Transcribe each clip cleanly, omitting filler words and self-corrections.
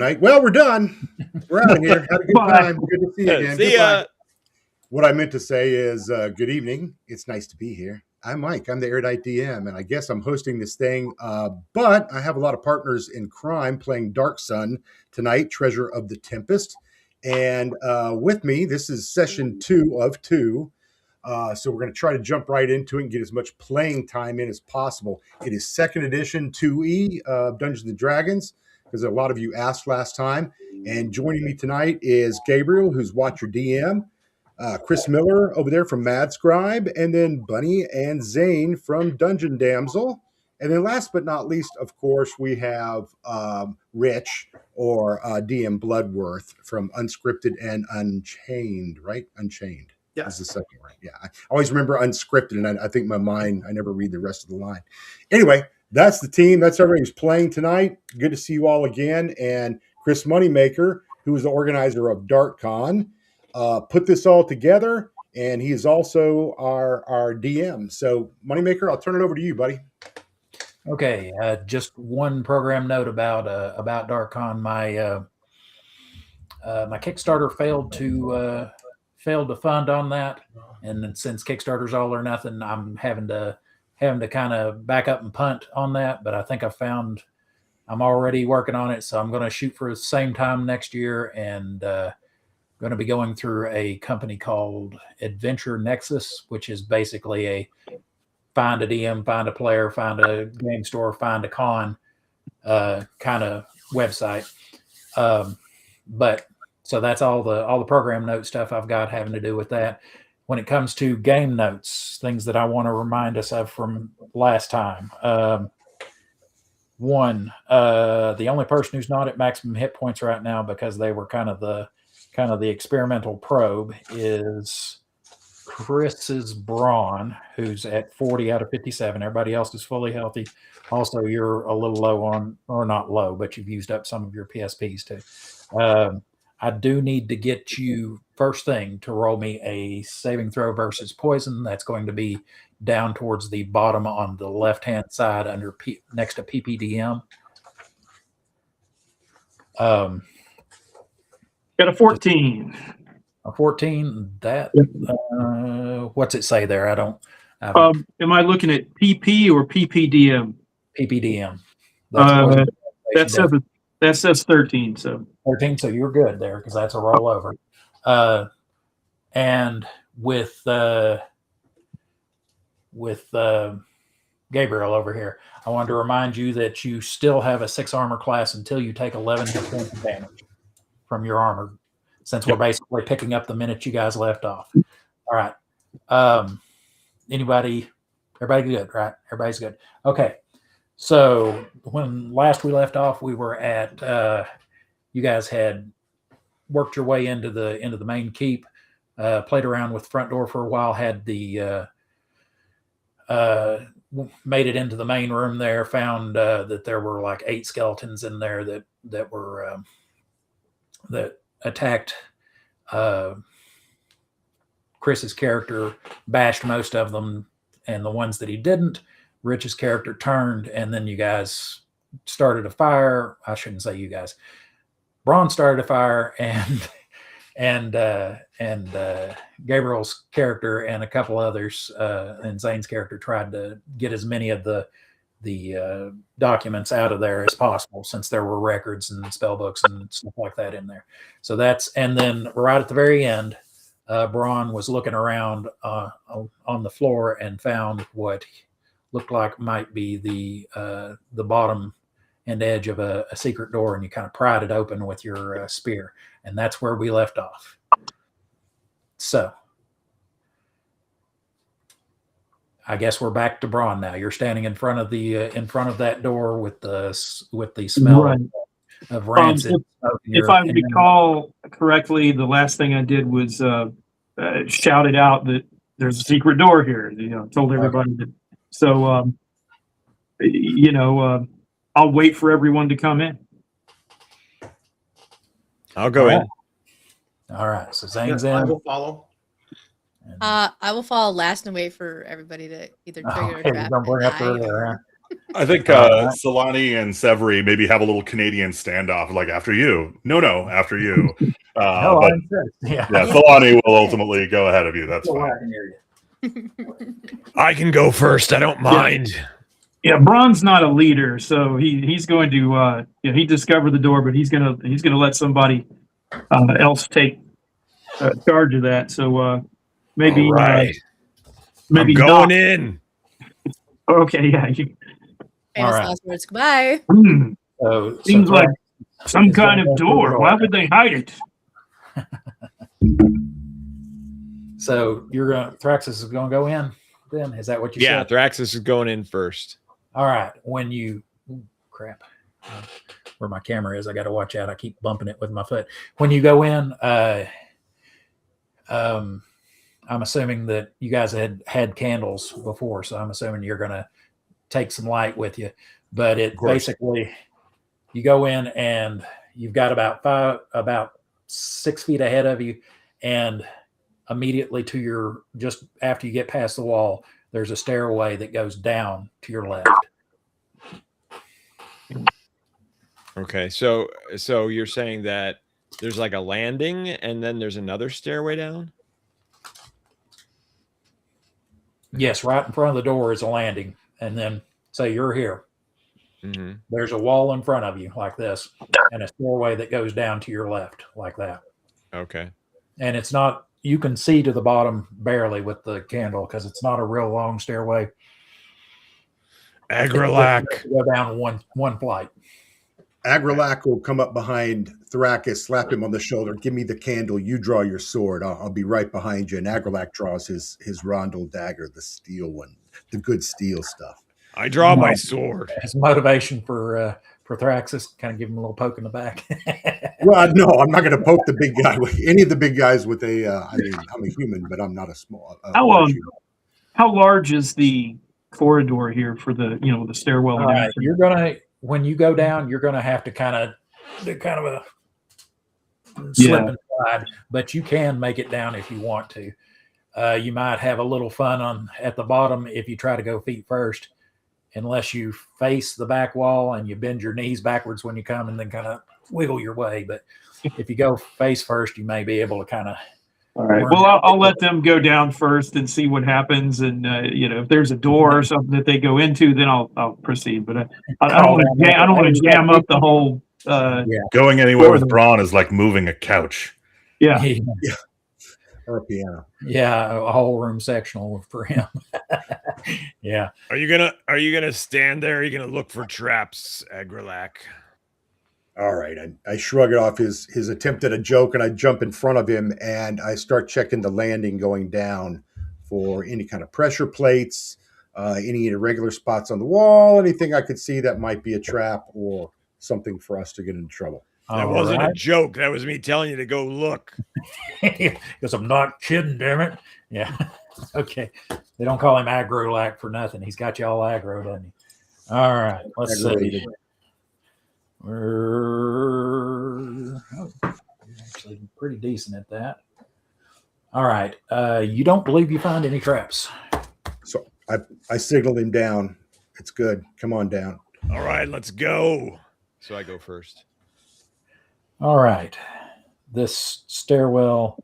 night. Well, we're done. We're out of here. Had a good time. Good to see you again. See ya. What I meant to say is good evening. It's nice to be here. I'm Mike. I'm the Erudite DM, and I guess I'm hosting this thing. But I have a lot of partners in crime playing Dark Sun tonight, Treasure of the Tempest. And with me, this is session 2 of 2. So we're going to try to jump right into it and get as much playing time in as possible. It is 2nd edition 2E of Dungeons and Dragons, because a lot of you asked last time. And joining me tonight is Gabriel, who's Watcher DM, Chris Miller over there from Mad Scribe, and then Bunny and Zane from Dungeon Damsel. And then last but not least, of course, we have Rich, or DM Bloodworth from Unscripted and Unchained, right? Unchained. Yeah. Is the second one. Yeah. I always remember Unscripted, and I think my mind, I never read the rest of the line. Anyway, that's the team. That's everybody who's playing tonight. Good to see you all again. And Chris Moneymaker, who is the organizer of DarkCon, put this all together, and he is also our DM. So, Moneymaker, I'll turn it over to you, buddy. Okay, just one program note about DarkCon. My my Kickstarter failed to fund on that, and then since Kickstarter's all or nothing, I'm having to kind of back up and punt on that. But I think I'm already working on it, so I'm going to shoot for the same time next year, and going to be going through a company called Adventure Nexus, which is basically a find a DM, find a player, find a game store, find a con kind of website. But so that's all the program note stuff I've got having to do with that. When it comes to game notes, things that I want to remind us of from last time. One, the only person who's not at maximum hit points right now, because they were kind of the experimental probe, is Chris's Braun, who's at 40 out of 57. Everybody else is fully healthy. Also, you're a little low on, or not low, but you've used up some of your PSPs too. I do need to get you first thing to roll me a saving throw versus poison. That's going to be down towards the bottom on the left-hand side under next to PPDM. Got a 14. A 14. That what's it say there? I don't. Am I looking at PP or PPDM? PPDM. That says 13. So 13. So you're good there, because that's a rollover. And with Gabriel over here, I wanted to remind you that you still have a 6 armor class until you take 11 hit points of damage from your armor, since we're basically picking up the minute you guys left off. All right. Everybody good, right? Everybody's good. Okay. So when last we left off, we were at you guys had worked your way into the main keep, played around with the front door for a while, had the made it into the main room there, found that there were like 8 skeletons in there that were that attacked Chris's character, bashed most of them, and the ones that he didn't, Rich's character turned, and then you guys started a fire. I shouldn't say you guys. Braun started a fire, and Gabriel's character and a couple others, and Zane's character, tried to get as many of the documents out of there as possible, since there were records and spell books and stuff like that in there. So and then right at the very end, Braun was looking around on the floor and found what looked like might be the bottom and edge of a secret door, and you kind of pried it open with your spear, and that's where we left off. So I guess we're back to Braun now. You're standing in front of that door with the smell of rancid. If I recall correctly, the last thing I did was shouted out that there's a secret door here. Told everybody that. So I'll wait for everyone to come in. I'll go in. All right. So Zane's in. I will follow. I will follow last and wait for everybody to either trigger or trap. Don't bring up earlier, huh? I think Solani and Severy maybe have a little Canadian standoff, like after you. No, after you. No, But yeah. Solani will ultimately go ahead of you. That's So I fine. can hear you. I can go first. I don't mind. Yeah, Braun's not a leader, so he's going to he discovered the door, but he's gonna let somebody else take charge of that. So maybe All right. maybe I'm going not. in. Okay, yeah. All right. Last words. Goodbye. So Seems like Thrax some is kind gonna of go through the door. Why would they hide it? So Thraxis is gonna go in. Then is that what you Yeah, said? Thraxis is going in first. All right. When you crap, where my camera is, I got to watch out. I keep bumping it with my foot. When you go in, I'm assuming that you guys had candles before, so I'm assuming you're gonna take some light with you. But it basically, you go in and you've got about 6 feet ahead of you, and immediately to your, just after you get past the wall, there's a stairway that goes down to your left. Okay, so you're saying that there's like a landing and then there's another stairway down? Yes, right in front of the door is a landing, and then say you're here. Mm-hmm. There's a wall in front of you like this, and a stairway that goes down to your left like that. Okay. And it's not, you can see to the bottom barely with the candle because it's not a real long stairway. Agralac. Go down one flight. Agralac will come up behind Thraxis, slap him on the shoulder, give me the candle, you draw your sword, I'll be right behind you. And Agralac draws his rondel dagger, the steel one, the good steel stuff. I draw my sword. As motivation for Thraxis, kind of give him a little poke in the back. Well, no, I'm not going to poke the big guy with any of the big guys with a. I mean, I'm a human, but I'm not a small. How large is the corridor here for the the stairwell? You're gonna, when you go down, you're gonna have to kind of do kind of a slip and slide, but you can make it down if you want to. You might have a little fun at the bottom if you try to go feet first, unless you face the back wall and you bend your knees backwards when you come and then kind of wiggle your way. But if you go face first, you may be able to kind of. All right. Well, I'll let them go down first and see what happens. And if there's a door or something that they go into, then I'll proceed. But I don't want to jam up the whole. Going anywhere with Braun is like moving a couch. Yeah. Or a piano. Yeah, a whole room sectional for him. Yeah. Are you gonna stand there? Are you gonna look for traps, Agralac? All right. I shrug it off his attempt at a joke, and I jump in front of him and I start checking the landing going down for any kind of pressure plates, any irregular spots on the wall, anything I could see that might be a trap or something for us to get into trouble. That wasn't a joke. That was me telling you to go look. Because I'm not kidding, damn it. Yeah. Okay. They don't call him Agrolac for nothing. He's got you all aggro, doesn't he? All right. Let's see. We're actually pretty decent at that. All right. You don't believe you find any traps. So I signaled him down. It's good. Come on down. All right, let's go. So I go first. All right. This stairwell,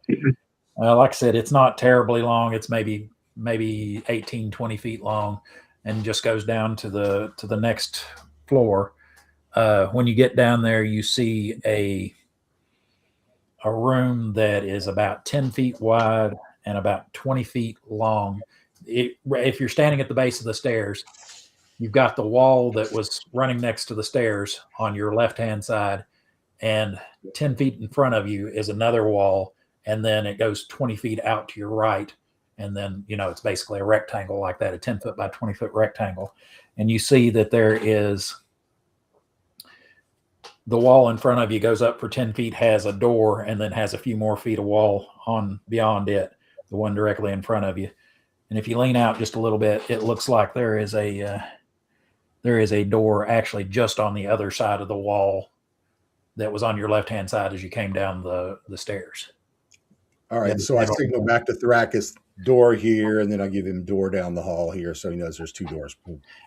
like I said, it's not terribly long. It's maybe 18, 20 feet long, and just goes down to the next floor. When you get down there, you see a room that is about 10 feet wide and about 20 feet long. If you're standing at the base of the stairs, you've got the wall that was running next to the stairs on your left-hand side, and 10 feet in front of you is another wall, and then it goes 20 feet out to your right, and then, it's basically a rectangle like that, a 10-foot by 20-foot rectangle. And you see that there is the wall in front of you goes up for 10 feet, has a door, and then has a few more feet of wall on beyond it, the one directly in front of you. And if you lean out just a little bit, it looks like there is a door actually just on the other side of the wall that was on your left-hand side as you came down the stairs. All Yeah, right, so I signal back to Thrakis, door here, and then I give him door down the hall here, so he knows there's 2 doors.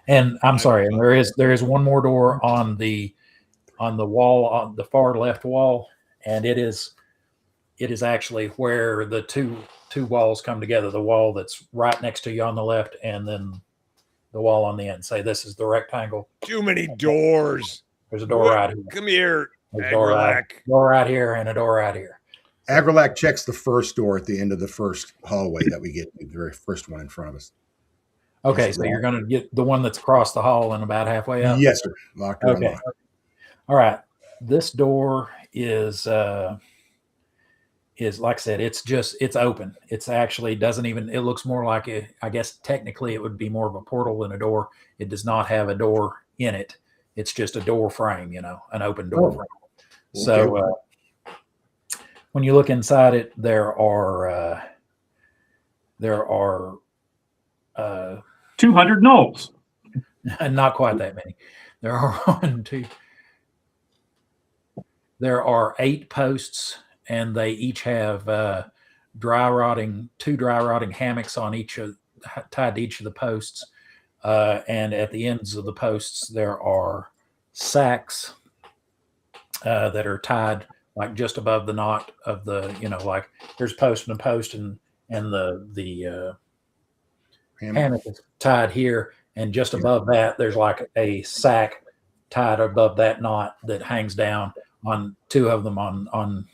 and I'm sorry, and there is one more door on the wall, on the far left wall, and it is actually where the two walls come together. The wall that's right next to you on the left, and then the wall on the end. Say this is the rectangle. Too many doors. There's a door What? right here. Come here, There's a door right here, and a door right here. So, Agrilac checks the first door at the end of the first hallway that we get to, the very first one in front of us. okay, so you're going to get the one that's across the hall and about halfway up? Yes, sir. Locked or unlocked. All right. This door is like I said, it's open. It's actually doesn't even, it looks more like I guess technically it would be more of a portal than a door. It does not have a door in it. It's just a door frame, an open door frame. Okay. So when you look inside it, there are 200 gnolls. not quite that many. There are 8 posts, and they each have two dry rotting hammocks on tied to each of the posts. And at the ends of the posts, there are sacks that are tied like just above the knot of the, like there's post and a post, and the hammock is tied here, and just above that there's like a sack tied above that knot that hangs down on 2 of them on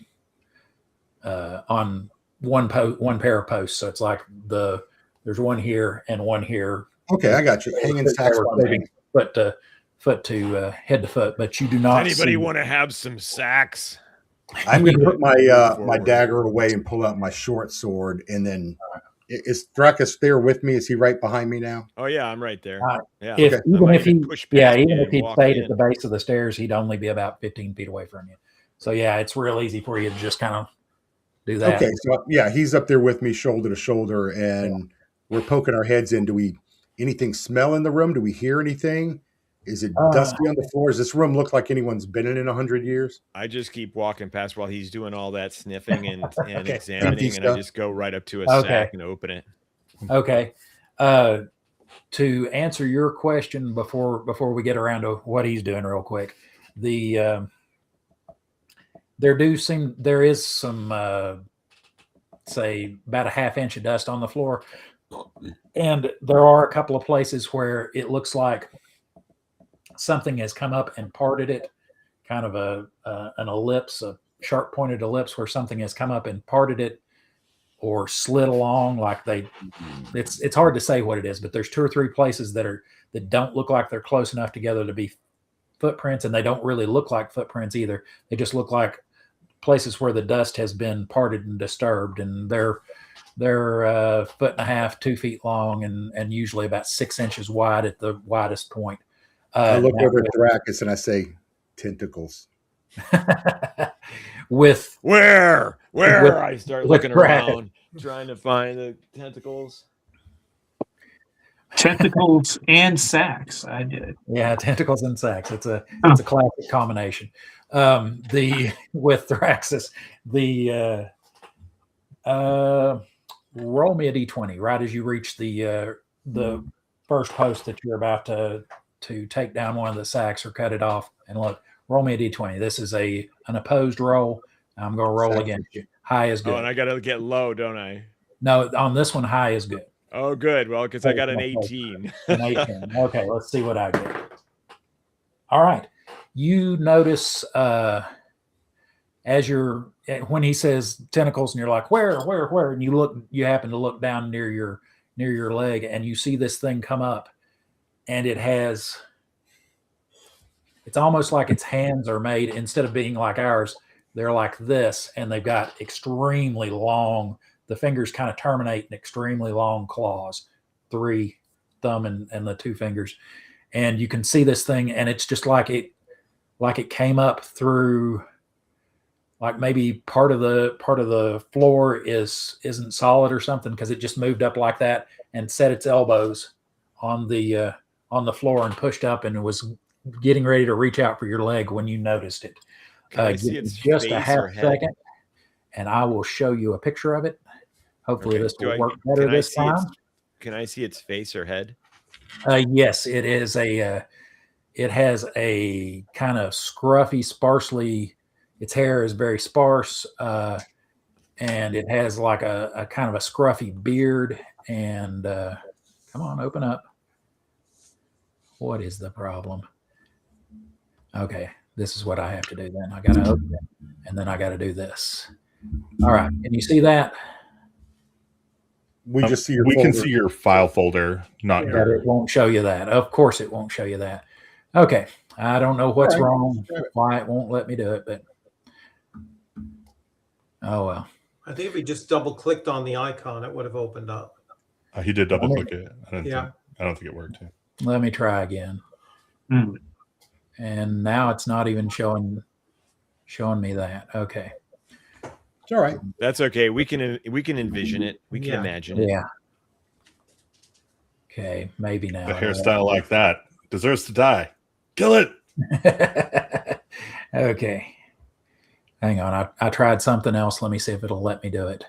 one pair of posts. So it's like there's one here and one here. Okay, I got you. Hanging sacks. Foot to head to foot, but you do not. Anybody want to have some sacks? I'm going to put my dagger away and pull out my short sword, and then is Thrakis there with me? Is he right behind me now? Oh yeah, I'm right there. Yeah. Even if he stayed at the base of the stairs, he'd only be about 15 feet away from you. So yeah, it's real easy for you to just kind of do that. Okay, so yeah, he's up there with me, shoulder to shoulder, and we're poking our heads in. Do we anything smell in the room? Do we hear anything? Is it dusty on the floor? Does this room look like anyone's been in 100 years? I just keep walking past while he's doing all that sniffing and Okay. examining, and I just go right up to a sack and open it. Okay. To answer your question before we get around to what he's doing real quick, there is some say about a ½ inch of dust on the floor, and there are a couple of places where it looks like something has come up and parted it, kind of an ellipse, a sharp pointed ellipse where something has come up and parted it or slid along. Like it's hard to say what it is, but there's 2 or 3 places that don't look like they're close enough together to be footprints, and they don't really look like footprints either. They just look like places where the dust has been parted and disturbed, and they're 1.5 feet, 2 feet long, and usually about 6 inches wide at the widest point. I look over at Thrakis and I say, tentacles. with where I start looking around, trying to find the tentacles. Tentacles and sacks. I did. Yeah, tentacles and sacks. It's a classic combination. With Thraxis, roll me a d20 right as you reach the first post that you're about to take down one of the sacks or cut it off. And look, roll me a d20. This is an opposed roll. I'm going to roll against you. High is good. Oh, and I got to get low, don't I? No, on this one, high is good. Oh, good. Well, because I got an 18. An 18. Okay, let's see what I get. All right. You notice when he says tentacles, and you're like, where? And you happen to look down near your leg, and you see this thing come up, and it's almost like its hands are made, instead of being like ours, they're like this, and they've got extremely long, the fingers kind of terminate in extremely long claws, 3 thumb and the 2 fingers. And you can see this thing, and it's just like it came up through, like maybe part of the floor isn't solid or something, because it just moved up like that and set its elbows on the floor and pushed up and was getting ready to reach out for your leg when you noticed it. Can I see its just a face half or head? second, and I will show you a picture of it. Hopefully Okay. this will work better Can I this see its time. Can I see its face or head? Yes, it is it has a kind of scruffy, sparsely. Its hair is very sparse, and it has like a kind of a scruffy beard. And come on, open up. What is the problem? Okay, this is what I have to do then. I got to open it, and then I got to do this. All right, can you see that? We just see your We can folder. see your file folder, not But your. it won't show you that. Of course, it won't show you that. Okay, I don't know what's All right. wrong, why it won't let me do it, but oh well. I think if we just double clicked on the icon, it would have opened up. He did double click it. I Yeah. don't think it worked. Let me try again. Hmm. And now it's not even showing me that. Okay. It's all right. That's okay. We can envision it. We can Yeah. imagine it. Yeah. Okay, maybe now. A hairstyle like that deserves to die. Kill it. Okay. Hang on. I tried something else. Let me see if it'll let me do it.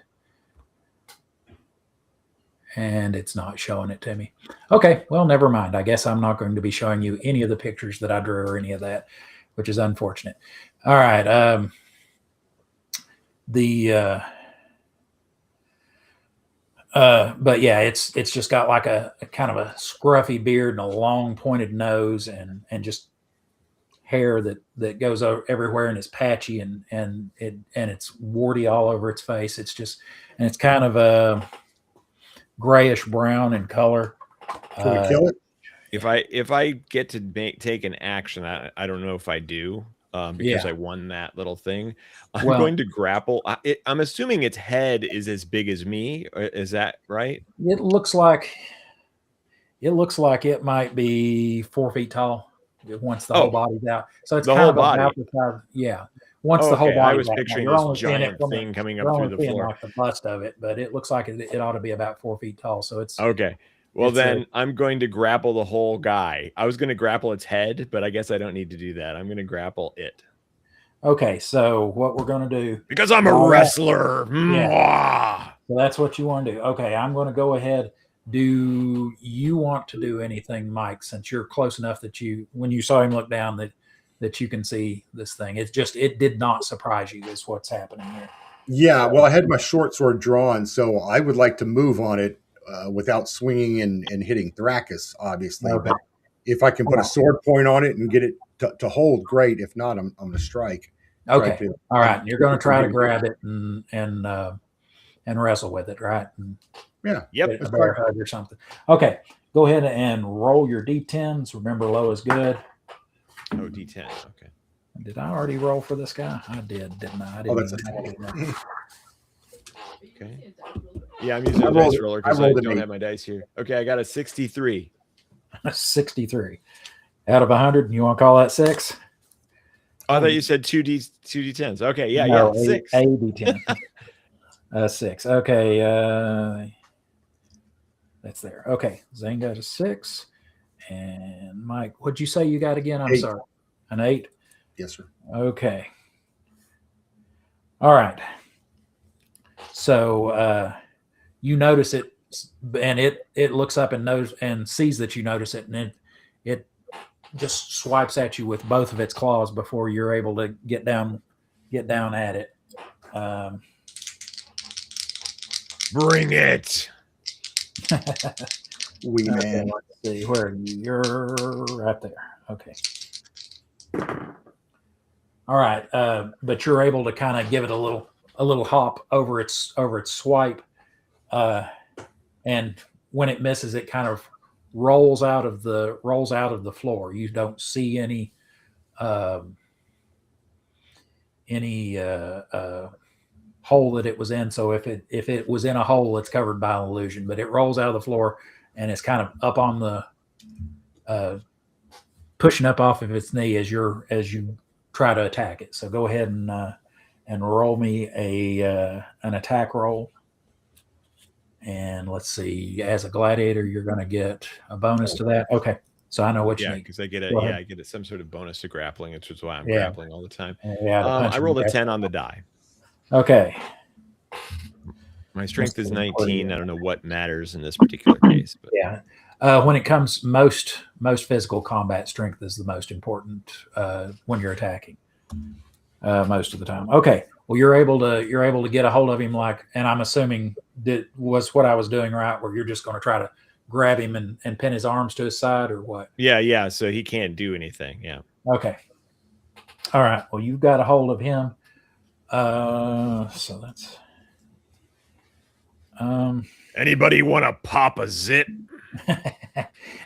And it's not showing it to me. Okay, well, never mind. I guess I'm not going to be showing you any of the pictures that I drew or any of that, which is unfortunate. All right. But yeah, it's just got like a kind of a scruffy beard and a long pointed nose and just hair that goes everywhere and is patchy and it's warty all over its face. It's just, and it's kind of a grayish brown in color. Can we kill it? If I get to take an action, I don't know if I do, because Yeah. I won that little thing. I'm Well- going to grapple. I'm assuming its head is as big as me. Is that right? It looks like it might be 4 feet tall once the whole body's out. So it's The kind whole of body. about the size. Yeah. Once the whole Okay, body. I was picturing this giant thing coming up through the floor. Like the bust of it, but it looks like it ought to be about 4 feet tall. So it's Okay. Well, It's then I'm going to grapple the whole guy. I was going to grapple its head, but I guess I don't need to do that. I'm going to grapple it. okay. So what we're going to do, Because I'm a All right. wrestler. Mwah! so that's what you want to do. Okay. I'm going to go ahead. Do you want to do anything, Mike, since you're close enough that when you saw him look down, that you can see this thing? It's just, it did not surprise you is what's happening here. Yeah. Well, I had my short sword drawn, so I would like to move on it without swinging and hitting Thrakus, obviously. Okay. But if I can put a sword point on it and get it to hold, great. If not, I'm going to strike. Okay. Try to- All right. You're going to try to grab it and wrestle with it, right? And Yeah. Yep. get a bear hug or something. Okay. Go ahead and roll your D10s. Remember, low is good. Oh, D10. Okay. Did I already roll for this guy? I did, didn't I? I didn't that's even have to do that. Okay. Yeah, I'm using a rolled- dice roller I because I rolled an don't 8. have my dice here. Okay, I got a 63. 63 out of 100. You want to call that 6? Oh, I thought you said 2D10s. Okay, yeah, No, yeah, 6. A D10. 6. Okay. That's there. Okay. Zane got a 6. And Mike, what'd you say you got again? I'm 8. sorry. An 8? Yes, sir. Okay. All right. So you notice it, and it looks up and knows and sees that you notice it, and then it just swipes at you with both of its claws before you're able to get down at it. Bring it. Wee Okay, man. let's see where you're right there. Okay. All right, but you're able to kind of give it a little hop over its swipe, and when it misses, it kind of rolls out of the floor. You don't see any hole that it was in. So if it was in a hole, it's covered by an illusion. But it rolls out of the floor and it's kind of up on the pushing up off of its knee as you try to attack it. So go ahead and roll me an attack roll. And let's see, as a gladiator, you're going to get a bonus to that. Okay, so I know what you Yeah, need. because I get Go ahead. I get some sort of bonus to grappling, which is why I'm Yeah. grappling all the time. Yeah, the I punching rolled a bag. 10 on the die. Okay, My strength is Mr. 19. I don't know what matters in this particular case, but Yeah. When it comes most physical combat, strength is the most important when you're attacking. Most of the time. Okay. Well, you're able to get a hold of him, and I'm assuming that was what I was doing, right? Where you're just going to try to grab him and pin his arms to his side, or what? yeah. So he can't do anything. Yeah. Okay. All right. Well, you've got a hold of him. So that's. Anybody want to pop a zit?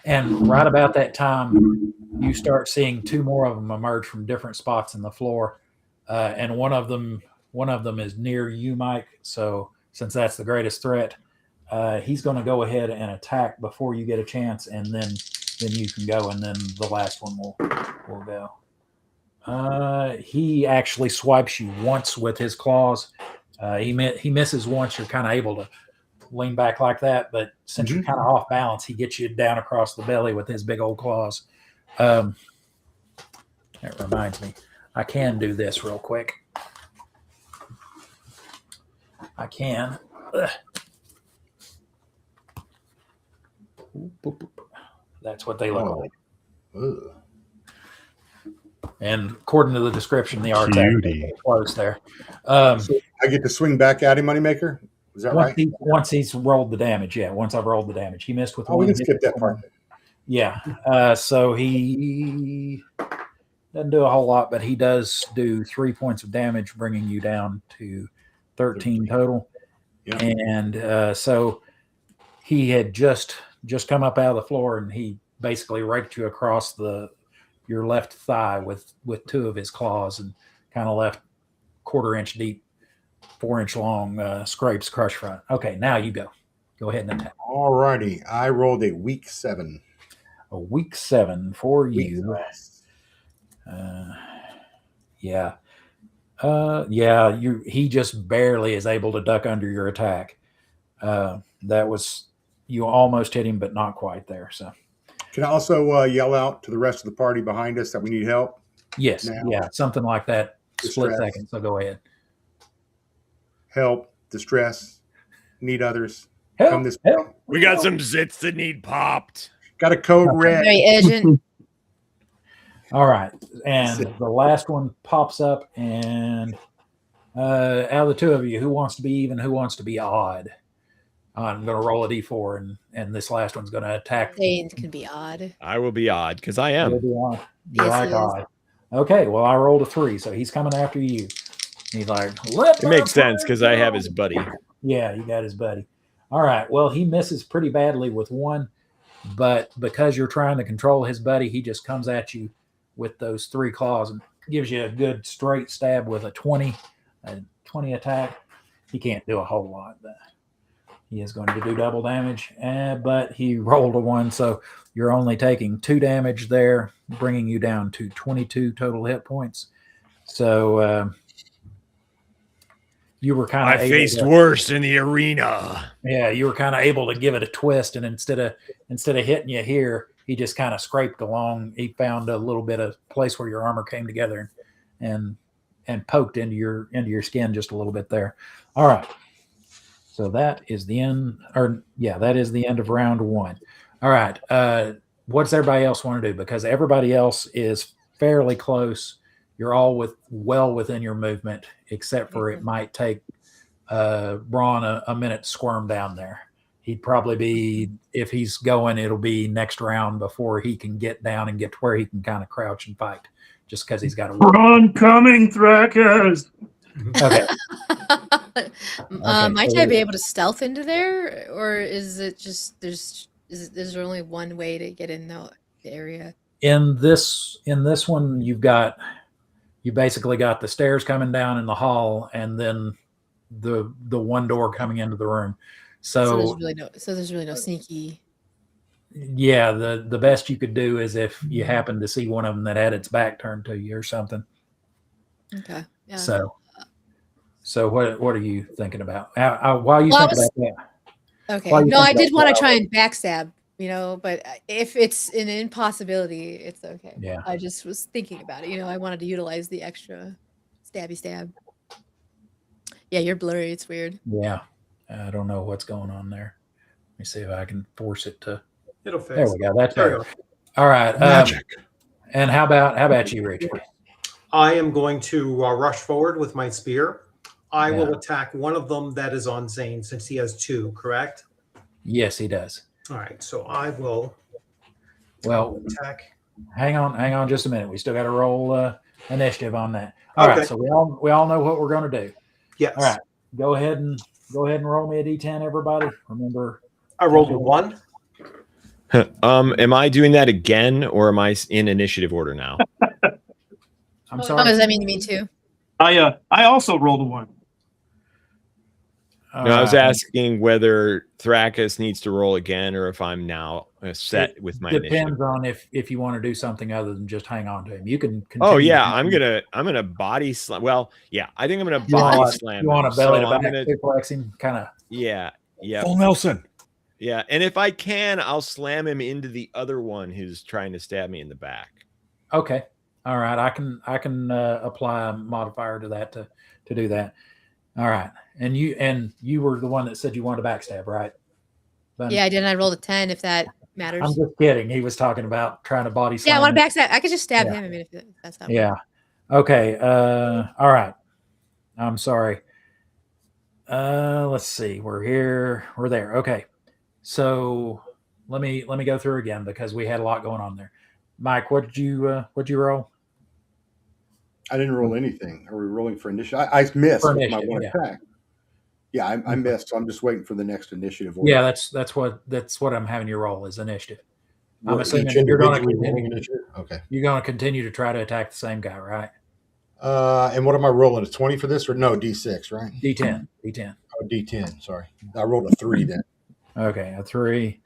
And right about that time, you start seeing two more of them emerge from different spots in the floor, and one of them is near you, Mike. So since that's the greatest threat, he's going to go ahead and attack before you get a chance, and then you can go, and then the last one will go. He actually swipes you once with his claws. He misses once. You're kind of able to lean back like that, but since you're kind of off balance, he gets you down across the belly with his big old claws. That reminds me, I can do this real quick. I can. That's what they look like. Ugh. And according to the description, the art Cutie. close there. So I get to swing back at him, Moneymaker? Is that right? Once he's rolled the damage, yeah. Once I've rolled the damage, he missed with Oh, one. we can skip that part. Yeah. So he doesn't do a whole lot, but he does do 3 points of damage, bringing you down to 13 total. Yeah. And so he had just come up out of the floor, and he basically raked you across your left thigh with two of his claws, and kind of left 1/4 inch deep, 4 inch long scrapes crush front. Okay, now you go ahead and attack. All righty. I rolled a weak 7. A weak 7 for Weak you. sauce. Yeah. He just barely is able to duck under your attack. That was, you almost hit him, but not quite there. So Can I also yell out to the rest of the party behind us that we need help? yes, Now. yeah, something like that. Split Distress. second. So go ahead. Help, distress, need others. Help, Come this help. way. We got some zits that need popped. Got a code red. Very urgent. All right, and the last one pops up, and out of the two of you, who wants to be even? Who wants to be odd? I'm going to roll a d4, and this last one's going to attack. They can be odd. I will be odd because I You'll am. be odd. Yes, You like he is. odd. Okay, well, I rolled a 3, so he's coming after you. He's like, let It makes sense because I have his buddy. Yeah, you got his buddy. All right, well, he misses pretty badly with one, but because you're trying to control his buddy, he just comes at you with those 3 claws and gives you a good straight stab with a 20 attack. He can't do a whole lot, but he is going to do double damage, but he rolled a 1, so you're only taking 2 damage there, bringing you down to 22 total hit points. So you were kind of I faced worse in the arena. Yeah, you were kind of able to give it a twist, and instead of hitting you here, he just kind of scraped along. He found a little bit of place where your armor came together, and poked into your skin just a little bit there. All right. So that is the end, that is the end of round 1. All right. What's everybody else want to do? Because everybody else is fairly close. You're all well within your movement, except for it might take Braun a minute to squirm down there. He'd probably be, if he's going, it'll be next round before he can get down and get to where he can kind of crouch and fight, just because he's got to. Run, coming, Thrackers. Okay. Might I be able to stealth into there, or is it just there's only one way to get in the area? In this one, you basically got the stairs coming down in the hall, and then the one door coming into the room. So there's really no sneaky. Yeah, the best you could do is if you happen to see one of them that had its back turned to you or something. Okay. Yeah. So what are you thinking about? While you think about that? Okay. No, I did want to try and backstab, but if it's an impossibility, it's okay. Yeah. I just was thinking about it. I wanted to utilize the extra stabby stab. Yeah, you're blurry. It's weird. Yeah. I don't know what's going on there. Let me see if I can force it to. It'll fix. There we go. That's There we better. go. All right. Magic. And how about you, Richie? I am going to rush forward with my spear. I Yeah. will attack one of them that is on Zane since he has 2, correct? Yes, he does. All right, so I will Well, attack. hang on just a minute. We still got to roll initiative on that. All right. Okay. So we all know what we're going to do. Yes. All right. Go ahead and roll me a d10, everybody. Remember, I rolled a 1. Am I doing that again, or am I in initiative order now? I'm Oh, sorry. does that mean me too? I also rolled a 1. All No, I was right. asking whether Thrakus needs to roll again, or if I'm now set with my Depends initiative. on if you want to do something other than just hang on to him. You can. Oh continue. yeah, I'm gonna body slam. Well, yeah, I think I'm gonna You body want, slam. you want him. to belly So to I'm back gonna, suplex him, kind of. yeah, Full Nelson. yeah. And if I can, I'll slam him into the other one who's trying to stab me in the back. Okay. All right. I can apply a modifier to that to do that. All right. And you were the one that said you wanted to backstab, right? Bunny? Yeah, I did. I rolled a 10. If that matters. I'm just kidding. He was talking about trying to body slam. Yeah, I want him. to backstab. I could just stab Yeah. him. I mean, if that's not. Yeah. Okay. All right. I'm sorry. Let's see. We're here. We're there. Okay. So let me go through again because we had a lot going on there. Mike, what'd you roll? I didn't roll anything. Are we rolling for initiative? I missed For with my initiative, one yeah. attack. Yeah, I missed. So I'm just waiting for the next initiative order. Yeah, that's what I'm having you roll is initiative. I'm We're assuming each you're going to individually rolling continue. initiative. Okay. You're going to continue to try to attack the same guy, right? And what am I rolling? A 20 for this or no? D6, right? D10. Oh, D10. Sorry, I rolled a 3 then. Okay, a 3.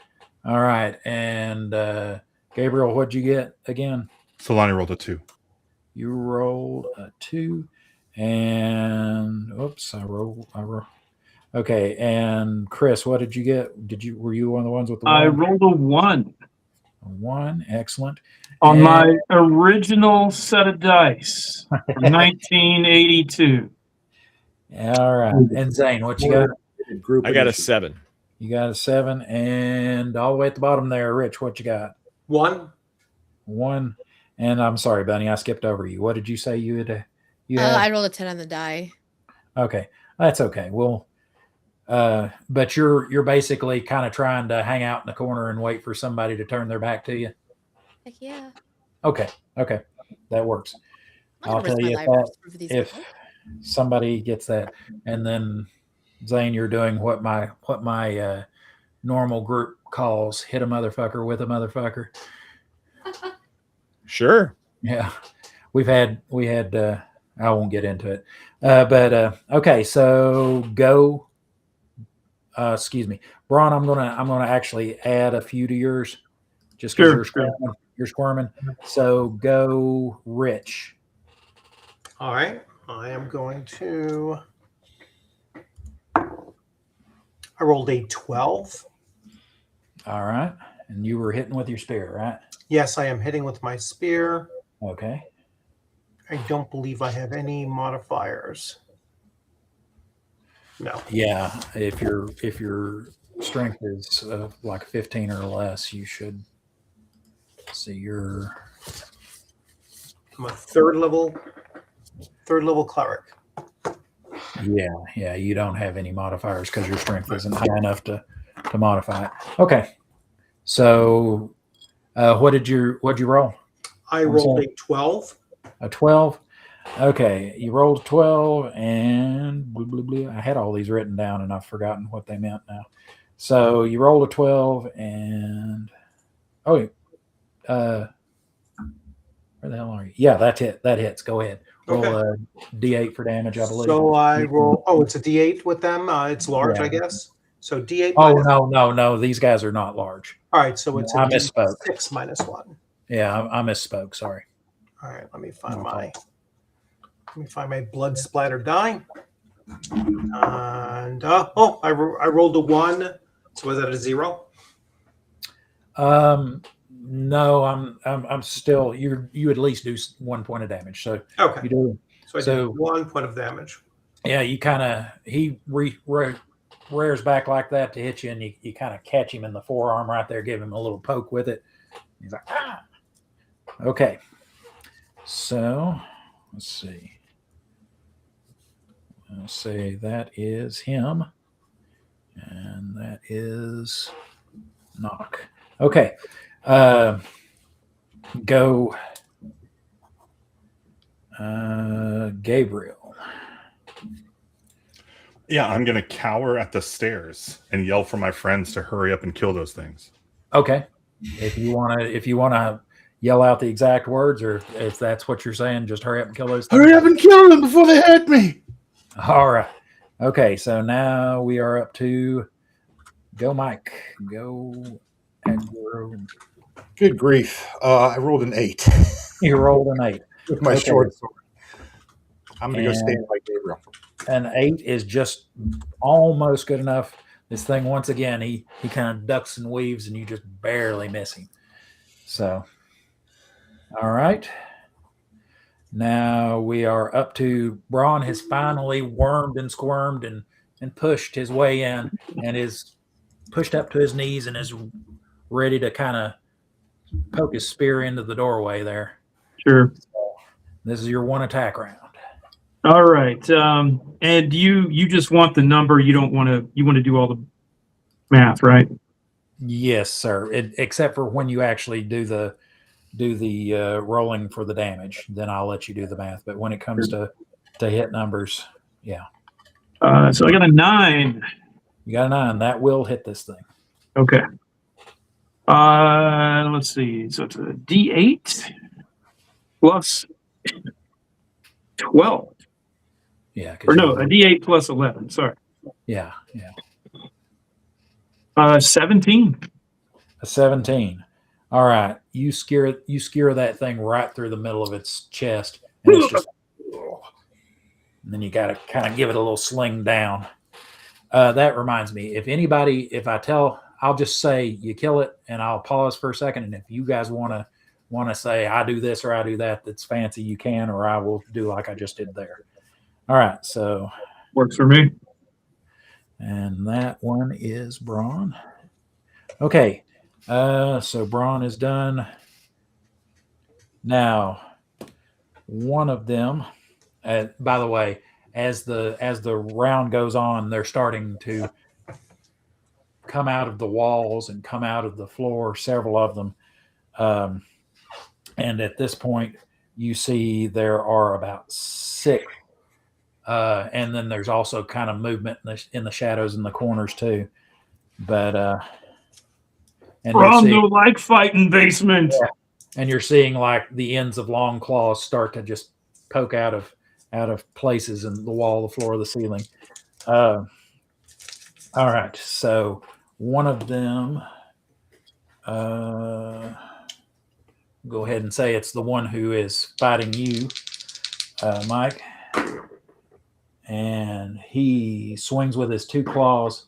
All right, and Gabriel, what'd you get again? Solani rolled a 2. You rolled a 2, and oops, I roll. Okay, and Chris, what did you get? Were you one of the ones with the 1? I rolled a 1 A 1, excellent. on And- my original set of dice from 1982. All right, and Zane, what you got? Group I got a initiative. 7. You got a 7, and all the way at the bottom there, Rich, what you got? 1. 1. And I'm sorry, Bunny, I skipped over you. What did you say you had? I rolled a 10 on the die. Okay, that's okay. Well, but you're basically kind of trying to hang out in the corner and wait for somebody to turn their back to you. Heck yeah. Okay, that works. I'm gonna I'll risk tell my you life that just for these if people. somebody gets that, and then Zane, you're doing what my normal group calls hit a motherfucker with a motherfucker. Sure. Yeah, we had I won't get into it, but okay, so go. Excuse me, Braun. I'm gonna actually add a few to yours, just because Sure. you're squirming. So go, Rich. All right. I am going to. I rolled a 12. All right, and you were hitting with your spear, right? Yes, I am hitting with my spear. Okay. I don't believe I have any modifiers. No. Yeah, if your strength is like 15 or less, you should see your. I'm a third level cleric. Yeah, you don't have any modifiers because your strength isn't high enough to modify it. Okay, so what did you roll? I rolled a 12. A 12. Okay, you rolled a 12, and blah, blah, blah. I had all these written down, and I've forgotten what they meant now. So you rolled a 12, and where the hell are you? Yeah, that's it. That hits. Go ahead. Roll Okay. a D8 for damage, I believe. So I roll. Oh, it's a D8 with them. It's large, Yeah. I guess. So D8. Oh minus, no! These guys are not large. All right. So it's a I misspoke. D6 minus 1. Yeah, I misspoke. Sorry. All right. Let me find Okay. my blood splatter die. And I rolled a 1. So was that a 0? No, I'm still. You at least do 1 point of damage. So Okay. you do. So I So- did 1 point of damage. Yeah, you kind of rears back like that to hit you, and you kind of catch him in the forearm right there, give him a little poke with it. He's like, ah. Okay. So let's see. I'll say that is him. And that is knock. Okay. Go Gabriel. Yeah, I'm gonna cower at the stairs and yell for my friends to hurry up and kill those things. Okay. If you wanna yell out the exact words, or if that's what you're saying, just hurry up and kill those things. Hurry up and kill them before they hurt me. All right. Okay, so now we are up to go Mike. Go Edgar. Good grief. I rolled an 8 You rolled an 8. with my Okay. short sword. I'm going to go And- stand by Gabriel. An 8 is just almost good enough. This thing, once again, he kind of ducks and weaves, and you just barely miss him. So, all right. Now we are up to Braun has finally wormed and squirmed and pushed his way in, and is pushed up to his knees and is ready to kind of poke his spear into the doorway there. Sure. This is your one attack round. All right. And you just want the number. You don't want to. You want to do all the math, right? Yes, sir. Except for when you actually do the rolling for the damage, then I'll let you do the math. But when it comes to hit numbers, yeah. So I got a 9. You got a 9. That will hit this thing. Okay. Let's see. So it's a D8 plus 12. Yeah. Or no, a D8 plus 11. Sorry. Yeah. 17. A 17. All right. You skewer that thing right through the middle of its chest. And it's just, and then you got to kind of give it a little sling down. That reminds me, I'll just say you kill it, and I'll pause for a second. And if you guys want to say I do this or I do that, that's fancy, you can, or I will do like I just did there. All right. So Works for me. and that one is Braun. Okay. So Braun is done. Now, one of them, by the way, as the round goes on, they're starting to come out of the walls and come out of the floor, several of them. And at this point, you see there are about 6. And then there's also kind of movement in the shadows in the corners too. But and Braun don't like fighting basement. Yeah. And you're seeing like the ends of long claws start to just poke out of places in the wall, the floor, the ceiling. All right. So one of them, go ahead and say it's the one who is fighting you, Mike. And he swings with his 2 claws.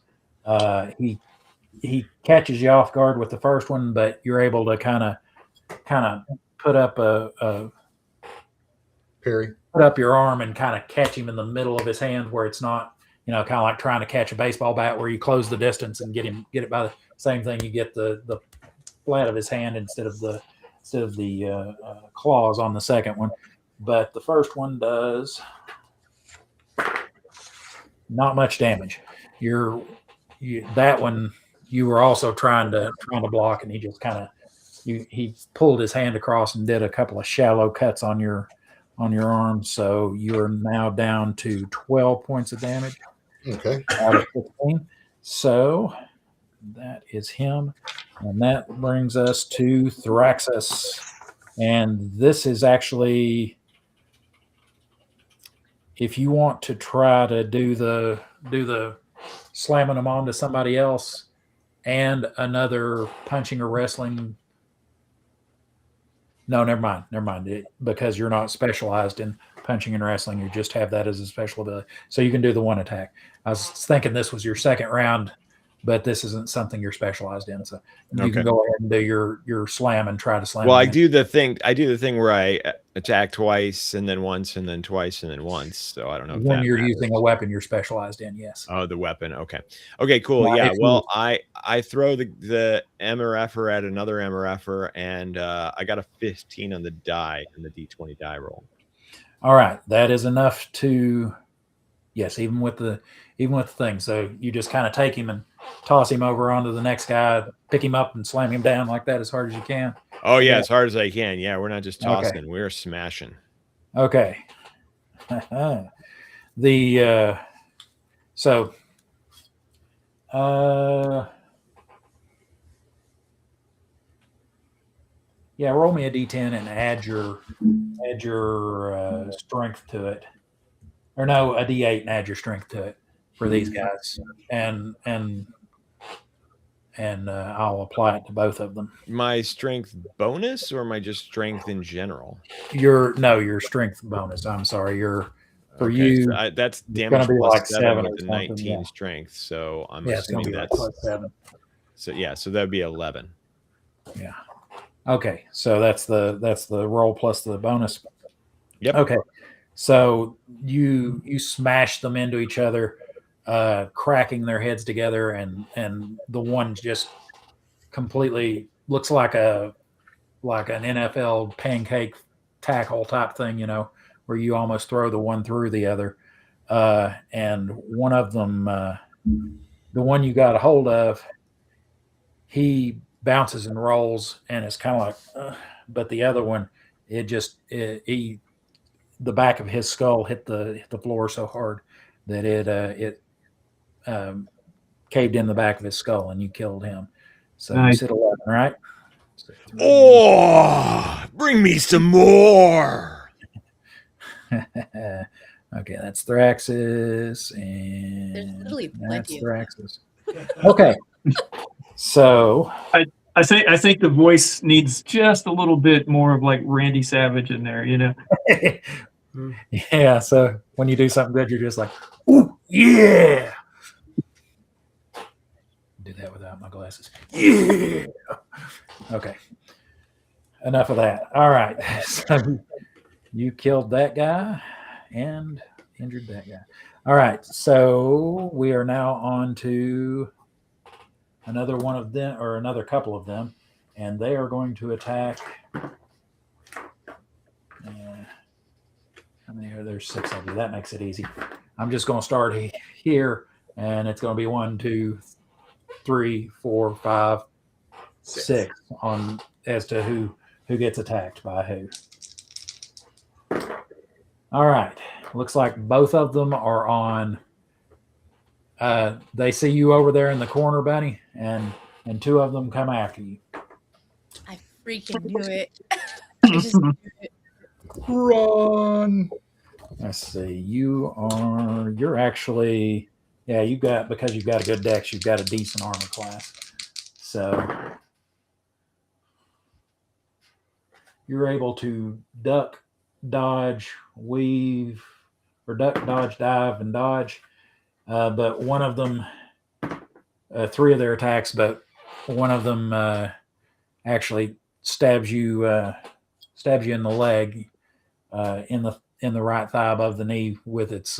He catches you off guard with the first one, but you're able to kind of put up Perry. put up your arm and kind of catch him in the middle of his hand where it's not, kind of like trying to catch a baseball bat where you close the distance and get it by the same thing. You get the flat of his hand instead of the claws on the second one. But the first one does not much damage. That one you were also trying to block, and he just kind of he pulled his hand across and did a couple of shallow cuts on your arm. So you are now down to 12 points of damage. Okay. Out of 15. So that is him. And that brings us to Thraxus. And this is actually, if you want to try to do the slamming them onto somebody else and another punching or wrestling. No, never mind. Because you're not specialized in punching and wrestling. You just have that as a special ability. So you can do the one attack. I was thinking this was your second round but this isn't something you're specialized in. So you Okay. can go ahead and do your slam and try to slam. Well, him I in. do the thing where I attack twice and then once and then twice and then once. So I don't know if When that you're matters. using a weapon you're specialized in. Yes. Oh, the weapon. Okay. Okay, cool. Now, Yeah. if Well, I throw the MRFer at another MRFer, and I got a 15 on the die in the D20 die roll. All right, that is enough to, yes, even with the thing. So you just kind of take him and toss him over onto the next guy, pick him up and slam him down like that as hard as you can. Oh yeah, as hard as I can. Yeah, we're not just Okay. tossing; we're smashing. Okay. The so yeah, roll me a d10 and add your strength to it, or no, a d8 and add your strength to it for these guys, and I'll apply it to both of them. My strength bonus, or my just strength in general? Your strength bonus. I'm sorry, for Okay, you. so that's it's damage gonna be plus like 7 7 with or the something, 19 yeah. strength. So I'm Yeah, it's gonna assuming be like that's plus 7. so. Yeah, so that'd be 11. Yeah. Okay, so that's the roll plus the bonus. Yep. Okay, so you smash them into each other, cracking their heads together, and the one just completely looks like an NFL pancake tackle type thing, where you almost throw the one through the other, and one of them, the one you got a hold of, he bounces and rolls, and it's kind of like, but the other one, the back of his skull hit the floor so hard that it caved in the back of his skull, and you killed him. So you Nice. said 11, right? So Oh, bring me some more. okay, that's Thraxis, and There's literally that's plenty of them. Thraxis. Okay, so I think the voice needs just a little bit more of like Randy Savage in there, yeah. So when you do something good, you're just like, "Ooh, yeah!" Do that without my glasses. Yeah. Okay. Enough of that. All right. So you killed that guy and injured that guy. All right. So we are now on to another one of them, or another couple of them, and they are going to attack. How many are there? 6 of you. That makes it easy. I'm just going to start here, and it's going to be 1, 2, 3, 4, 5, 6 on as to who gets attacked by who. All right. Looks like both of them are on. They see you over there in the corner, Bunny, and 2 of them come after you. I freaking knew it. I just knew it. Run. Let's see. You're actually, yeah, because you've got a good dex, you've got a decent armor class. So you're able to duck, dodge, weave, or duck, dodge, dive, and dodge. But one of them, 3 of their attacks, but one of them actually stabs you in the leg, in the right thigh above the knee with its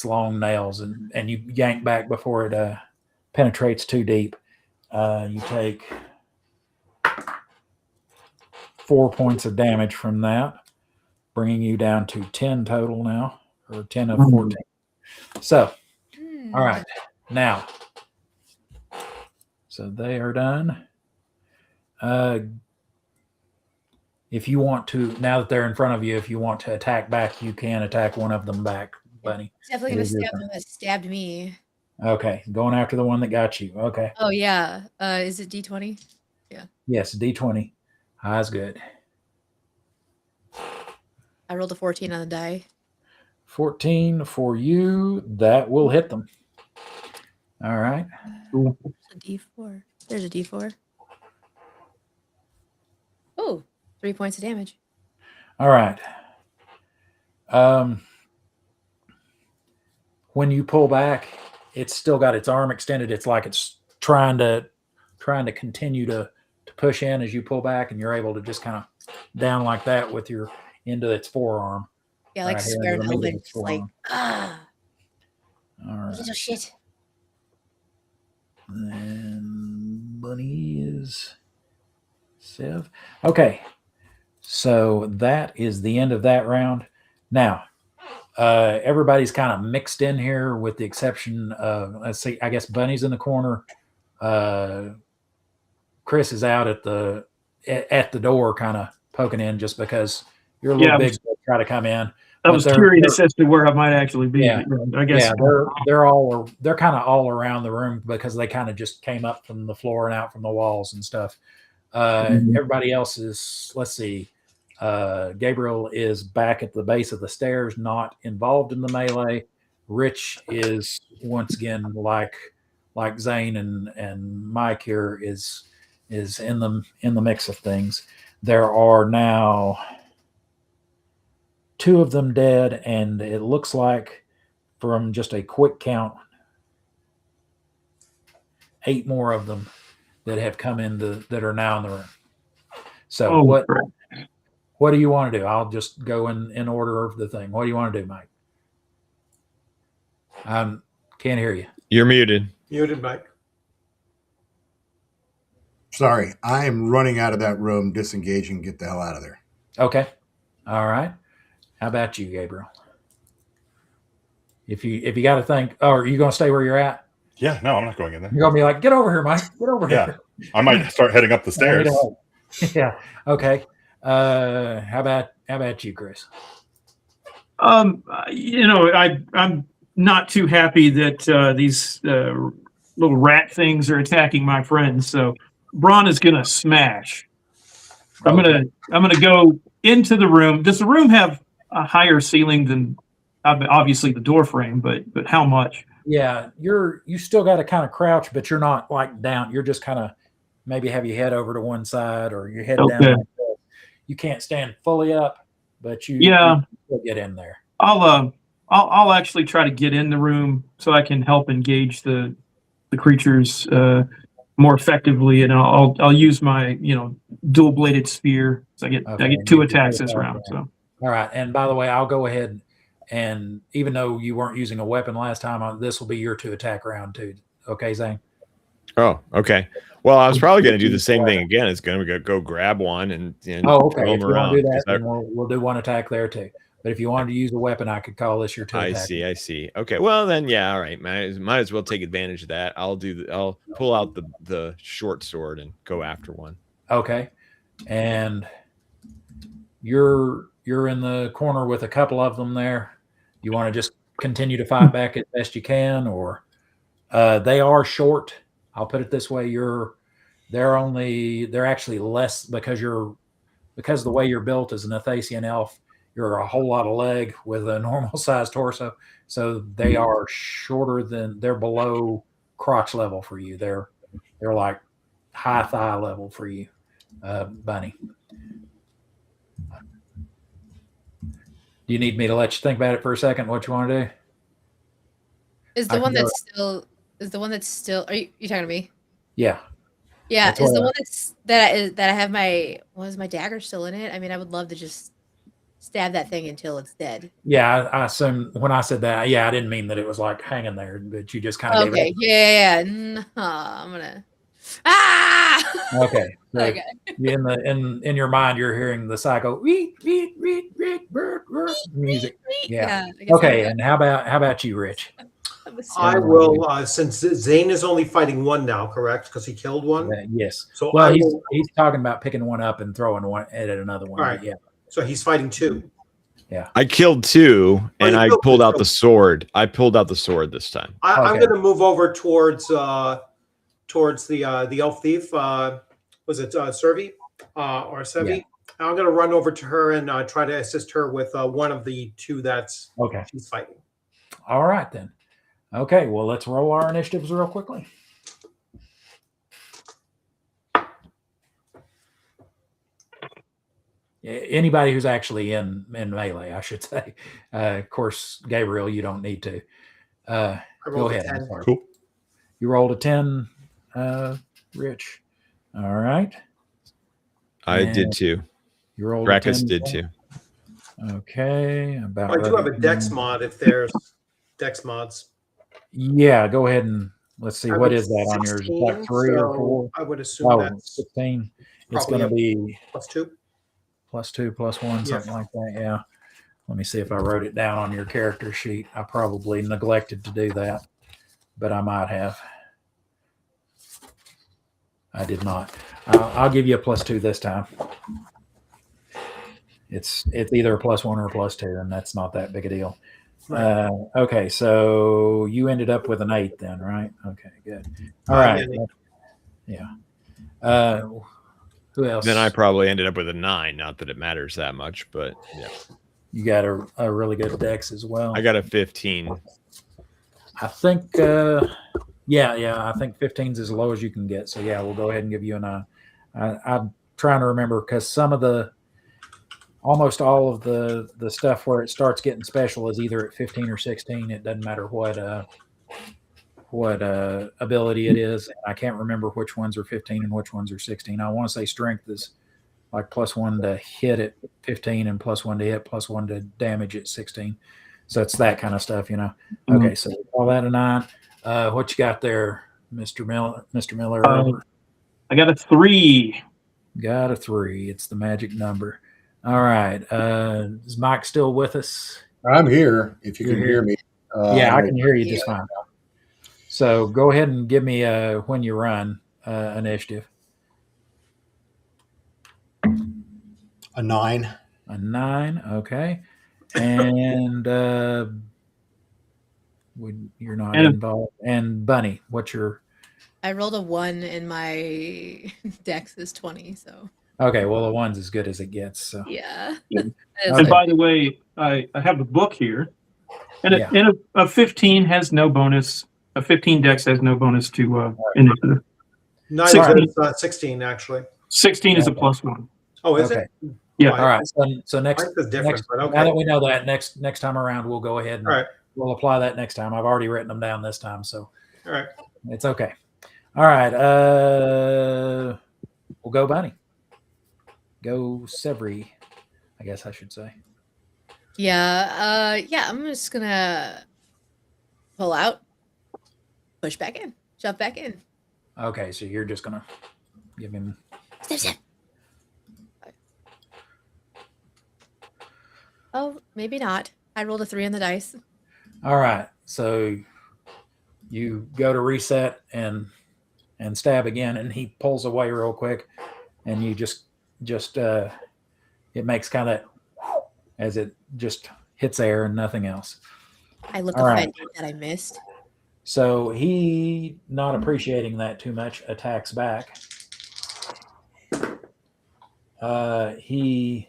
long nails, and you yank back before it penetrates too deep. You take 4 points of damage from that, bringing you down to 10 total now, or 10 of 14. So, all right, now, so they are done. If you want to, now that they're in front of you, if you want to attack back, you can attack one of them back, Bunny. Definitely gonna stab the one that stabbed me. Okay, going after the one that got you. Okay. Oh yeah. Is it D20? Yeah. Yes, D20. High is good. I rolled a 14 on the die. 14 for you. That will hit them. All right. Cool. A D4. There's a D4. Oh, 3 points of damage. All right. When you pull back, it's still got its arm extended. It's like it's trying to continue to push in as you pull back, and you're able to just kind of down like that with your into its forearm. Yeah, like Right here square into the middle of helmet, its just like forearm. All right. little shit. And Bunny is Sev. Okay. So that is the end of that round. Now, everybody's kind of mixed in here with the exception of, let's see, I guess Bunny's in the corner. Chris is out at the door kind of poking in just because you're a little Yeah, big to try to come in. I But was they're- curious as to where I might actually be. Yeah. I guess. Yeah, they're kind of all around the room because they kind of just came up from the floor and out from the walls and stuff. Mhm. Everybody else is, let's see, Gabriel is back at the base of the stairs, not involved in the melee. Rich is once again like Zane and Mike here is in the mix of things. There are now 2 of them dead, and it looks like from just a quick count, 8 more of them that have come in that are now in the room. So Oh, crap. what do you want to do? I'll just go in order of the thing. What do you want to do, Mike? Can't hear you. You're muted. Muted, Mike. Sorry, I am running out of that room, disengaging, get the hell out of there. Okay. All right. How about you, Gabriel? If you got to think, oh, are you going to stay where you're at? Yeah, no, I'm not going in there. You're going to be like, get over here, Mike. Get over Yeah. here. I might start heading up the stairs. Yeah. Okay. How about you, Chris? I'm not too happy that these little rat things are attacking my friends. So Braun is gonna smash. I'm gonna go into the room. Does the room have a higher ceiling than obviously the door frame? But how much? Yeah, you still got to kind of crouch, but you're not like down. You're just kind of maybe have your head over to one side or your head down. Okay. Like that. You can't stand fully up, but you still get in there. I'll actually try to get in the room so I can help engage the creatures more effectively, and I'll use my dual bladed spear. So I get 2 attacks this round. So all right, and by the way, I'll go ahead and even though you weren't using a weapon last time, this will be your 2 attack round too. Okay, Zane. Oh, okay. Well, I was probably going to do the same thing again. It's going to go grab one and okay. throw If them you around. want to do that, then we'll do 1 attack there too. But if you wanted to use a weapon, I could call this your 2 attack. I see. Okay. Well, then, yeah. All right. Might as well take advantage of that. I'll pull out the short sword and go after one. Okay. And you're in the corner with a couple of them there. You want to just continue to fight back as best you can, or they are short. I'll put it this way: they're actually less because the way you're built as an Athasian elf. You're a whole lot of leg with a normal sized torso, so they are shorter they're below crotch level for you. They're like high thigh level for you, Bunny. Do you need me to let you think about it for a second? What you want to do? Is the one that's still? Are you talking to me? Yeah. Yeah. Is the one that I have my dagger still in it? I mean, I would love to just stab that thing until it's dead. Yeah, I assume when I said that, I didn't mean that it was like hanging there, but you just kind of okay. Yeah. No, I'm gonna. Ah. Okay. So okay. In your mind, you're hearing the cycle music. Yeah. Okay. And how about you, Rich? I will. Since Zane is only fighting one now, correct? Because he killed one. Yes. So he's talking about picking one up and throwing one at another one. All right. Yeah. So he's fighting 2. Yeah. I killed 2, and I pulled out the sword. I pulled out the sword this time. I'm going to move over towards the elf thief. Was it Servi or Sevi? Yeah. I'm going to run over to her and try to assist her with one of the 2 that's she's fighting. All right then. Okay. Well, let's roll our initiatives real quickly. Anybody who's actually in melee, I should say. Of course, Gabriel, you don't need to. I Go rolled a ahead. I'm 10. sorry. Cool. You rolled a 10, Rich. All right. I And did too. You rolled Brackus a 10. did too. Okay. About I do have a ready. Dex mod if there's Dex mods. Yeah, go ahead and let's see. I What would is that on yours? Is that 16, 3 or so 4? I would assume Oh, that's 16. It's probably going to a be +2. +2, +1, Yeah. something like that. Yeah. Let me see if I wrote it down on your character sheet. I probably neglected to do that, but I might have. I did not. I'll give you a +2 this time. It's either a +1 or a +2, and that's not that big a deal. Right. Okay, so you ended up with an 8 then, right? Okay, good. All right. Yeah. Yeah. Who else? Then I probably ended up with a 9. Not that it matters that much, but yeah. You got a really good dex as well. I got a 15. I think, I think 15's as low as you can get. So yeah, we'll go ahead and give you a 9. I'm trying to remember because almost all of the stuff where it starts getting special is either at 15 or 16. It doesn't matter what ability it is. I can't remember which ones are 15 and which ones are 16. I want to say strength is like +1 to hit at 15 and +1 to hit, +1 to damage at 16. So it's that kind of stuff, you know. Okay, so we call that a 9. What you got there, Mr. Miller? Mr. Miller, I got a 3. Got a 3. It's the magic number. All right. Is Mike still with us? I'm here. If you You're can here. hear me. Yeah, I can hear you just fine. So go ahead and give me when you run initiative. A 9. A 9. Okay. And you're not involved. And Bunny, what's your? I rolled a 1 and my dex is 20. So Okay, well the 1's as good as it gets. So yeah. And by the way, I have a book here, and a 15 has no bonus. A 15 dex has no bonus to initiative. 9 is 16 actually. 16 is a +1. Oh, is it? Yeah. All right. So next, different, but okay. now that we know that, next time around, we'll go ahead and All right. we'll apply that next time. I've already written them down this time, so all right, it's okay. All right. We'll go Bunny. Go Severy, I guess I should say. Yeah. I'm just gonna pull out, push back in, jump back in. Okay, so you're just gonna give him. Step. Oh, maybe not. I rolled a 3 on the dice. All right, so you go to reset and stab again, and he pulls away real quick, and you just it makes kind of as it just hits air and nothing else. I look All offended right. that I missed. So he, not appreciating that too much, attacks back. He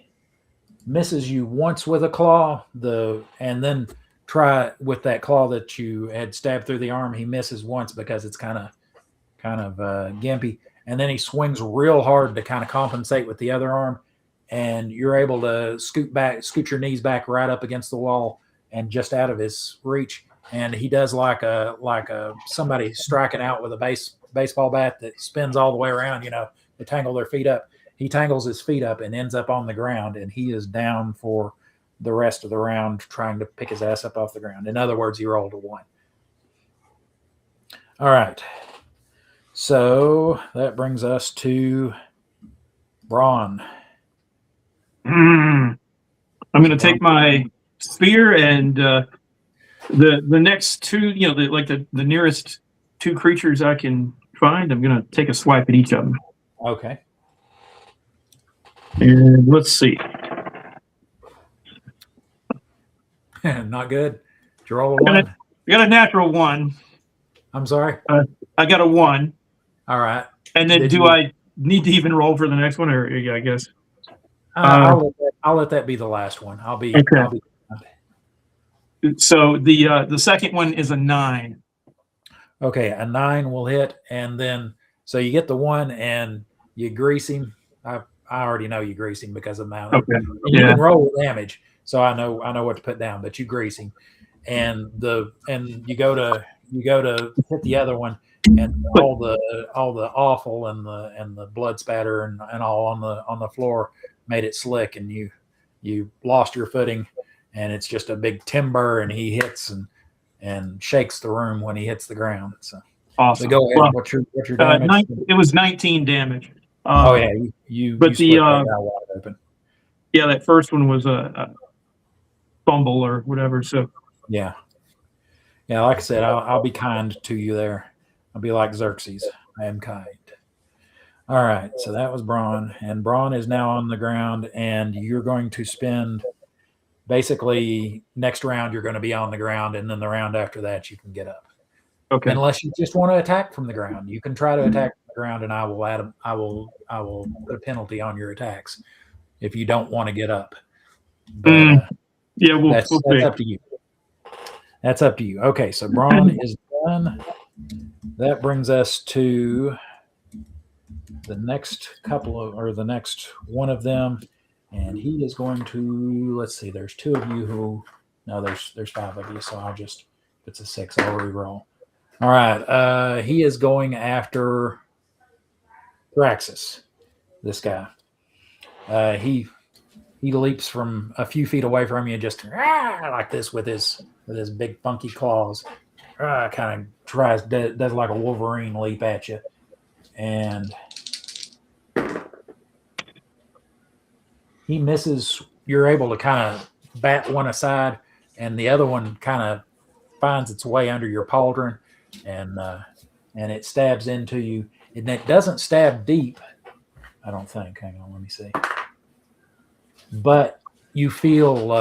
misses you once with a claw, and then try with that claw that you had stabbed through the arm. He misses once because it's kind of gimpy, and then he swings real hard to kind of compensate with the other arm, and you're able to scoot your knees back right up against the wall and just out of his reach. And he does like a somebody striking out with a baseball bat that spins all the way around. You know, they tangle their feet up. He tangles his feet up and ends up on the ground, and he is down for the rest of the round trying to pick his ass up off the ground. In other words, he rolled a 1. All right. So that brings us to Braun. I'm going to take my spear and the next two, the nearest 2 creatures I can find. I'm going to take a swipe at each of them. Okay. And let's see. Not good. Did you roll a 1? I got a natural 1. I'm sorry. I got a 1. All right. And then I need to even roll for the next one, or yeah, I guess. I'll let that be the last one. I'll be. So the second one is a 9. Okay, a 9 will hit, and then so you get the 1 and you grease him. I already know you grease him because of my. Okay. You can roll with damage, so I know what to put down. But you grease him, and you go to hit the other one, and all the awful and the blood spatter and all on the floor made it slick, and you lost your footing, and it's just a big timber, and he hits and shakes the room when he hits the ground. So Awesome. go ahead. Well, What's your damage? it was 19 damage. Oh yeah, you but split that guy wide open. Yeah, that first one was a fumble or whatever. So yeah, like I said, I'll be kind to you there. I'll be like Xerxes. I am kind. All right, so that was Braun, and Braun is now on the ground, and you're going to spend basically next round you're going to be on the ground, and then the round after that you can get up. Okay. Unless you just want to attack from the ground, you can try to attack from the ground, and I will put a penalty on your attacks if you don't want to get up. But, yeah, that's up to you. That's up to you. Okay, so Braun is done. That brings us to the next the next one of them, and he is going to, let's see, there's two of you who, no, there's five of you, so I'll just, if it's a 6, I'll re-roll. All right, he is going after Thraxis, this guy. He leaps from a few feet away from you, just like this with his big funky claws. Kind of does like a Wolverine leap at you, and he misses. You're able to kind of bat one aside, and the other one kind of finds its way under your pauldron, and it stabs into you. And it doesn't stab deep, I don't think. Hang on, let me see. But you feel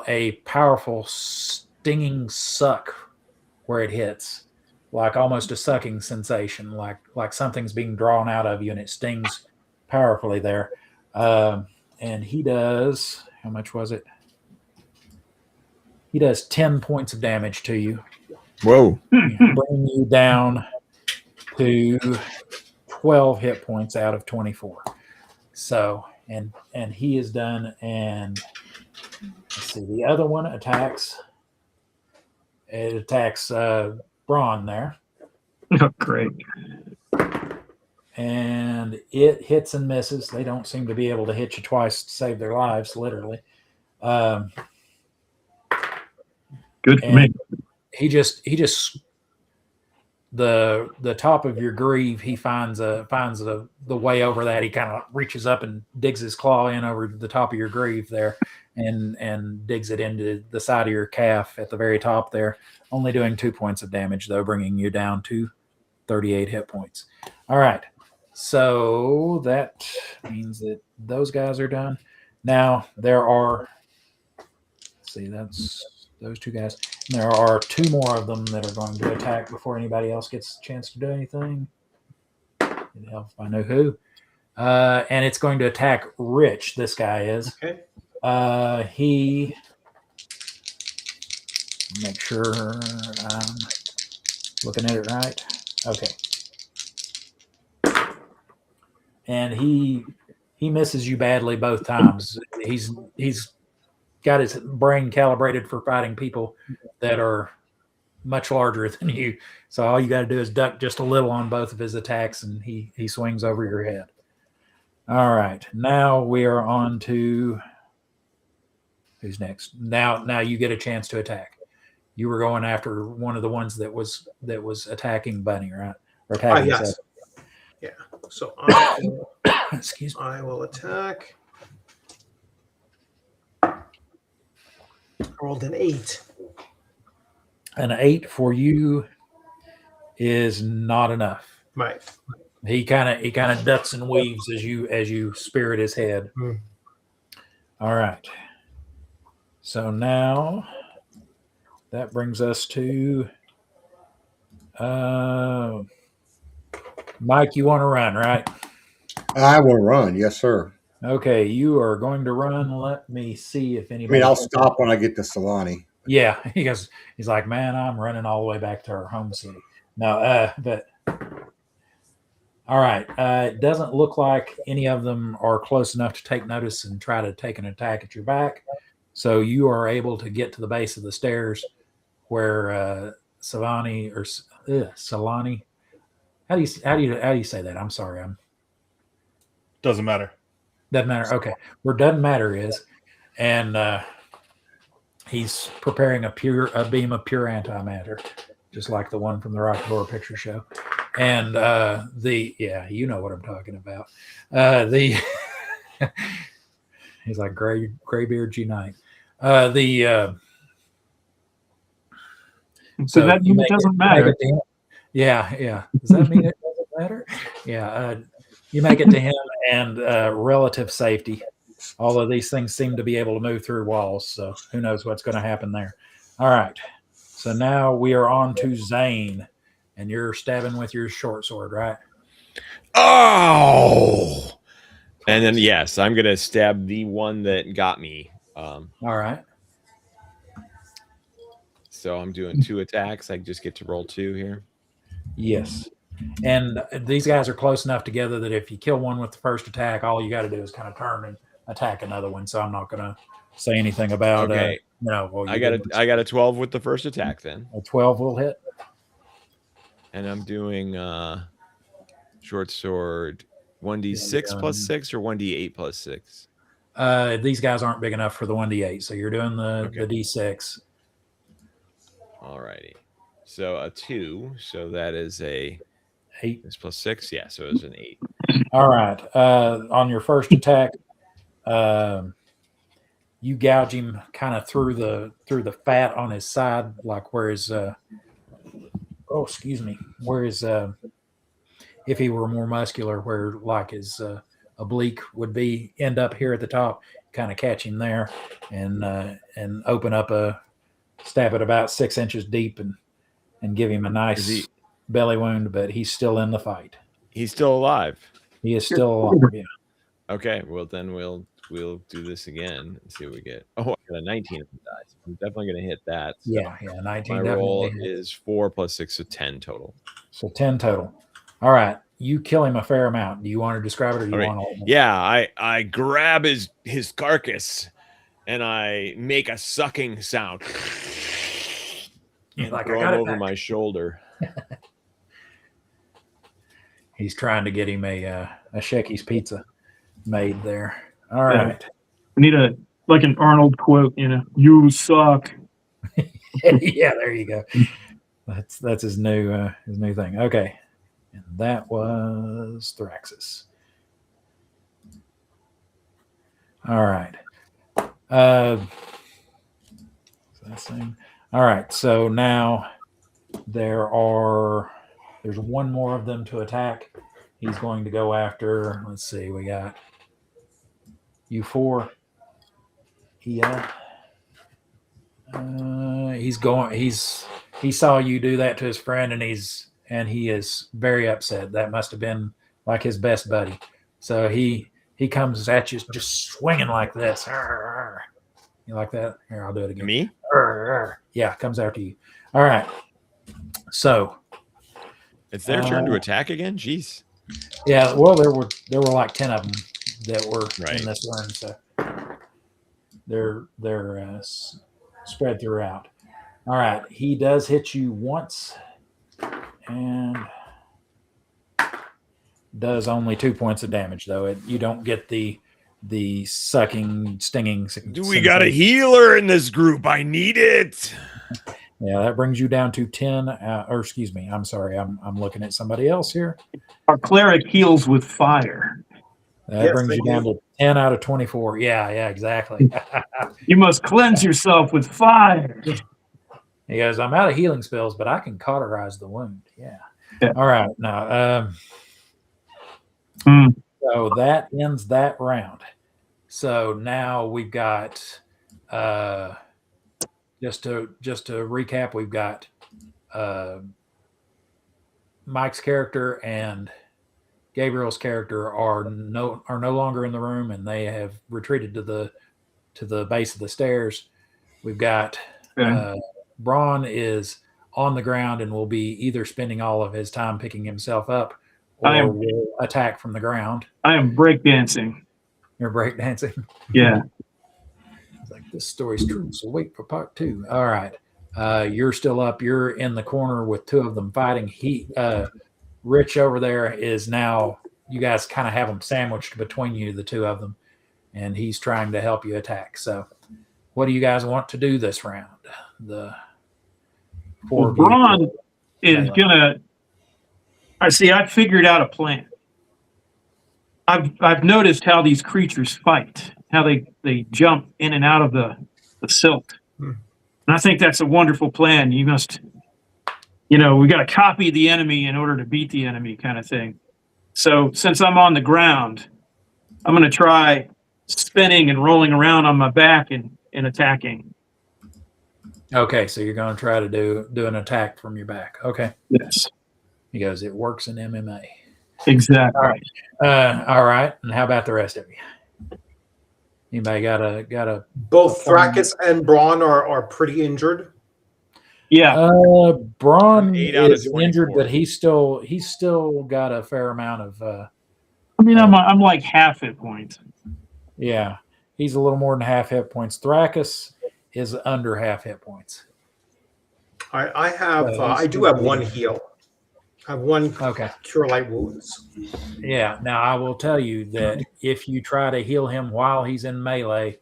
a powerful stinging suck where it hits, like almost a sucking sensation, like something's being drawn out of you, and it stings powerfully there. And he does, how much was it? He does 10 points of damage to you. Whoa. Bringing you down to 12 hit points out of 24. So, and he is done, and let's see, the other one attacks. It attacks Braun there. Oh, great. And it hits and misses. They don't seem to be able to hit you twice to save their lives, literally. Good for me. He just the top of your greave. He finds the way over that. He kind of reaches up and digs his claw in over the top of your greave there, and digs it into the side of your calf at the very top there. Only doing 2 points of damage though, bringing you down to 38 hit points. All right, so that means that those guys are done. Now there are. Let's see, that's those two guys. There are 2 more of them that are going to attack before anybody else gets a chance to do anything. It'd help if I know who. And it's going to attack Rich. This guy is. Okay. He. Make sure I'm looking at it right. Okay. And he misses you badly both times. He's got his brain calibrated for fighting people that are much larger than you. So all you got to do is duck just a little on both of his attacks, and he swings over your head. All right. Now we are on to who's next. Now you get a chance to attack. You were going after one of the ones that was attacking Bunny, right? Or attacking yes. Seth. Yeah. So I will, Excuse me. I will attack. I rolled an 8. An 8 for you is not enough. Right. He kind of ducks and weaves as you spear at his head. Mm. All right. So now that brings us to Mike. You want to run, right? I will run. Yes, sir. Okay, you are going to run. Let me see if I anybody. mean, I'll stop when I get to Solani. Yeah, he's like, man, I'm running all the way back to our home city. No, but all right. It doesn't look like any of them are close enough to take notice and try to take an attack at your back. So you are able to get to the base of the stairs where Savani or Solani. How do you say that? I'm sorry. Doesn't matter. Doesn't matter. Okay, where doesn't matter is, and he's preparing a beam of pure antimatter, just like the one from the Rocky Horror Picture Show. And you know what I'm talking about. He's like Graybeard G9. So that mean it doesn't matter. Yeah. Does that mean it doesn't matter? Yeah. You make it to him and relative safety. All of these things seem to be able to move through walls, so who knows what's going to happen there. All right. So now we are on to Zane, and you're stabbing with your short sword, right? Oh! And then, yes, I'm going to stab the one that got me. All right. So I'm doing 2 attacks. I just get to roll 2 here. Yes. And these guys are close enough together that if you kill one with the first attack, all you got to do is kind of turn and attack another one. So I'm not going to say anything about okay. I got a 12 with the first attack then. A 12 will hit. And I'm doing short sword 1d6 plus 6 or 1d8 plus 6. These guys aren't big enough for the 1d8, so you're doing the d6. All righty. So a 2, so that is a 8. This plus 6, yeah, so it was an 8. All right. On your first attack, you gouge him kind of through the fat on his side, like where his where his if he were more muscular, where like his oblique would be, end up here at the top. Kind of catch him there, and open up stab it about 6 inches deep, and give him a nice belly wound. But he's still in the fight. He's still alive. He is still alive. Yeah. Okay, well then we'll do this again and see what we get. Oh, I got a 19 on the dice. I'm definitely going to hit that. So 19. My roll is 4 plus 6, so 10 total. So 10 total. All right, you kill him a fair amount. Do you want to describe it, or do you want to? Yeah, I grab his carcass and I make a sucking sound. Like, throw him over my shoulder. He's trying to get him a Shecky's pizza made there. All right. We need an Arnold quote, you suck. Yeah, there you go. That's his new thing. Okay. And that was Thraxis. All right. All right. So now there's one more of them to attack. He's going to go after, let's see, we got you 4. Yeah. He saw you do that to his friend, and he is very upset. That must have been like his best buddy. So he comes at you just swinging like this. You like that? Here, I'll do it again. Me? Yeah, comes after you. All right. So it's their turn to attack again. Jeez. Yeah. Well, there were like 10 of them that were in this room, so they're spread throughout. All right. He does hit you once, and does only 2 points of damage, though. You don't get the sucking, stinging. Do we got a healer in this group? I need it. Yeah, that brings you down to 10. Or excuse me, I'm sorry. I'm looking at somebody else here. Our cleric heals with fire. That brings you down to 10 out of 24. Yeah, exactly. You must cleanse yourself with fire. He goes, I'm out of healing spells, but I can cauterize the wound. Yeah. All right. Now, so that ends that round. So now we've got, just to recap, we've got Mike's character and Gabriel's character are no longer in the room, and they have retreated to the base of the stairs. We've got Braun is on the ground and will be either spending all of his time picking himself up or will attack from the ground. I am breakdancing. You're breakdancing? Yeah. It's like This story's true, so wait for part 2. All right. You're still up. You're in the corner with 2 of them fighting. Rich over there is now, you guys kind of have him sandwiched between you, the 2 of them, and he's trying to help you attack. So what do you guys want to do this round? The Well, Braun is gonna. I figured out a plan. I've noticed how these creatures fight, how they jump in and out of the silt. And I think that's a wonderful plan. You must, we got to copy the enemy in order to beat the enemy, kind of thing. So since I'm on the ground, I'm going to try spinning and rolling around on my back and attacking. Okay, so you're going to try to do an attack from your back. Okay. Yes. He goes, it works in MMA. Exactly. All right. And how about the rest of you? Anybody got a Both Thrakus and Braun are pretty injured. Yeah. Braun 8 out of is injured, 24. but he's still got a fair amount of I'm like half hit points. yeah. He's a little more than half hit points. Thrakus is under half hit points. I do have 1 heal. I have 1 cure light wounds. Yeah. Now I will tell you that if you try to heal him while he's in melee,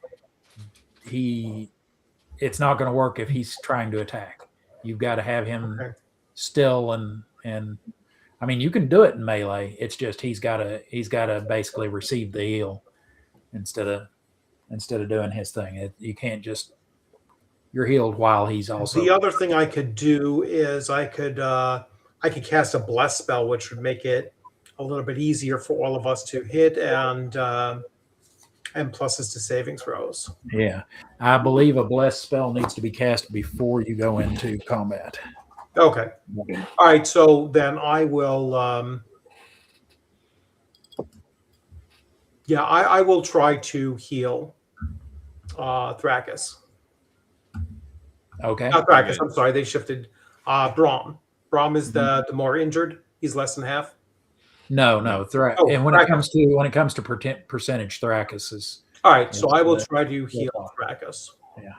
it's not going to work if he's trying to attack. You've got to have him still and I mean you can do it in melee. It's just he's got to basically receive the heal instead of doing his thing. You can't just you're healed while he's also. The other thing I could do is I could cast a bless spell, which would make it a little bit easier for all of us to hit and pluses to saving throws. Yeah, I believe a bless spell needs to be cast before you go into combat. Okay. All right. So then I will. I will try to heal Thrakus. Okay. Not Thrakus. I'm sorry. They shifted. Braum. Braum is the more injured. He's less than half. No. And when it comes to percentage, Thrakus is. All right. So I will try to heal Thrakus. Yeah.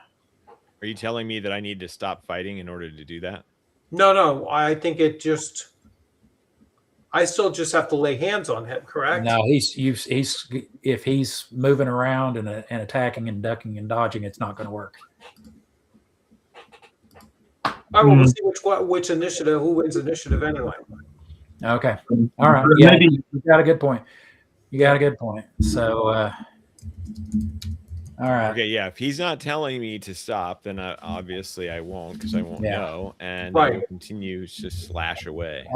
Are you telling me that I need to stop fighting in order to do that? No. I think I still just have to lay hands on him, correct? No, he's if he's moving around and attacking and ducking and dodging, it's not going to work. All right, we'll see which initiative, who wins initiative anyway. Okay. All right. Yeah, you got a good point. So, all right. Okay, yeah. If he's not telling me to stop, then obviously I won't because I won't know, and I will continue to slash away.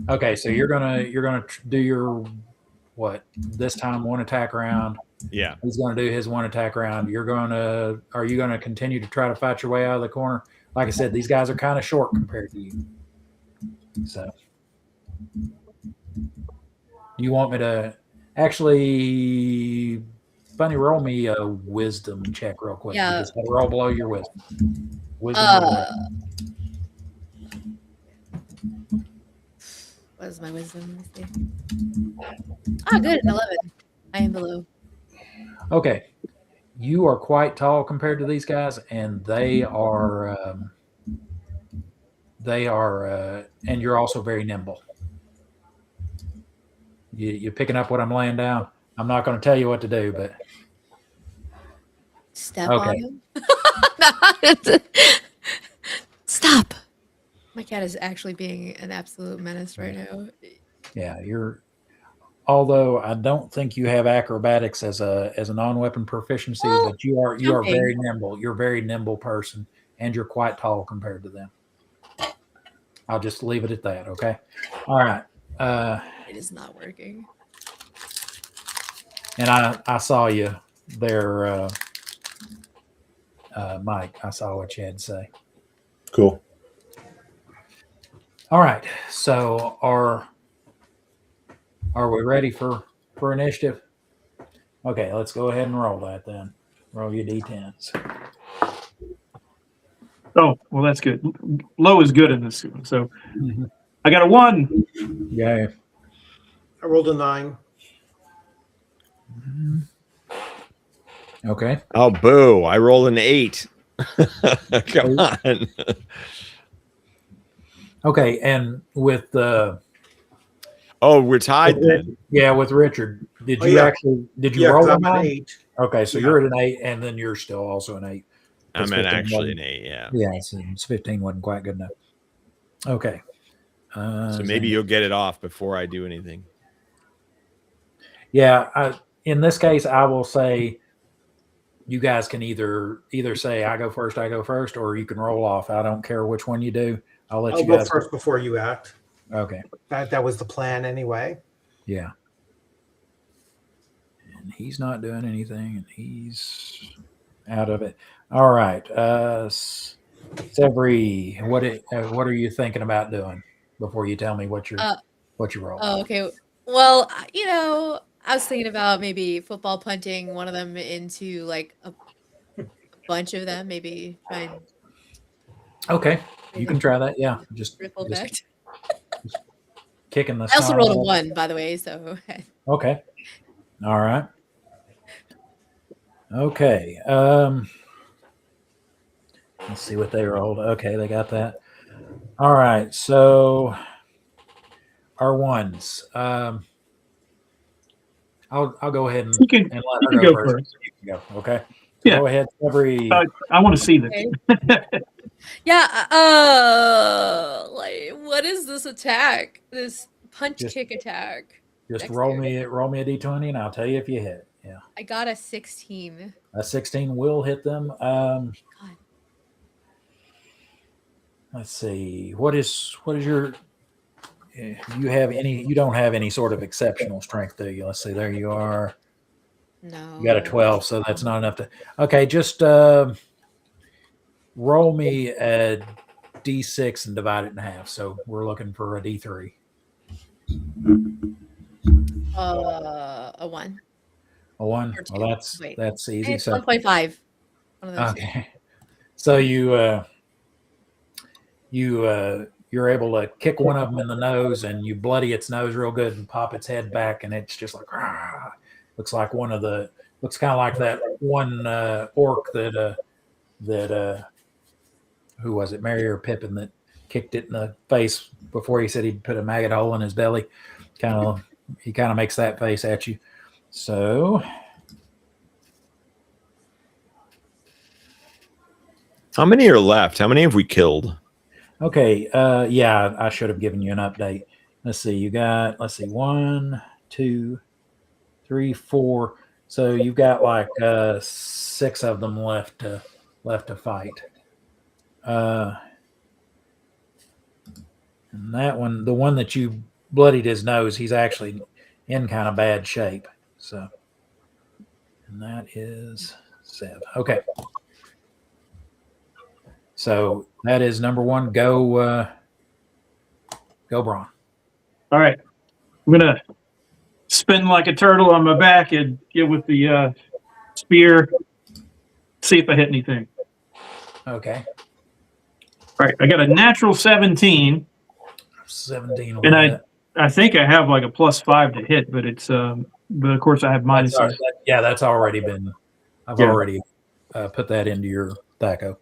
Okay. So you're gonna do your what this time 1 attack round. Yeah. He's gonna do his 1 attack round. Are you gonna continue to try to fight your way out of the corner? Like I said, these guys are kind of short compared to you. So, you want me to actually, Bunny, roll me a wisdom check real quick. Yeah. You just roll below your wisdom. What is my wisdom? Let me see. Good, 11. I am below. Okay. You are quite tall compared to these guys, and they are, and you're also very nimble. You're picking up what I'm laying down. I'm not going to tell you what to do, but step on him. Stop. My cat is actually being an absolute menace right now. Yeah, although I don't think you have acrobatics as a non-weapon proficiency, but you are very nimble. You're a very nimble person, and you're quite tall compared to them. I'll just leave it at that. Okay. All right. It is not working. And I saw you there, Mike. I saw what you had to say. Cool. All right. So are we ready for initiative? Okay, let's go ahead and roll that then. Roll your d10s. Oh, well, that's good. Low is good in this one. So I got a 1. Yeah. I rolled a 9. Okay. Oh, boo! I rolled an 8. Come on. Okay, and with Oh, we're tied then. with Richard, did Oh, you yeah. did you Yeah, roll because a I'm an high? 8. Okay, so Yeah. you're at an 8, and then you're still also an 8. I'm at actually an 8. Yeah. Yeah, so it's 15 wasn't quite good enough. Okay. So maybe you'll get it off before I do anything. Yeah, in this case, I will say you guys can either say I go first, or you can roll off. I don't care which one you do. I'll let I'll you go guys first before you act. Okay. That was the plan anyway. Yeah. And he's not doing anything, and he's out of it. All right. Severy, what are you thinking about doing before you tell me what you roll? Oh, okay. Well, I was thinking about maybe football punting one of them into like a bunch of them, maybe try and Okay, you can try that. Yeah, just ripple effect. kicking the. I also rolled a snot. 1, by the way, so Okay. All right. Okay. Let's see what they rolled. Okay, they got that. All right. So our ones. I'll go ahead and, You can, let you her can go go first. first. You can go. Okay. So Yeah. go ahead. Every. I want to see this. okay. Yeah, like what is this attack? This punch Just- kick attack. Just Next roll year. me a d20, and I'll tell you if you hit. Yeah. I got a 16. A 16 will hit them. God. Let's see. What is your? You don't have any sort of exceptional strength, do you? Let's see. There you are. No. You got a 12, so that's not enough to. Okay, just roll me a d6 and divide it in half. So we're looking for a d3. A 1. A 1. Or 2. Well, Wait. that's easy. It's So 1.5. One of those. okay. So you're able to kick one of them in the nose, and you bloody its nose real good and pop its head back, and it's just like looks like looks kind of like that one orc that who was it, Merry or Pippin, that kicked it in the face before he said he'd put a maggot hole in his belly. He kind of makes that face at you. So How many are left? How many have we killed? okay, yeah, I should have given you an update. Let's see, you got 1, 2, 3, 4. So you've got like 6 of them left to fight. And that one, the one that you bloodied his nose, he's actually in kind of bad shape. So, and that is 7. Okay. So that is number 1. Go, Braun. All right. I'm going to spin like a turtle on my back and get with the spear, see if I hit anything. Okay. All right. I got a natural 17. 17. And I think I have like a +5 to hit, but it's but of course I have minuses. That's already been. I've already put that into your THACO.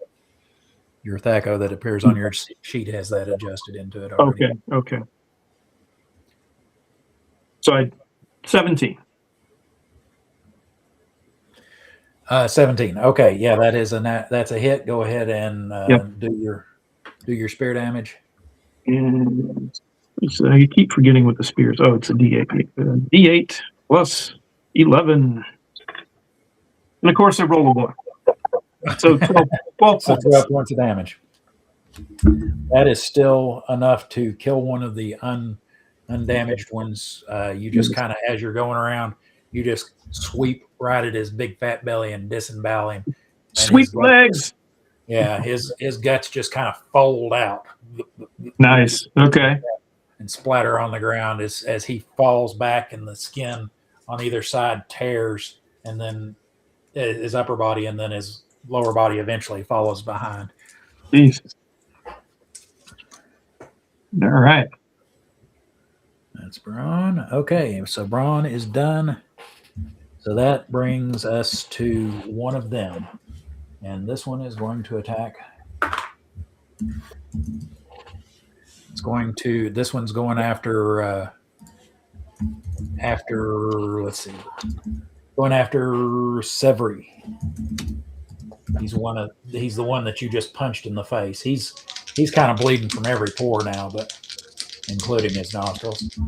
Your THACO that appears on your sheet has that adjusted into it already. Okay. So 17. 17. Okay, yeah, that's a hit. Go ahead and do your spear damage. And so you keep forgetting what the spears. Oh, it's a D8. D8 plus 11. And of course, I roll a 1. So 12 points. 12 points of damage. That is still enough to kill one of the undamaged ones. You just kind of, as you're going around, you just sweep right at his big fat belly and disembowel him. And Sweep legs. Yeah, his guts just kind of fold out. Nice. Okay. And splatter on the ground as he falls back, and the skin on either side tears, and then his upper body and then his lower body eventually follows behind. Jesus. All right. That's Braun. Okay, so Braun is done. So that brings us to one of them. And this one is going to attack. This one's going after, let's see, going after Severy. He's the one that you just punched in the face. He's kind of bleeding from every pore now, but including his nostrils.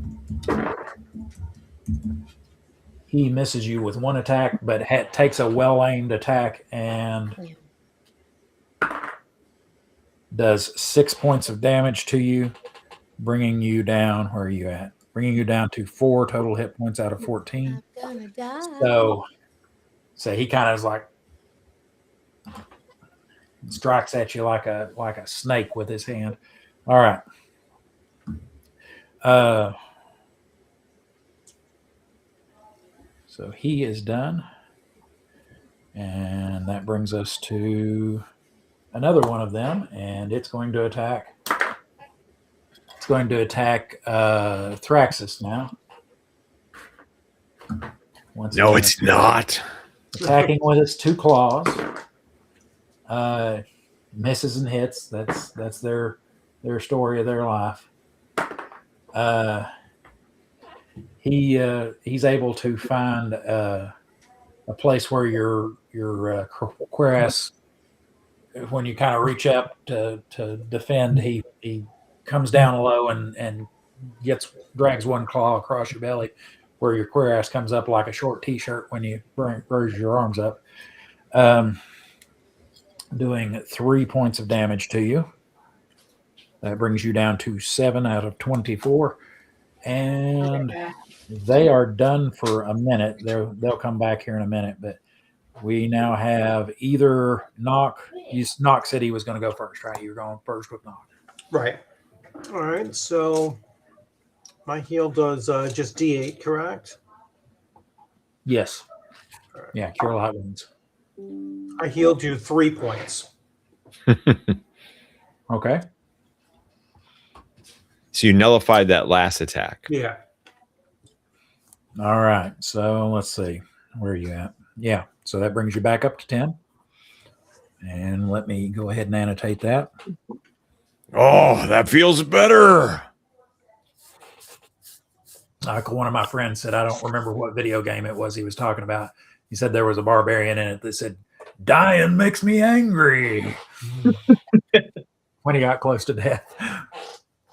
He misses you with one attack, but takes a well-aimed attack and does 6 points of damage to you, bringing you down. Where are you at? Bringing you down to 4 total hit points out of 14. I'm gonna die. So he kind of is like strikes at you like a snake with his hand. All right. So he is done. And that brings us to another one of them, and it's going to attack. It's going to attack Thraxus now. No, it's not. Attacking with its 2 claws. Misses and hits. That's their story of their life. He's able to find a place where your cuirass, when you kind of reach up to defend, he comes down low and drags one claw across your belly, where your cuirass comes up like a short T-shirt when you raise your arms up, doing 3 points of damage to you. That brings you down to 7 out of 24, and they are done for a minute. They'll come back here in a minute, but we now have either Knock. Knock said he was going to go first, right? You're going first with Knock. Right. All right. So my heal does just D8, correct? Yes. Yeah, cure light wounds. I healed you 3 points. Okay. So you nullified that last attack. Yeah. All right. So let's see. Where are you at? Yeah. So that brings you back up to 10. And let me go ahead and annotate that. Oh, that feels better. Like one of my friends said, I don't remember what video game it was he was talking about. He said there was a barbarian in it that said, "Dying makes me angry." When he got close to death.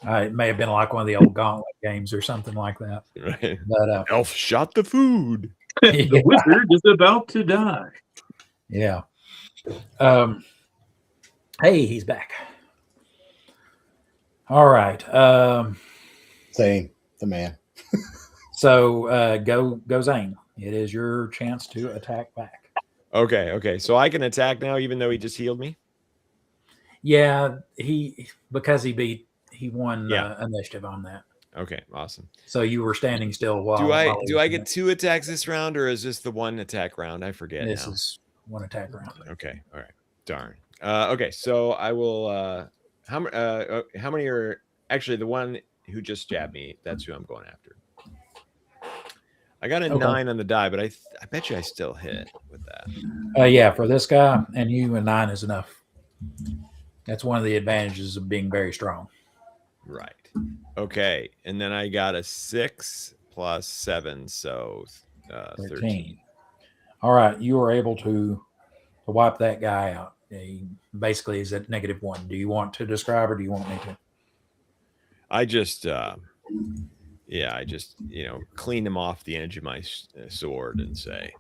It may have been like one of the old Gauntlet games or something like that. Right. But Elf shot the food. The wizard is about to die. yeah. Hey, he's back. All right. Saying the man. So go Zane. It is your chance to attack back. Okay. So I can attack now, even though he just healed me? Yeah, he won initiative on that. Okay, awesome. So you were standing still while. Do I get 2 attacks this round, or is this the 1 attack round? I forget. This now. is 1 attack round. Okay, all right. Darn. Okay, so I will. How many are actually the one who just jabbed me? That's who I'm going after. I got a 9 on the die, but I bet you I still hit with that. Yeah, for this guy and you, a 9 is enough. That's one of the advantages of being very strong. Right. Okay, and then I got a 6 plus 7, so 13. All right, you were able to wipe that guy out. He basically is at -1. Do you want to describe, or do you want me to? I just clean him off the edge of my sword and say,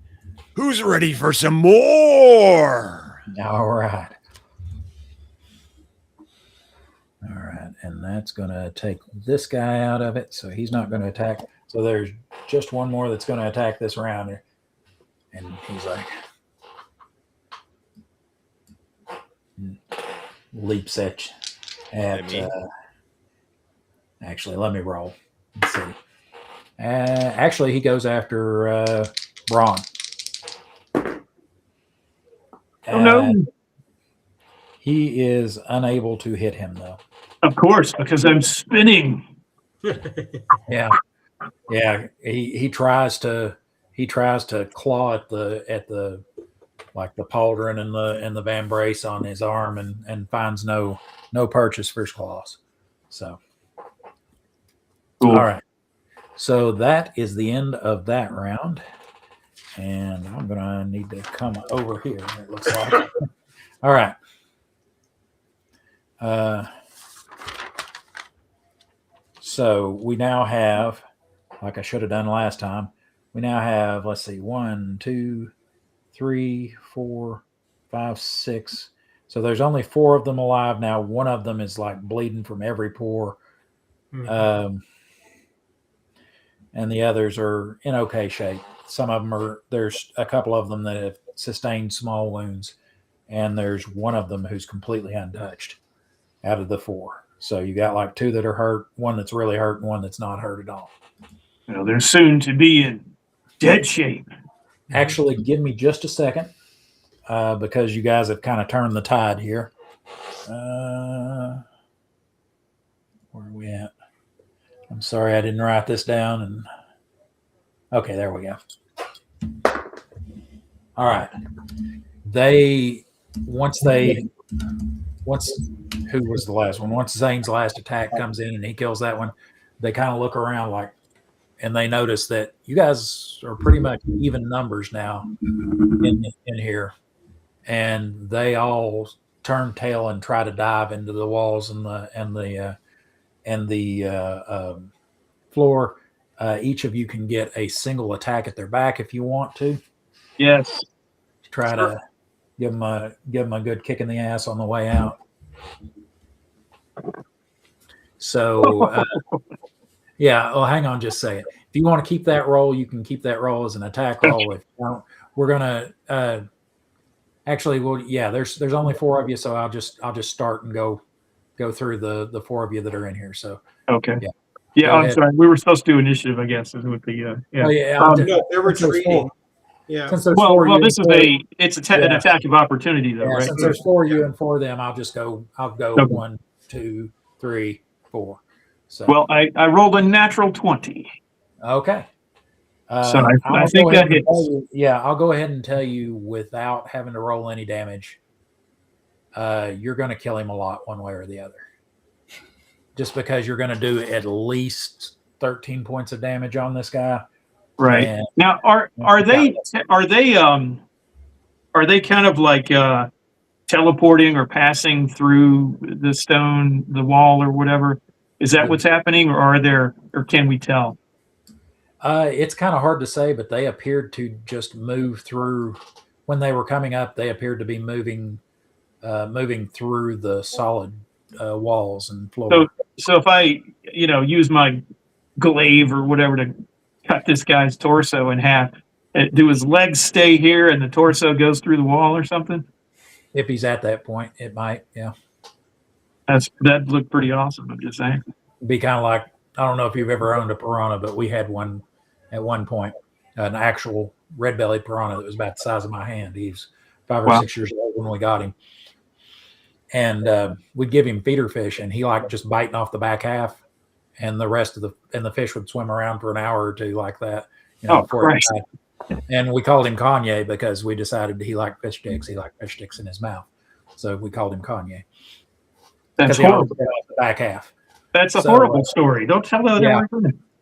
"Who's ready for some more?" All right. All right, and that's going to take this guy out of it, so he's not going to attack. So there's just one more that's going to attack this round, and he's like, leaps at actually, let me roll. Let's see. Actually, he goes after Braun. Oh no! He is unable to hit him, though. Of course, because I'm spinning. Yeah. He tries to he tries to claw at the like the pauldron and the vambrace on his arm and finds no purchase for his claws. So Cool. all right. So that is the end of that round. And I'm gonna need to come over here, it looks like. All right. So we now have, like I should have done last time, we now have, let's see, 1, 2, 3, 4, 5, 6. So there's only 4 of them alive now. One of them is like bleeding from every pore. And the others are in okay shape. Some of them are, there's a couple of them that have sustained small wounds, and there's one of them who's completely untouched out of the 4. So you got like 2 that are hurt, one that's really hurt, and one that's not hurt at all. Well, they're soon to be in dead shape. Actually, give me just a second, because you guys have kind of turned the tide here. Where are we at? I'm sorry, I didn't write this down. And okay, there we go. All right. Once who was the last one? Once Zane's last attack comes in and he kills that one, they kind of look around like, and they notice that you guys are pretty much even numbers now in here, and they all turn tail and try to dive into the walls and the floor. Each of you can get a single attack at their back if you want to. Yes. Try to give them a good kick in the ass on the way out. So, yeah. Well, hang on, just say it. If you want to keep that roll, you can keep that roll as an attack roll. If you don't, we're gonna actually. Well, yeah. There's only 4 of you, so I'll just start and go through the 4 of you that are in here. So okay. Yeah. Yeah, Go I'm ahead. sorry. We were supposed to do initiative, I guess, is with the yeah. Oh, yeah. No, they're retreating. Yeah. Since there's Well, 4 you this and is 4 it's an attack of opportunity, though, Yeah, right? since there's 4 you and 4 them, I'll go Okay. 1, 2, 3, 4. So Well, I rolled a natural 20. okay. So I I'll think go ahead that and tell hits. you- yeah, I'll go ahead and tell you without having to roll any damage. You're going to kill him a lot one way or the other, just because you're going to do at least 13 points of damage on this guy. Right. And Now, are they kind of like teleporting or passing through the stone, the wall, or whatever? Is that what's happening, or can we tell? It's kind of hard to say, but they appeared to just move through. When they were coming up, they appeared to be moving through the solid walls and floor. So if I, use my glaive or whatever to cut this guy's torso in half, do his legs stay here and the torso goes through the wall or something? If he's at that point, it might. Yeah, That'd look pretty awesome. I'm just saying. It'd be kind of like, I don't know if you've ever owned a piranha, but we had one at one point, an actual red-bellied piranha that was about the size of my hand. He's 5 or 6 years old when we got him. And we'd give him feeder fish, and he liked just biting off the back half, and the rest of the fish would swim around for an hour or two like that. Before it died. And we called him Kanye because we decided he liked fish sticks. He liked fish sticks in his mouth, so we called him Kanye. That's He always horrible. bit off the back half. That's a horrible story. Don't tell that. Yeah.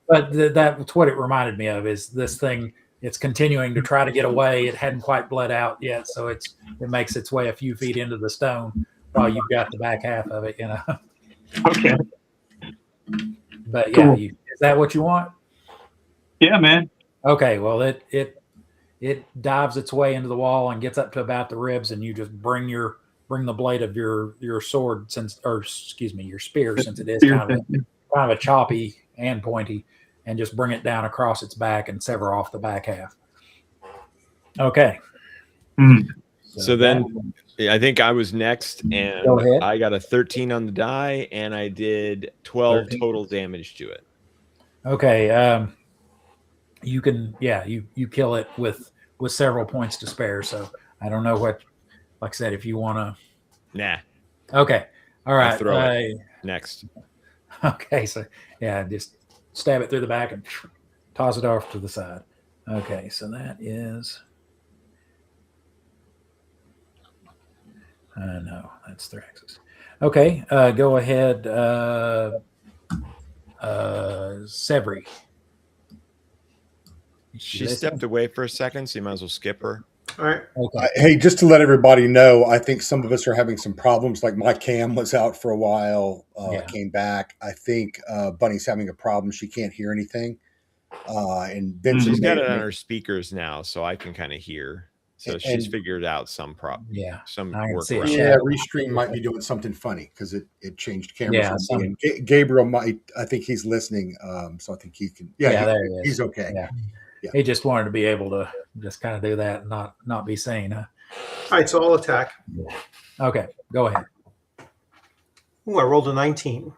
But that's what it reminded me of. Is this thing? It's continuing to try to get away. It hadn't quite bled out yet, so it makes its way a few feet into the stone while you've got the back half of it. Okay. But yeah, Cool. Is that what you want? Yeah, man. Okay. Well, it dives its way into the wall and gets up to about the ribs, and you just bring the blade of your sword your spear, since it is kind of a choppy and pointy, and just bring it down across its back and sever off the back half. Okay. Mm. So then I think I was next, and Go ahead. I got a 13 on the die, and I did 12 13. total damage to it. Okay. You can, you kill it with several points to spare. So I don't know what, like I said, if you want to. Nah. Okay. All right. I'll throw it next. Okay. So yeah, just stab it through the back and toss it off to the side. Okay, so that is. No, that's their axis. Okay, go ahead, Severy. She stepped away for a second, so you might as well skip her. All right. Okay. Hey, just to let everybody know, I think some of us are having some problems. Like my cam was out for a while, Yeah. came back. I think Bunny's having a problem. She can't hear anything. And Vincent She's got may- it on her speakers now, so I can kind of hear. So she's And- figured out some Yeah, some I can see a workaround. Yeah, shadow. Restream might be doing something funny because it changed cameras. Yeah, on me. And Gabriel might. I think he's listening, so I think he can. Yeah, Yeah, there he is. he's okay. Yeah. Yeah. He just wanted to be able to just kind of do that and not be seen. Huh? All right, so I'll attack. Okay, go ahead. Ooh, I rolled a 19.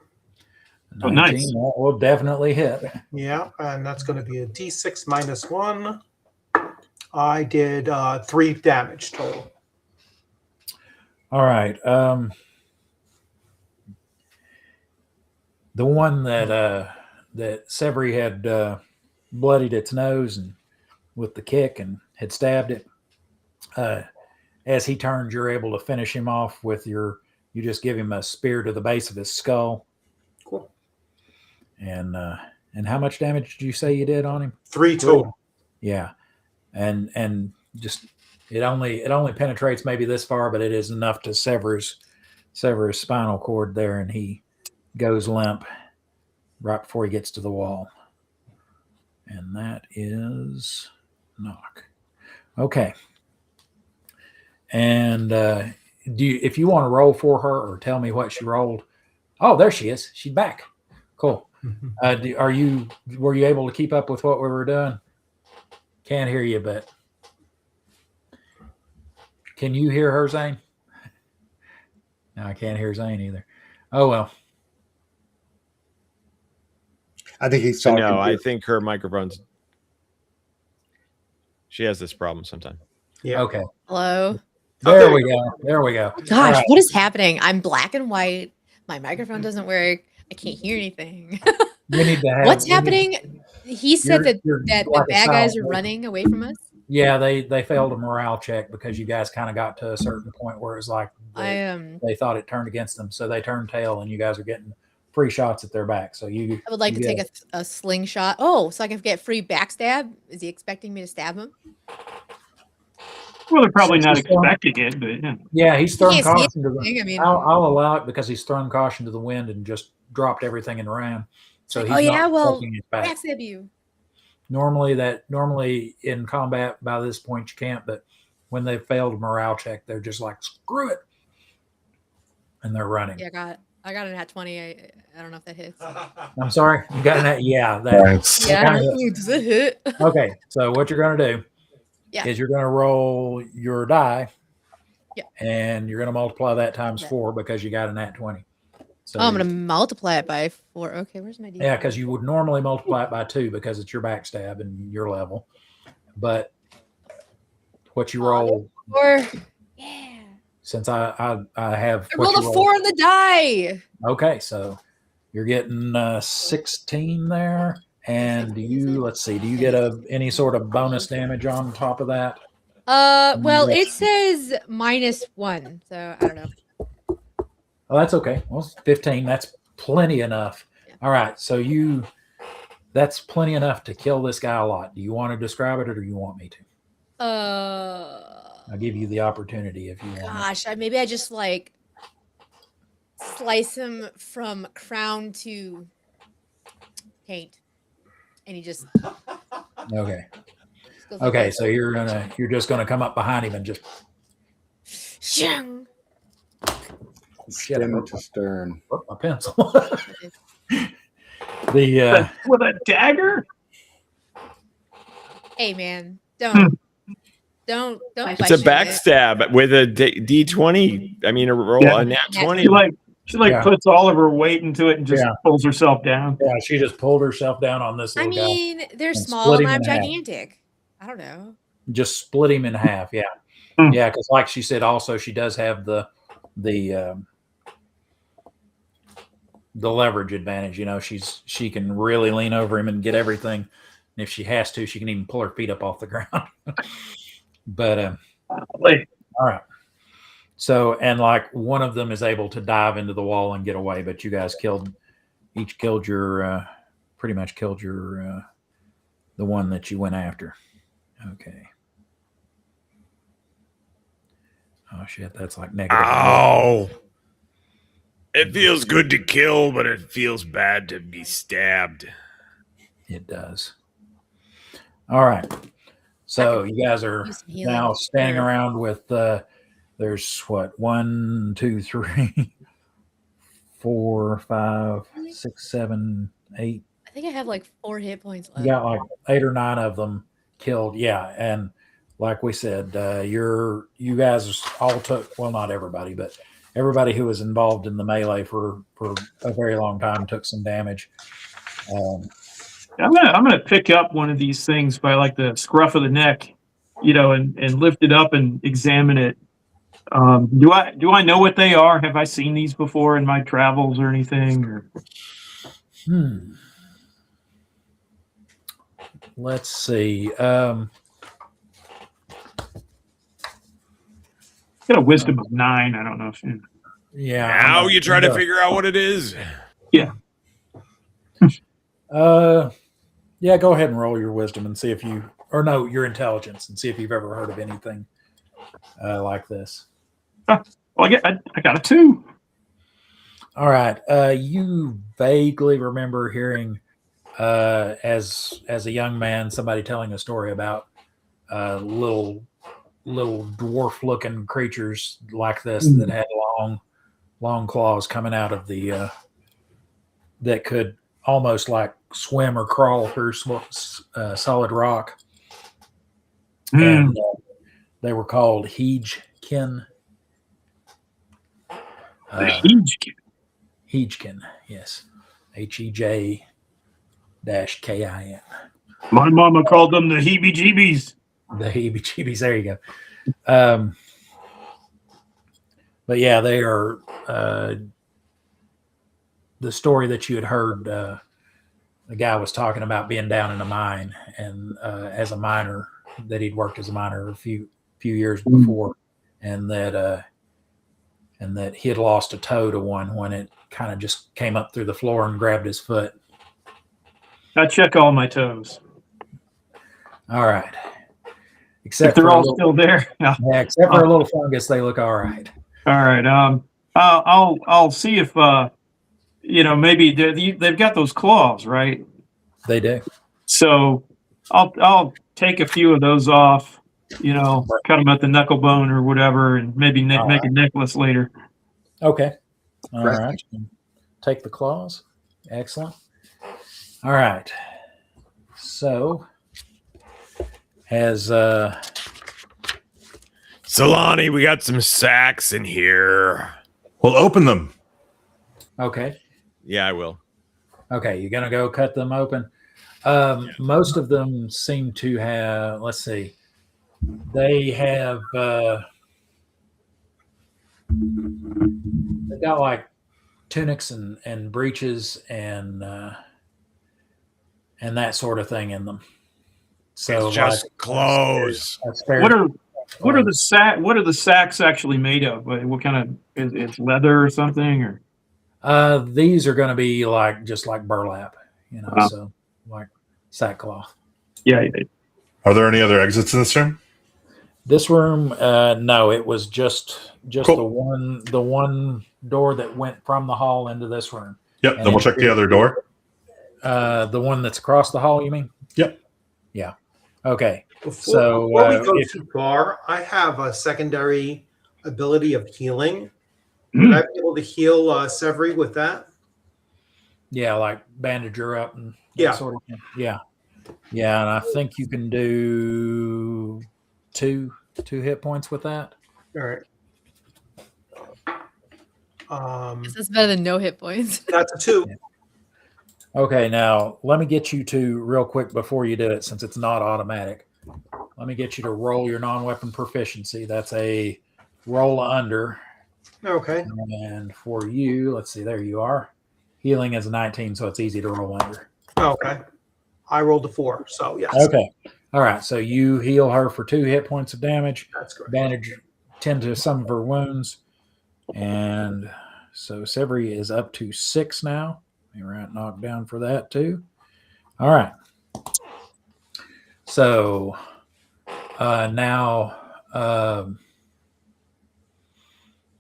Oh, nice. That will definitely hit. Yeah, and that's going to be a D6 minus 1. I did 3 damage total. All right. The one that Severy had bloodied its nose and with the kick and had stabbed it. As he turns, you're able to finish him off with you just give him a spear to the base of his skull. Cool. And how much damage did you say you did on him? 3 total. Yeah. And just it only penetrates maybe this far, but it is enough to sever his spinal cord there, and he goes limp right before he gets to the wall. And that is knock. Okay. And if you want to roll for her or tell me what she rolled? Oh, there she is. She's back. Cool. Were you able to keep up with what we were doing? Can't hear you, but can you hear her, Zane? No, I can't hear Zane either. Oh well. I think he's So talking. no, I think her microphone's. She has this problem sometimes. Yeah. Okay. Hello. There we go. There we go. Gosh, All right. what is happening? I'm black and white. My microphone doesn't work. I can't hear anything. We need to have. What's happening? He said that You're the like a bad guys silent are running away from us. Yeah, they failed a morale check because you guys kind of got to a certain point where it's like they thought it turned against them, so they turned tail, and you guys are getting free shots at their back. So I would like to take a slingshot. Oh, so I can get free backstab. Is he expecting me to stab him? Well, they're probably not expecting it, but yeah. Yeah, he's thrown can't see caution to the I mean, I'll allow it because he's thrown caution to the wind and just dropped everything and ran. So he's not protecting his back. backstab you. Normally in combat by this point you can't, but when they failed a morale check, they're just like screw it, and they're running. Yeah, I got it at 20. I don't know if that hits. I'm sorry, you got that? Yeah, that. Yeah, does it hit? Okay, so what you're going to do Yeah. is you're going to roll your die, Yeah. and you're going to multiply that times 4 because you got an at 20. So I'm going to multiply it by 4. Okay, where's my D? yeah, because you would normally multiply it by 2 because it's your backstab and your level, but what you roll 4. Yeah. since I have I what rolled you a 4 on the die. Okay, so you're getting 16 there. And do you get any sort of bonus damage on top of that? Well, it says -1, so I don't know. Oh, that's okay. Well, 15. That's plenty enough. Yeah. All right, so that's plenty enough to kill this guy a lot. Do you want to describe it, or do you want me to? I'll give you the opportunity if you want. Gosh, maybe I just like slice him from crown to taint, and he just Okay. goes like Okay, this. so you're just gonna come up behind him and just Shang. Stem to stern. whoop, my pencil. The With a dagger? Hey man, don't It's a question it. backstab with a D20. I mean, a nat 20. She Yeah. puts all of her weight into it and just Yeah. pulls herself down. yeah, she just pulled herself down on this I little guy. mean, they're and small split and him I'm in half. gigantic. I don't know. Just split him in half. Yeah, Hmm. yeah. Because like she said, also she does have the leverage advantage. You know, she can really lean over him and get everything And if she has to, she can even pull her feet up off the ground. But Like, all right. So, and like one of them is able to dive into the wall and get away, but you guys each killed your, pretty much killed your, the one that you went after. Okay. Oh shit, that's like negative. Ow! It feels good to kill, but it feels bad to be stabbed. It does. All right. So you guys are use some healing now standing prayer. around with there's what, 1, 2, 3, 4, 5, 6, 7, 8. I think I have like 4 hit points You left. got like 8 or 9 of them killed. Yeah, and like we said, you guys all took, well, not everybody, but everybody who was involved in the melee for a very long time took some damage. I'm gonna pick up one of these things by like the scruff of the neck, and lift it up and examine it. Do I know what they are? Have I seen these before in my travels or anything? Or Let's see. got a wisdom of 9. I don't know if Yeah. Now you try to figure out what it is. yeah. Yeah, go ahead and roll your wisdom and see if your intelligence and see if you've ever heard of anything like this. Well, I got a 2. All right. You vaguely remember hearing as a young man somebody telling a story about little dwarf-looking creatures like this that had long claws coming out of the that could almost like swim or crawl through solid rock. And they were called Heejkin. Heejkin, yes. HEJ-KIN. My mama called them the heebie-jeebies. The heebie-jeebies, there you go. But yeah, they are the story that you had heard. The guy was talking about being down in a mine, and as a miner, that he'd worked as a miner a few years before, and that he had lost a toe to one when it kind of just came up through the floor and grabbed his foot. I check all my toes. All right. If they're all still there. Yeah, except for a little fungus, they look all right. All right. I'll see if maybe they've got those claws, right? They do. So I'll take a few of those off, cut them at the knuckle bone or whatever, and maybe make a necklace later. Okay. All right. Take the claws. Excellent. All right. So as Solani, we got some sacks in here. Well, open them. okay. Yeah, I will. Okay, you're gonna go cut them open. Most of them seem to have. Let's see. They have. They got like tunics and breeches and that sort of thing in them. So It's just clothes. What are the sacks actually made of? What kind of is leather or something or? These are going to be just like burlap, Wow. So like sackcloth. Yeah. Are there any other exits in this room? This room, no, it was just Cool. the one door that went from the hall into this room. Yep. And Then we'll check the other door. The one that's across the hall, you mean? Yep. Yeah. Okay. Before we go if- too far, I have a secondary ability of healing. Mm. Would I be able to heal Severy with that? Yeah, like bandage her up and that Yeah. sort of thing. Yeah. Yeah, and I think you can do two hit points with that. All right. That's better than no hit points. That's a 2. Yeah. Okay, now let me get you to real quick before you do it, since it's not automatic. Let me get you to roll your non-weapon proficiency. That's a roll under. Okay. And for you, let's see, there you are. Healing is 19, so it's easy to roll under. Okay. I rolled a 4, so yes. Okay. All right. So you heal her for 2 hit points of damage. That's correct. Bandage 10 to some of her wounds. And so Severy is up to 6 now. You're right, knocked down for that too. All right. So now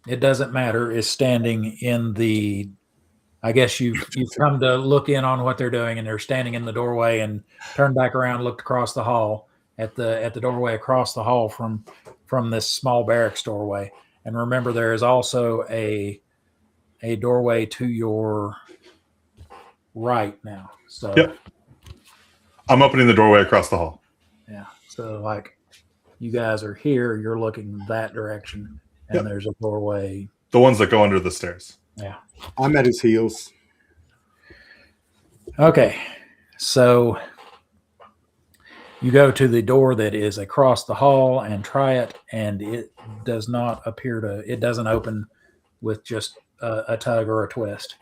it doesn't matter, is standing in the, I guess you've come to look in on what they're doing, and they're standing in the doorway and turned back around, looked across the hall at the doorway across the hall from this small barracks doorway. And remember, there is also a doorway to your right now. So Yep. I'm opening the doorway across the hall. yeah. So like you guys are here, you're looking that direction, and Yep. there's a doorway. The ones that go under the stairs. Yeah. I'm at his heels. Okay. So you go to the door that is across the hall and try it, and it does not appear to, it doesn't open with just a tug or a twist.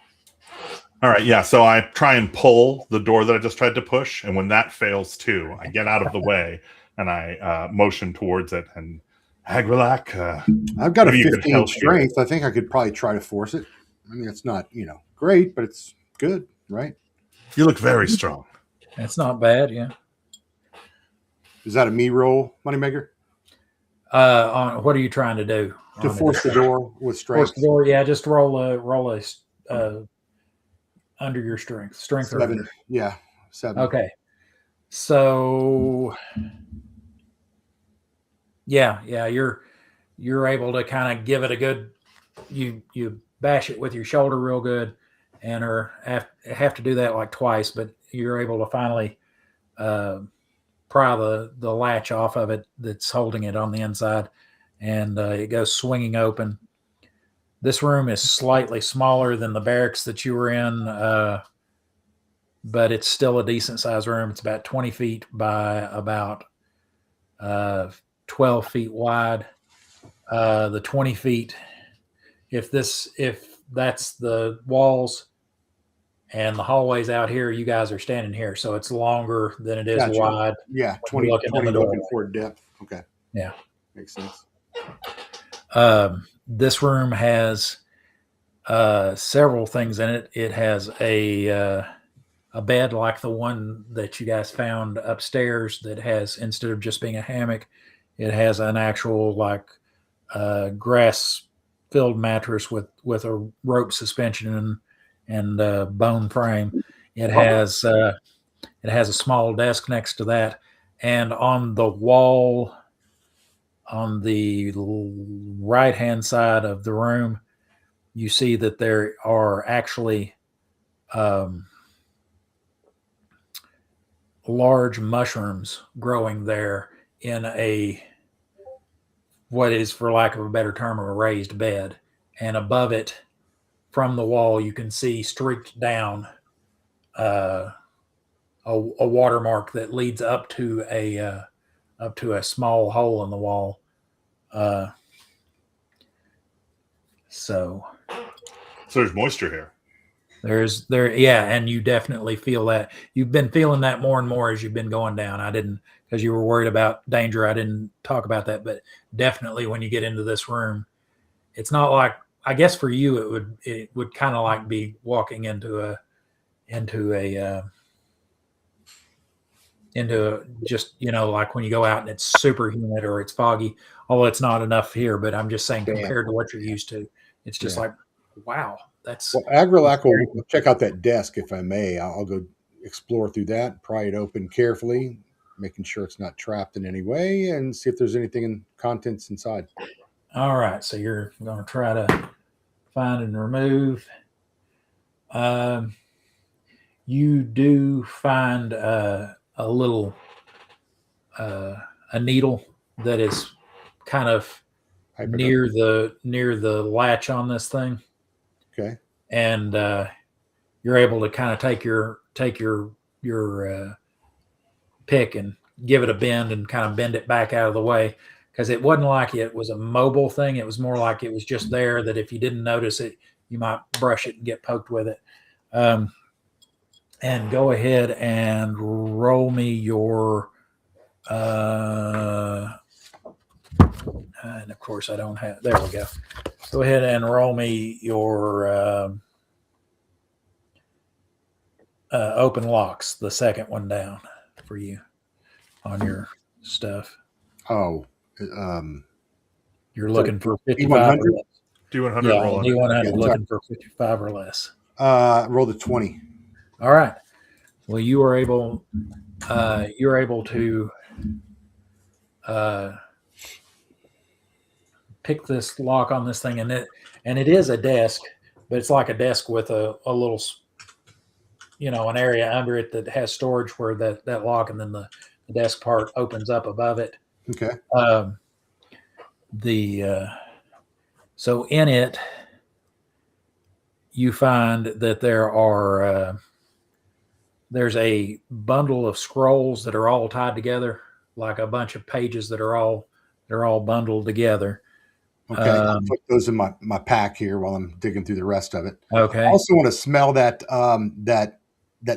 All right, yeah. So I try and pull the door that I just tried to push, and when that fails too, I get out of the way and I motion towards it. And Agrilak, I've got a maybe you could 15 help strength. I think I could probably try to force it. I mean, it's not, great, but it's good, right? you look very strong. That's not bad, yeah. Is that a me roll, Moneymaker? On what are you trying to do? To force the door with strength? Force the door, yeah. Just roll a under your strength. Strength or 7. under. Yeah, 7. Okay. So yeah, you're able to kind of give it a good, you bash it with your shoulder real good, and have to do that like twice, but you're able to finally pry the latch off of it that's holding it on the inside, and it goes swinging open. This room is slightly smaller than the barracks that you were in, but it's still a decent sized room. It's about 20 feet by about 12 feet wide. The 20 feet, if that's the walls and the hallways out here, you guys are standing here, so it's longer than it is Gotcha. wide. Yeah, 20 looking in the looking doorway. for depth. Okay. Yeah. Makes sense. This room has several things in it. It has a bed like the one that you guys found upstairs that has, instead of just being a hammock, it has an actual like grass-filled mattress with a rope suspension and bone frame. It has a small desk next to that, and on the wall on the right-hand side of the room, you see that there are actually large mushrooms growing there in what is, for lack of a better term, a raised bed. And above it, from the wall, you can see streaked down a watermark that leads up to a small hole in the wall. So there's moisture here. Yeah, and you definitely feel that. You've been feeling that more and more as you've been going down. I didn't, because you were worried about danger, I didn't talk about that, but definitely when you get into this room, it's not like, I guess for you it would kind of like be walking into just, like when you go out and it's super humid or it's foggy, although it's not enough here, but I'm just saying compared to what you're used to, it's just like, wow, that's... Well, Agrilak will check out that desk, if I may. I'll go explore through that, pry it open carefully, making sure it's not trapped in any way, and see if there's anything in contents inside. All right, so you're going to try to find and remove. You do find a little a needle that is kind of near the latch on this thing. Okay. And you're able to kind of take your pick and give it a bend and kind of bend it back out of the way, because it wasn't like it was a mobile thing. It was more like it was just there, that if you didn't notice it, you might brush it and get poked with it. and go ahead and roll me your. And of course, I don't have. There we go. Go ahead and roll me your open locks. The second one down for you on your stuff. Oh, You're looking for 55 D100? or less. D100 Yeah, roll. D100 Yeah, looking for 55 or less. roll the 20. All right. Well, you're able to pick this lock on this thing, and it is a desk, but it's like a desk with a little, an area under it that has storage where that lock, and then the desk part opens up above it. Okay. So in it, you find that there's a bundle of scrolls that are all tied together, like a bunch of pages that are all bundled together. Okay. I'll put those in my pack here while I'm digging through the rest of it. Okay. I also want to smell that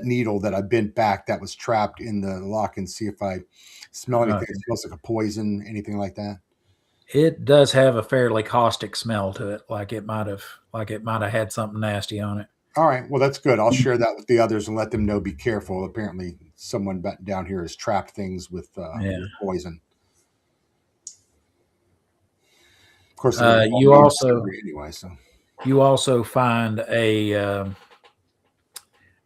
needle that I bent back that was trapped in the lock and see if I smell anything. Okay. It smells like a poison, anything like that. It does have a fairly caustic smell to it, like it might have had something nasty on it. All right. Well, that's good. I'll share that with the others and let them know. Be careful. Apparently, someone down here has trapped things with poison. Of course, you also find a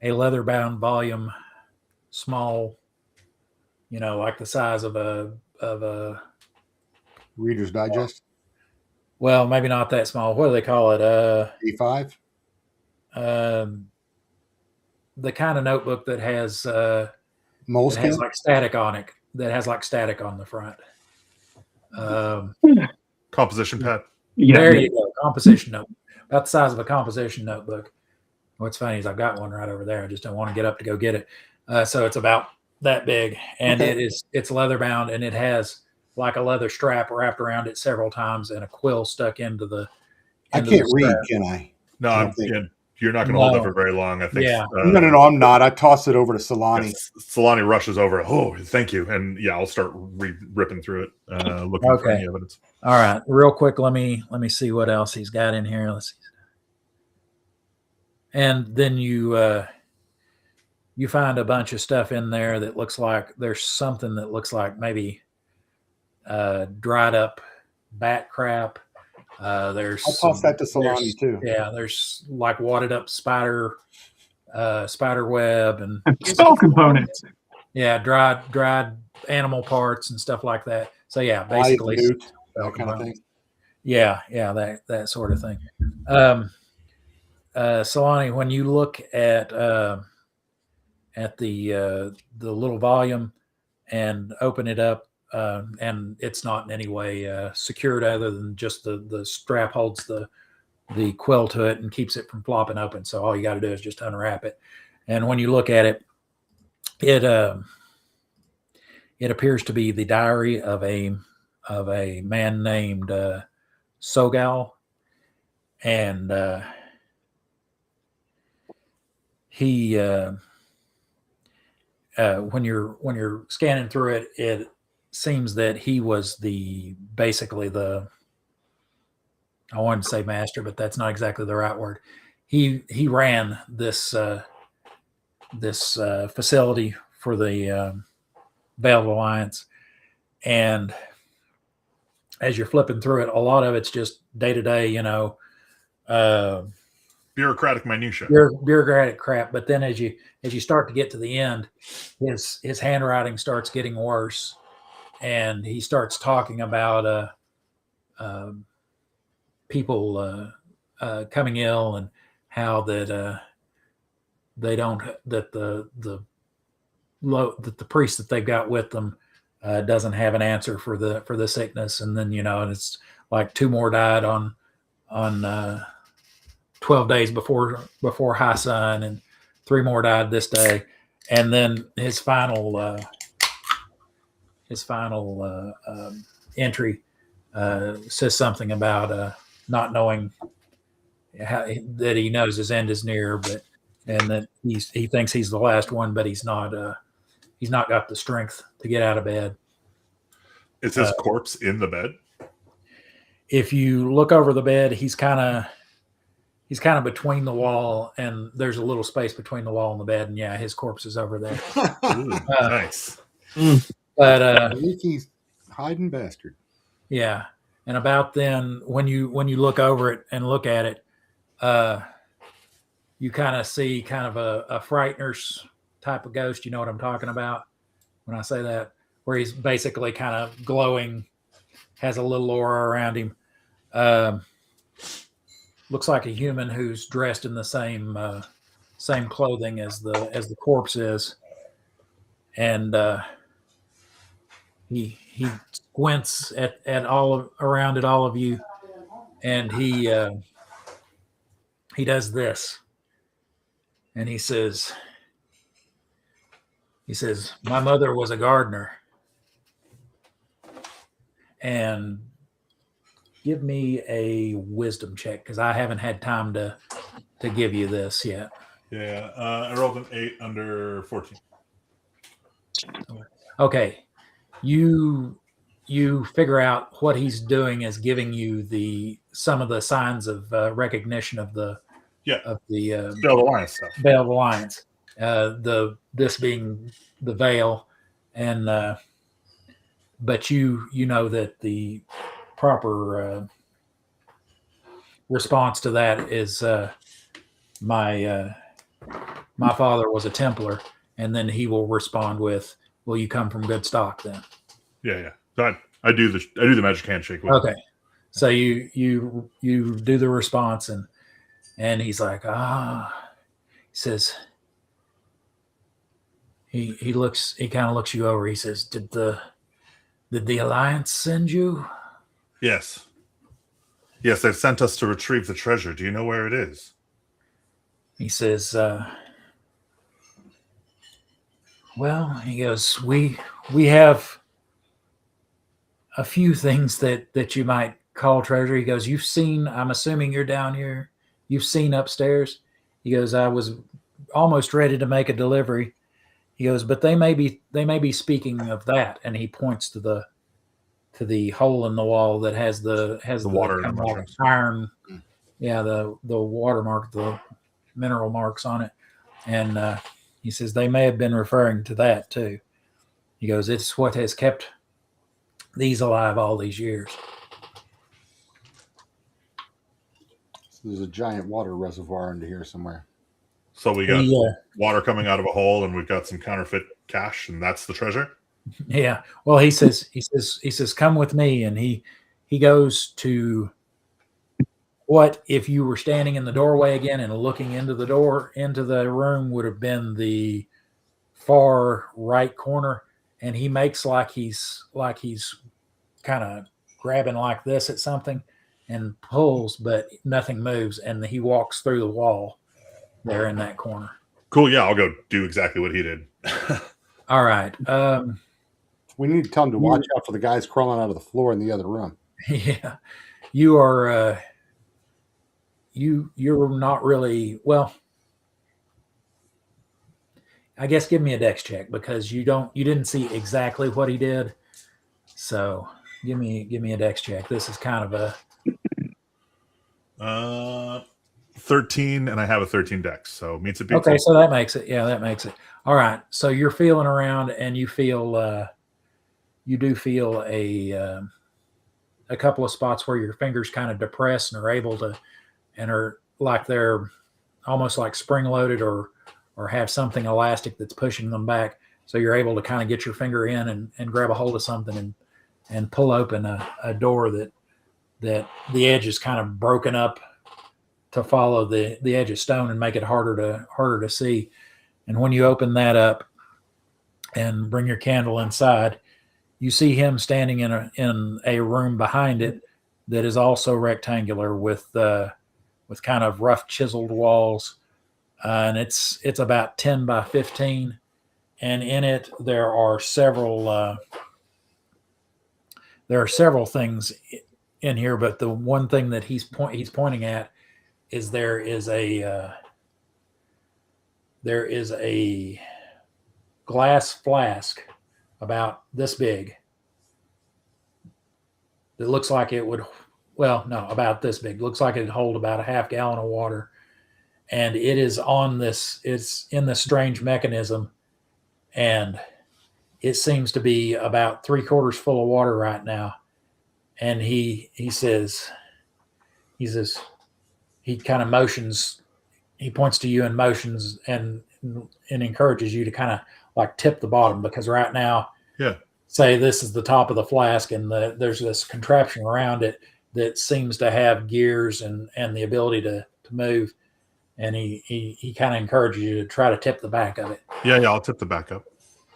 leather-bound volume, small, like the size of a Reader's Digest. Well, maybe not that small. What do they call it? A5. The kind of notebook that has Moleskin. that has like static on it. That has like static on the front. Composition pad. Yeah. There you go. Composition notebook. About the size of a composition notebook. What's funny is I've got one right over there. I just don't want to get up to go get it. So it's about that big, and it's leather bound, and it has like a leather strap wrapped around it several times, and a quill stuck into the. I can't read, can I? No, you're not going to hold that for very long. I think. Yeah. No, I'm not. I toss it over to Solani. Yes, Solani rushes over. Oh, thank you, and I'll start ripping through it, looking for any evidence. All right, real quick. Let me see what else he's got in here. Let's see. And then you find a bunch of stuff in there that looks like there's something that looks like maybe dried up bat crap. I'll toss that to Solani too. Yeah, there's like wadded up spider web and Spell components. Yeah, dried animal parts and stuff like that. So yeah, basically that kind of thing. Yeah, that sort of thing. Solani, when you look at the little volume and open it up, and it's not in any way secured other than just the strap holds the quill to it and keeps it from flopping open. So all you got to do is just unwrap it. And when you look at it, it appears to be the diary of a man named Sogal, and he when you're scanning through it, it seems that he was basically the, I wanted to say master, but that's not exactly the right word. He ran this facility for the Veiled Alliance, and as you're flipping through it, a lot of it's just day to day, bureaucratic minutia, bureaucratic crap. But then as you start to get to the end, his handwriting starts getting worse, and he starts talking about people coming ill, and how that they don't, that the priest that they've got with them doesn't have an answer for the sickness. And then and it's like 2 more died on 12 days before high sun, and 3 more died this day. And then his final entry says something about not knowing that he knows his end is near, but and that he thinks he's the last one, but he's not got the strength to get out of bed. Is his corpse in the bed? If you look over the bed, he's kind of between the wall, and there's a little space between the wall and the bed, and yeah, his corpse is over there. Ooh, nice. But Sneaky hiding bastard. yeah, and about then, when you look over it and look at it, you kind of see kind of a frightener's type of ghost. You know what I'm talking about when I say that, where he's basically kind of glowing, has a little aura around him. Looks like a human who's dressed in the same clothing as the corpse is, and he squints at around at all of you, and he does this, and he says, "My mother was a gardener," and give me a wisdom check because I haven't had time to give you this yet. Yeah, I rolled an 8 under 14. Okay, you figure out what he's doing is giving you some of the signs of recognition of the Still Alliance stuff. Veil of Alliance. This being the veil, and but you know that the proper response to that is my father was a Templar, and then he will respond with, "Will you come from good stock then?" Yeah. So I do the magic handshake. With Okay, so you do the response, and he's like, he says, he kind of looks you over. He says, did the Alliance send you? Yes, they've sent us to retrieve the treasure. Do you know where it is? He says, well, he goes, we have a few things that you might call treasure. He goes, I'm assuming you're down here. You've seen upstairs. He goes, I was almost ready to make a delivery. He goes, but they may be speaking of that. And he points to the hole in the wall that has the water kind of iron. Yeah. The watermark, the mineral marks on it. And, he says, they may have been referring to that too. He goes, it's what has kept these alive all these years. So there's a giant water reservoir under here somewhere. So we got water coming out of a hole, and we've got some counterfeit cash, and that's the treasure. Yeah. Well, he says, come with me, and he goes to what, if you were standing in the doorway again and looking into the room, would have been the far right corner, and he makes like he's kind of grabbing like this at something and pulls, but nothing moves, and he walks through the wall there in that corner. Cool. Yeah, I'll go do exactly what he did. All right. We need to tell him to watch out for the guys crawling out of the floor in the other room. Yeah, you are. You're not really well. I guess give me a dex check because you didn't see exactly what he did. So give me a dex check. This is kind of a 13, and I have a 13 dex, so meets it. Okay, so that makes it. Yeah, that makes it. All right. So you're feeling around, and you feel you do feel a couple of spots where your fingers kind of depress and are able to, and are like they're almost like spring loaded or have something elastic that's pushing them back. So you're able to kind of get your finger in and grab a hold of something and pull open a door that the edge is kind of broken up to follow the edge of stone and make it harder to see. And when you open that up and bring your candle inside, you see him standing in a room behind it that is also rectangular with kind of rough chiseled walls. And it's about 10 by 15. And in it, there are several things in here. But the one thing that he's pointing at is there is a there is a glass flask about this big that looks like it would, well, no, about this big. Looks like it'd hold about a half gallon of water. And it is on this, it's in this strange mechanism. And it seems to be about 3/4 full of water right now. And he says, he kind of motions, he points to you and motions and encourages you to kind of like tip the bottom, because right now, Yeah. say this is the top of the flask and there's this contraption around it that seems to have gears and the ability to move. And he kind of encourages you to try to tip the back of it. Yeah, I'll tip the back up.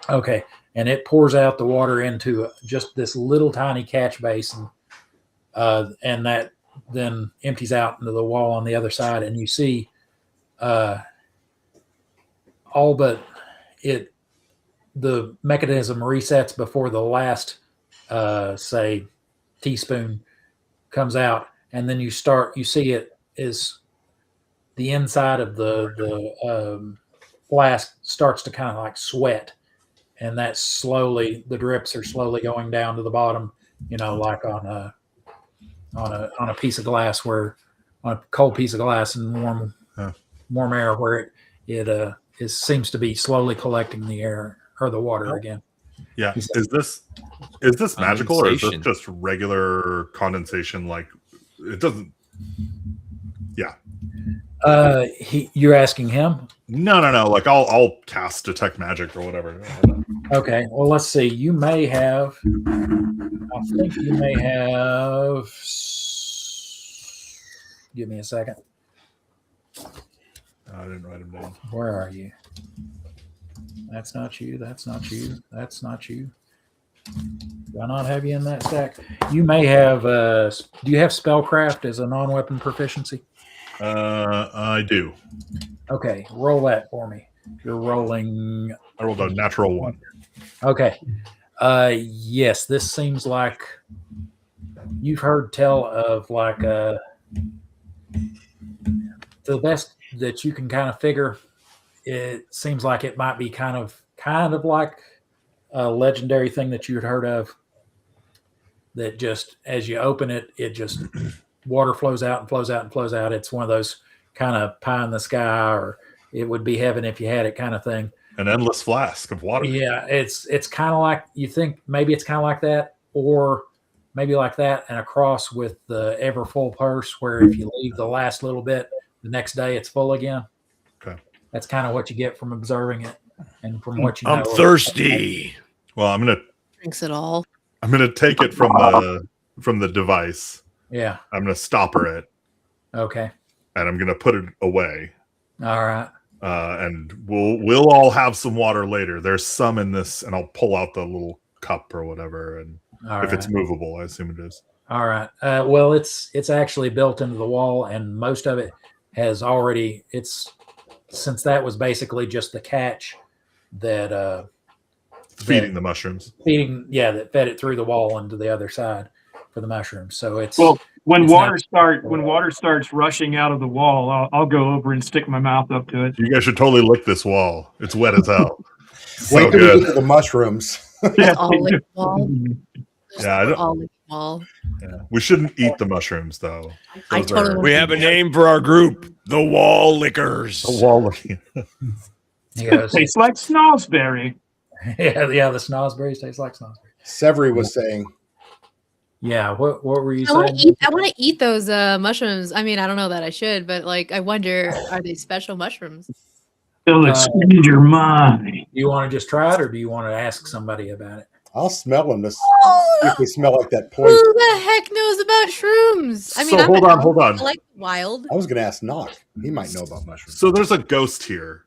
Okay. And it pours out the water into just this little tiny catch basin. And that then empties out into the wall on the other side. And you see all but it, the mechanism resets before the last, say, teaspoon comes out. And then you see it is the inside of the flask starts to kind of like sweat. And that's slowly, the drips are slowly going down to the bottom, like on a piece of glass, where on a cold piece of glass and warm air, where it seems to be slowly collecting the air or the water again. Yeah. Is this magical, or is this Condensation. just regular condensation? Like it doesn't. Yeah. You're asking him? No. Like I'll cast detect magic or whatever. Okay. Well, let's see. You may have. I think you may have. Give me a second. I didn't write them down. Where are you? That's not you. That's not you. That's not you. Do I not have you in that stack? You may have. Do you have spellcraft as a non-weapon proficiency? I do. Okay, roll that for me. You're rolling. I rolled a natural 1. Okay. Yes, this seems like you've heard tell of like the best that you can kind of figure. It seems like it might be kind of like a legendary thing that you had heard of. That just as you open it, it just water flows out and flows out and flows out. It's one of those kind of pie in the sky, or it would be heaven if you had it kind of thing. An endless flask of water. Yeah, it's kind of like, you think maybe it's kind of like that, or maybe like that and a cross with the ever full purse, where if you leave the last little bit, the next day it's full again. Okay. That's kind of what you get from observing it and from what you know. I'm thirsty. Well, I'm Drinks it all. gonna take it from the device. Yeah. I'm gonna stopper it, Okay. and I'm gonna put it away. All right. And we'll all have some water later. There's some in this, and I'll pull out the little cup or whatever. And All if right. it's movable, I assume it is. All right. Well, it's actually built into the wall, and most of it has already. Since that was basically just the catch that Feeding the mushrooms. that fed it through the wall into the other side for the mushrooms. So it's Well, when It's water not- starts rushing out of the wall, I'll go over and stick my mouth up to it. You guys should totally lick this wall. It's wet as hell. So Wait till we good. get to the mushrooms. All lick wall. Yeah, I don't- All lick wall. Yeah. We shouldn't eat the mushrooms, though. I Those totally are- want We have a name for our group, the Wall Lickers. The wall licking. he goes, Tastes like snozzberry. yeah, the snozzberries taste like snozzberries. Severy was saying, Yeah, what were you I want saying? to eat those mushrooms. I mean, I don't know that I should, but like, I wonder, are they special mushrooms? It'll expand your mind. Do you want to just try it, or do you want to ask somebody about it? I'll smell them to see if they smell like that poison. Who the heck knows about shrooms? I mean, So I'm hold an on, elf. hold on. I like wild. I was going to ask Knock. He might know about mushrooms. So there's a ghost here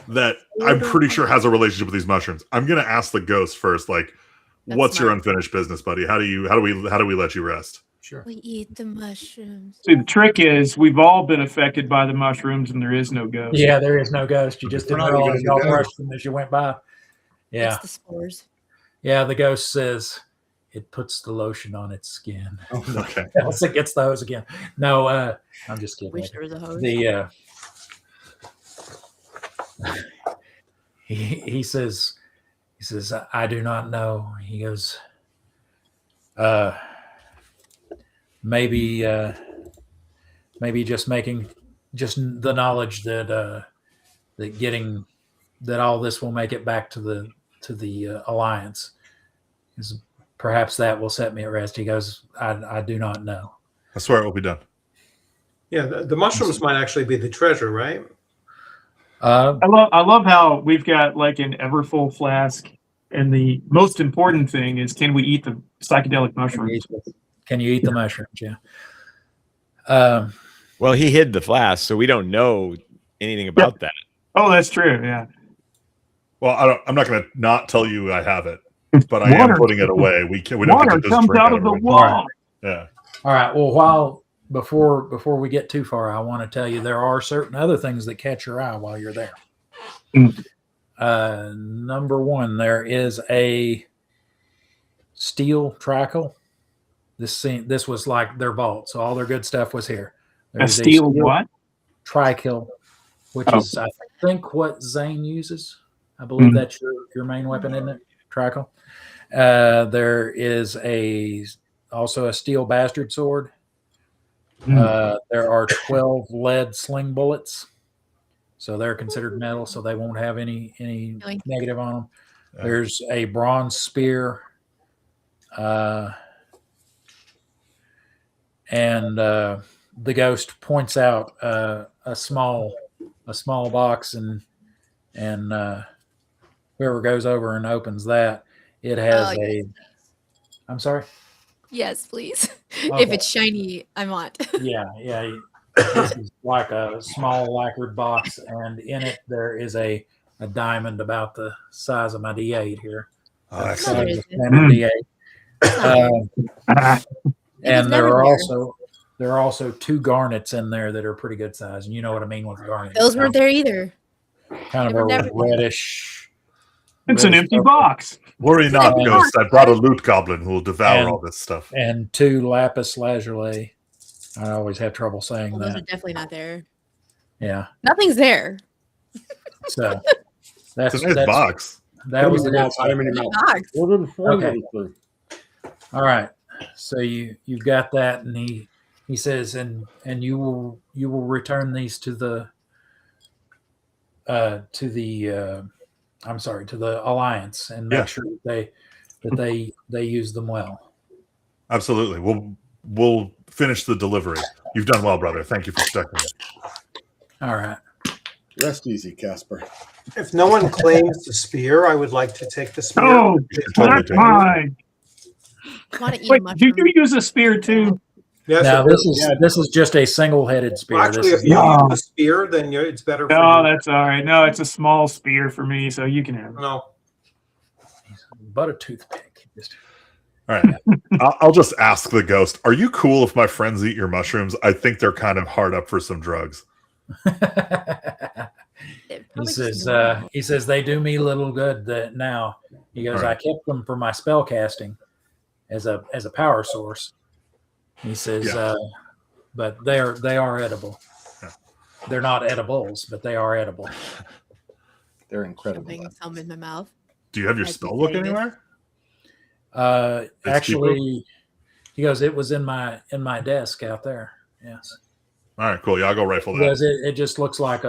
that I'm pretty sure has a relationship with these mushrooms. I'm gonna ask the ghost first. Like, That's what's your smart. unfinished business, buddy? How do we let you rest? Sure. We eat the mushrooms. See, the trick is we've all been affected by the mushrooms, and there is no ghost. Yeah, there is no ghost. You just We're didn't not even realize in y'all the brushed them as you went by. Yeah, It's the spores. yeah. The ghost says it puts the lotion on its skin. Oh, no. Okay. Else it gets the hose again. No, I'm just kidding. Wish there was a hose. he says, I do not know. He goes, maybe just making just the knowledge that that all this will make it back to the Alliance is perhaps that will set me at rest. He goes, I do not know. I swear it will be done. Yeah, the mushrooms might actually be the treasure, right? I love how we've got like an Everfull flask, and the most important thing is, can we eat the psychedelic mushrooms? Can you eat the mushrooms? Yeah. Well, he hid the flask, so we don't know anything about that. Oh, that's true. Yeah. Well, I'm not going to not tell you I have it, but I am putting it away. We don't Water get to just comes drink out it of the every- wall. Yeah. All right. Well, before we get too far, I want to tell you there are certain other things that catch your eye while you're there. Number one, there is a steel tricle. This was like their vault, so all their good stuff was here. A steel what? Trikill, which is I think what Zane uses. I believe that's your main weapon, isn't it? Trikill. There is also a steel bastard sword. There are 12 lead sling bullets, so they're considered metal, so they won't have any negative on them. Yeah. There's a bronze spear, and the ghost points out a small box, and whoever goes over and opens that, it has I'm sorry. Yes, please. Okay. If it's shiny, I want. Yeah. This is like a small lacquered box, and in it there is a diamond about the size of my D8 here. Oh, That's excellent. It is. standard D8. And there are here. also 2 garnets in there that are pretty good size, and you know what I mean with garnets. Those weren't there either. Kind of They were a never there. reddish. It's an empty box. Worry not, Yeah. Ghost. I brought a loot goblin who will devour all this stuff. And 2 lapis lazuli. I always have trouble saying Well, those are that. definitely not there. Yeah. Nothing's there. So It's a nice box. that was the good Put stuff. him in your mouth. Box. Okay. All right. So you've got that, and he says, and you will return these to the Alliance, and make sure that they use them well. Absolutely. We'll finish the delivery. You've done well, brother. Thank you for sticking it. All right. Rest easy, Casper. If no one claims the spear, I would like to take the spear. Oh, Totally that's take it. mine. Want to eat Wait, a do mushroom? you use a spear too? Yes, Now it this is just a single-headed spear. well, actually, This if is you No. use the spear, then it's better for No, you. that's all right. No, it's a small spear for me, so you can have it. No. but a toothpick. Just- All right. I'll just ask the ghost, are you cool if my friends eat your mushrooms? I think they're kind of hard up for some drugs. he says they do me little good that now. He goes, Right. I kept them for my spell casting as a power source. He says, but they are edible. Yeah. They're not edibles, but they are edible. They're incredible. Putting some in my mouth. Do you have your I'd be spell book saying it. anywhere? Actually, he goes, it was in my desk out there. Yes. All right, cool. Yeah, I'll go rifle He that. goes, it just looks like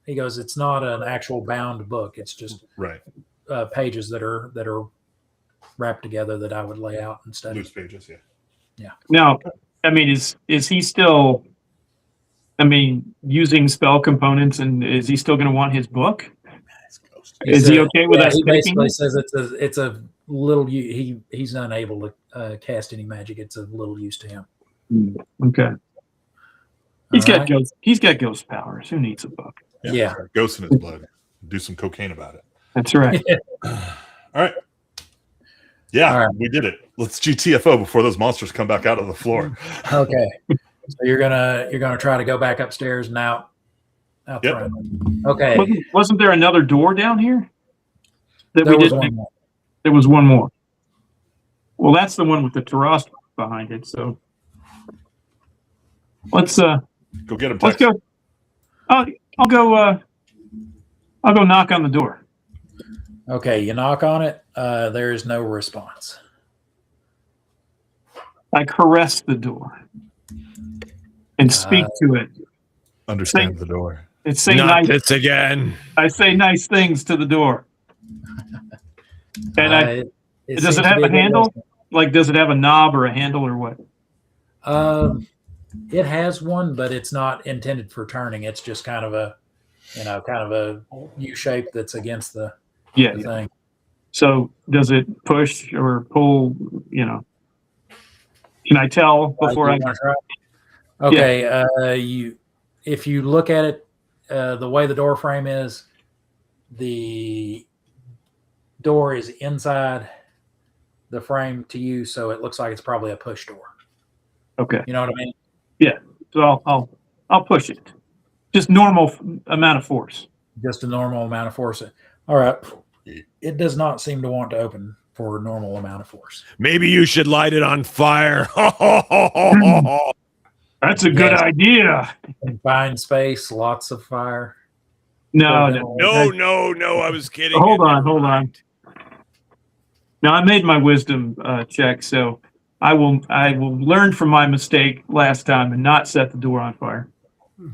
he goes, it's not an actual bound book. It's just Right. pages that are wrapped together that I would lay out and study. Loose pages, yeah. Now, I mean, is he still? I mean, using spell components, and is he still going to want his book? Is he okay with us He taking basically it? says it's a little. He's unable to cast any magic. It's a little use to him. Okay. He's All got right. ghost. He's got ghost powers. Who needs a book? Yeah. Ghost in his blood. Do some cocaine about it. That's right. All right. Yeah, All right. we did it. Let's GTFO before those monsters come back out of the floor. Okay. So you're gonna try to go back upstairs and out Yep. front. Okay. Wasn't there another door down here? That There we was didn't. one more. There was one more. Well, that's the one with the terrace behind it. So let's Go get him, let's Tex. go. I'll I'll go knock on the door. Okay, you knock on it. There is no response. I caress the door and speak to it. Understand the door. And say Not nice. this again. I say nice things to the door. And does seems it to have be a good handle? listening. Like, does it have a knob or a handle or what? It has one, but it's not intended for turning. It's just kind of a U shape that's against the Yeah. thing. So does it push or pull? Can I tell before I? Okay. If you look at it, the way the door frame is, the door is inside the frame to you, so it looks like it's probably a push door. Okay. You know what I mean? Yeah. So I'll push it. Just normal amount of force. Just a normal amount of force. All right. It does not seem to want to open for a normal amount of force. Maybe you should light it on fire. That's a good idea. Confined space, lots of fire. No. No. I was kidding. Hold on. Now I made my wisdom check, so I will learn from my mistake last time and not set the door on fire.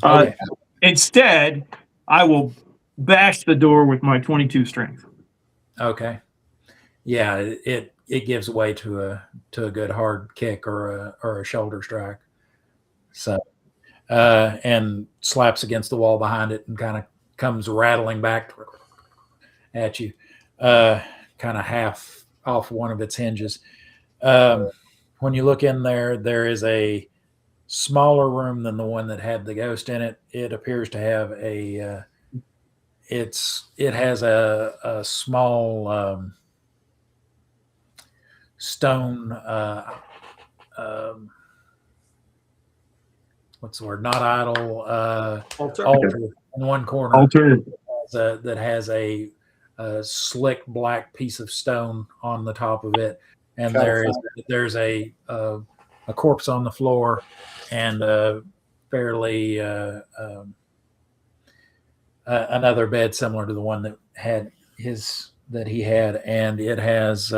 Okay. Instead, I will bash the door with my 22 strength. Okay. Yeah, it gives way to a good hard kick or a shoulder strike. So and slaps against the wall behind it and kind of comes rattling back at you, kind of half off one of its hinges. When you look in there, there is a smaller room than the one that had the ghost in it. It appears to have it has a small stone what's the word? Not idol. Altar in one corner. Altar. That has a slick black piece of stone on the top of it, and there's a corpse on the floor, and fairly another bed similar to the one that he had, and it has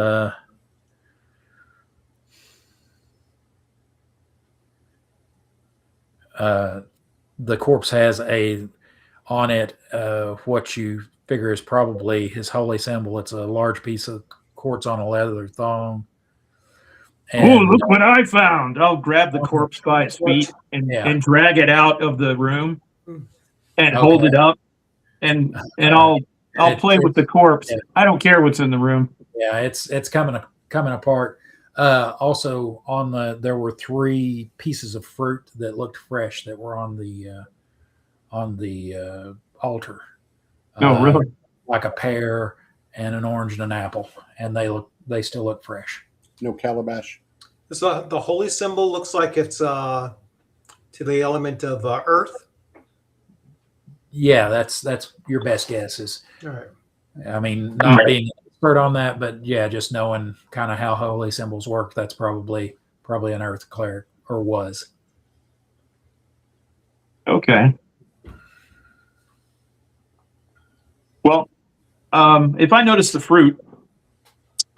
the corpse has on it what you figure is probably his holy symbol. It's a large piece of quartz on a leather thong. Oh, look what I found! I'll grab the corpse by its feet and drag it out of the room and hold it up, and I'll play with the corpse. I don't care what's in the room. Yeah, it's coming apart. Also, there were 3 pieces of fruit that looked fresh that were on the altar. Oh, really? Like a pear and an orange and an apple, and they still look fresh. No calabash. So the holy symbol looks like it's to the element of earth. Yeah, that's your best guess. All right. I mean, not being an expert on that, but yeah, just knowing kind of how holy symbols work. That's probably an earth cleric, or was. Okay. Well, if I notice the fruit,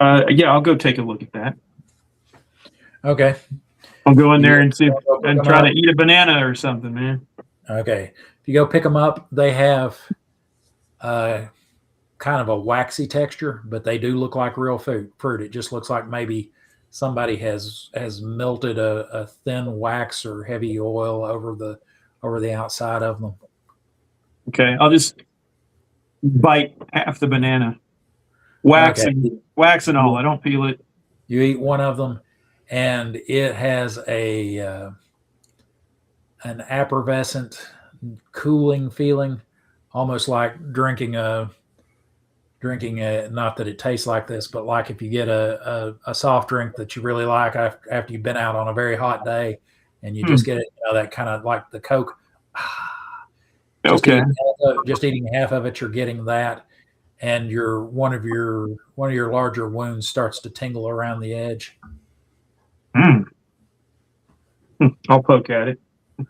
I'll go take a look at that. Okay. I'll go in there and see and try to eat a banana or something, man. Okay. If you go pick them up, they have kind of a waxy texture, but they do look like real fruit. It just looks like maybe somebody has melted a thin wax or heavy oil over the outside of them. Okay, I'll just bite half the banana. Wax and all. I don't peel it. You eat one of them, and it has an effervescent, cooling feeling, almost like drinking a. Not that it tastes like this, but like if you get a soft drink that you really like after you've been out on a very hot day, and you just get it, that kind of like the Coke. Just eating half of it, you're getting that, and one of your larger wounds starts to tingle around the edge. I'll poke at it.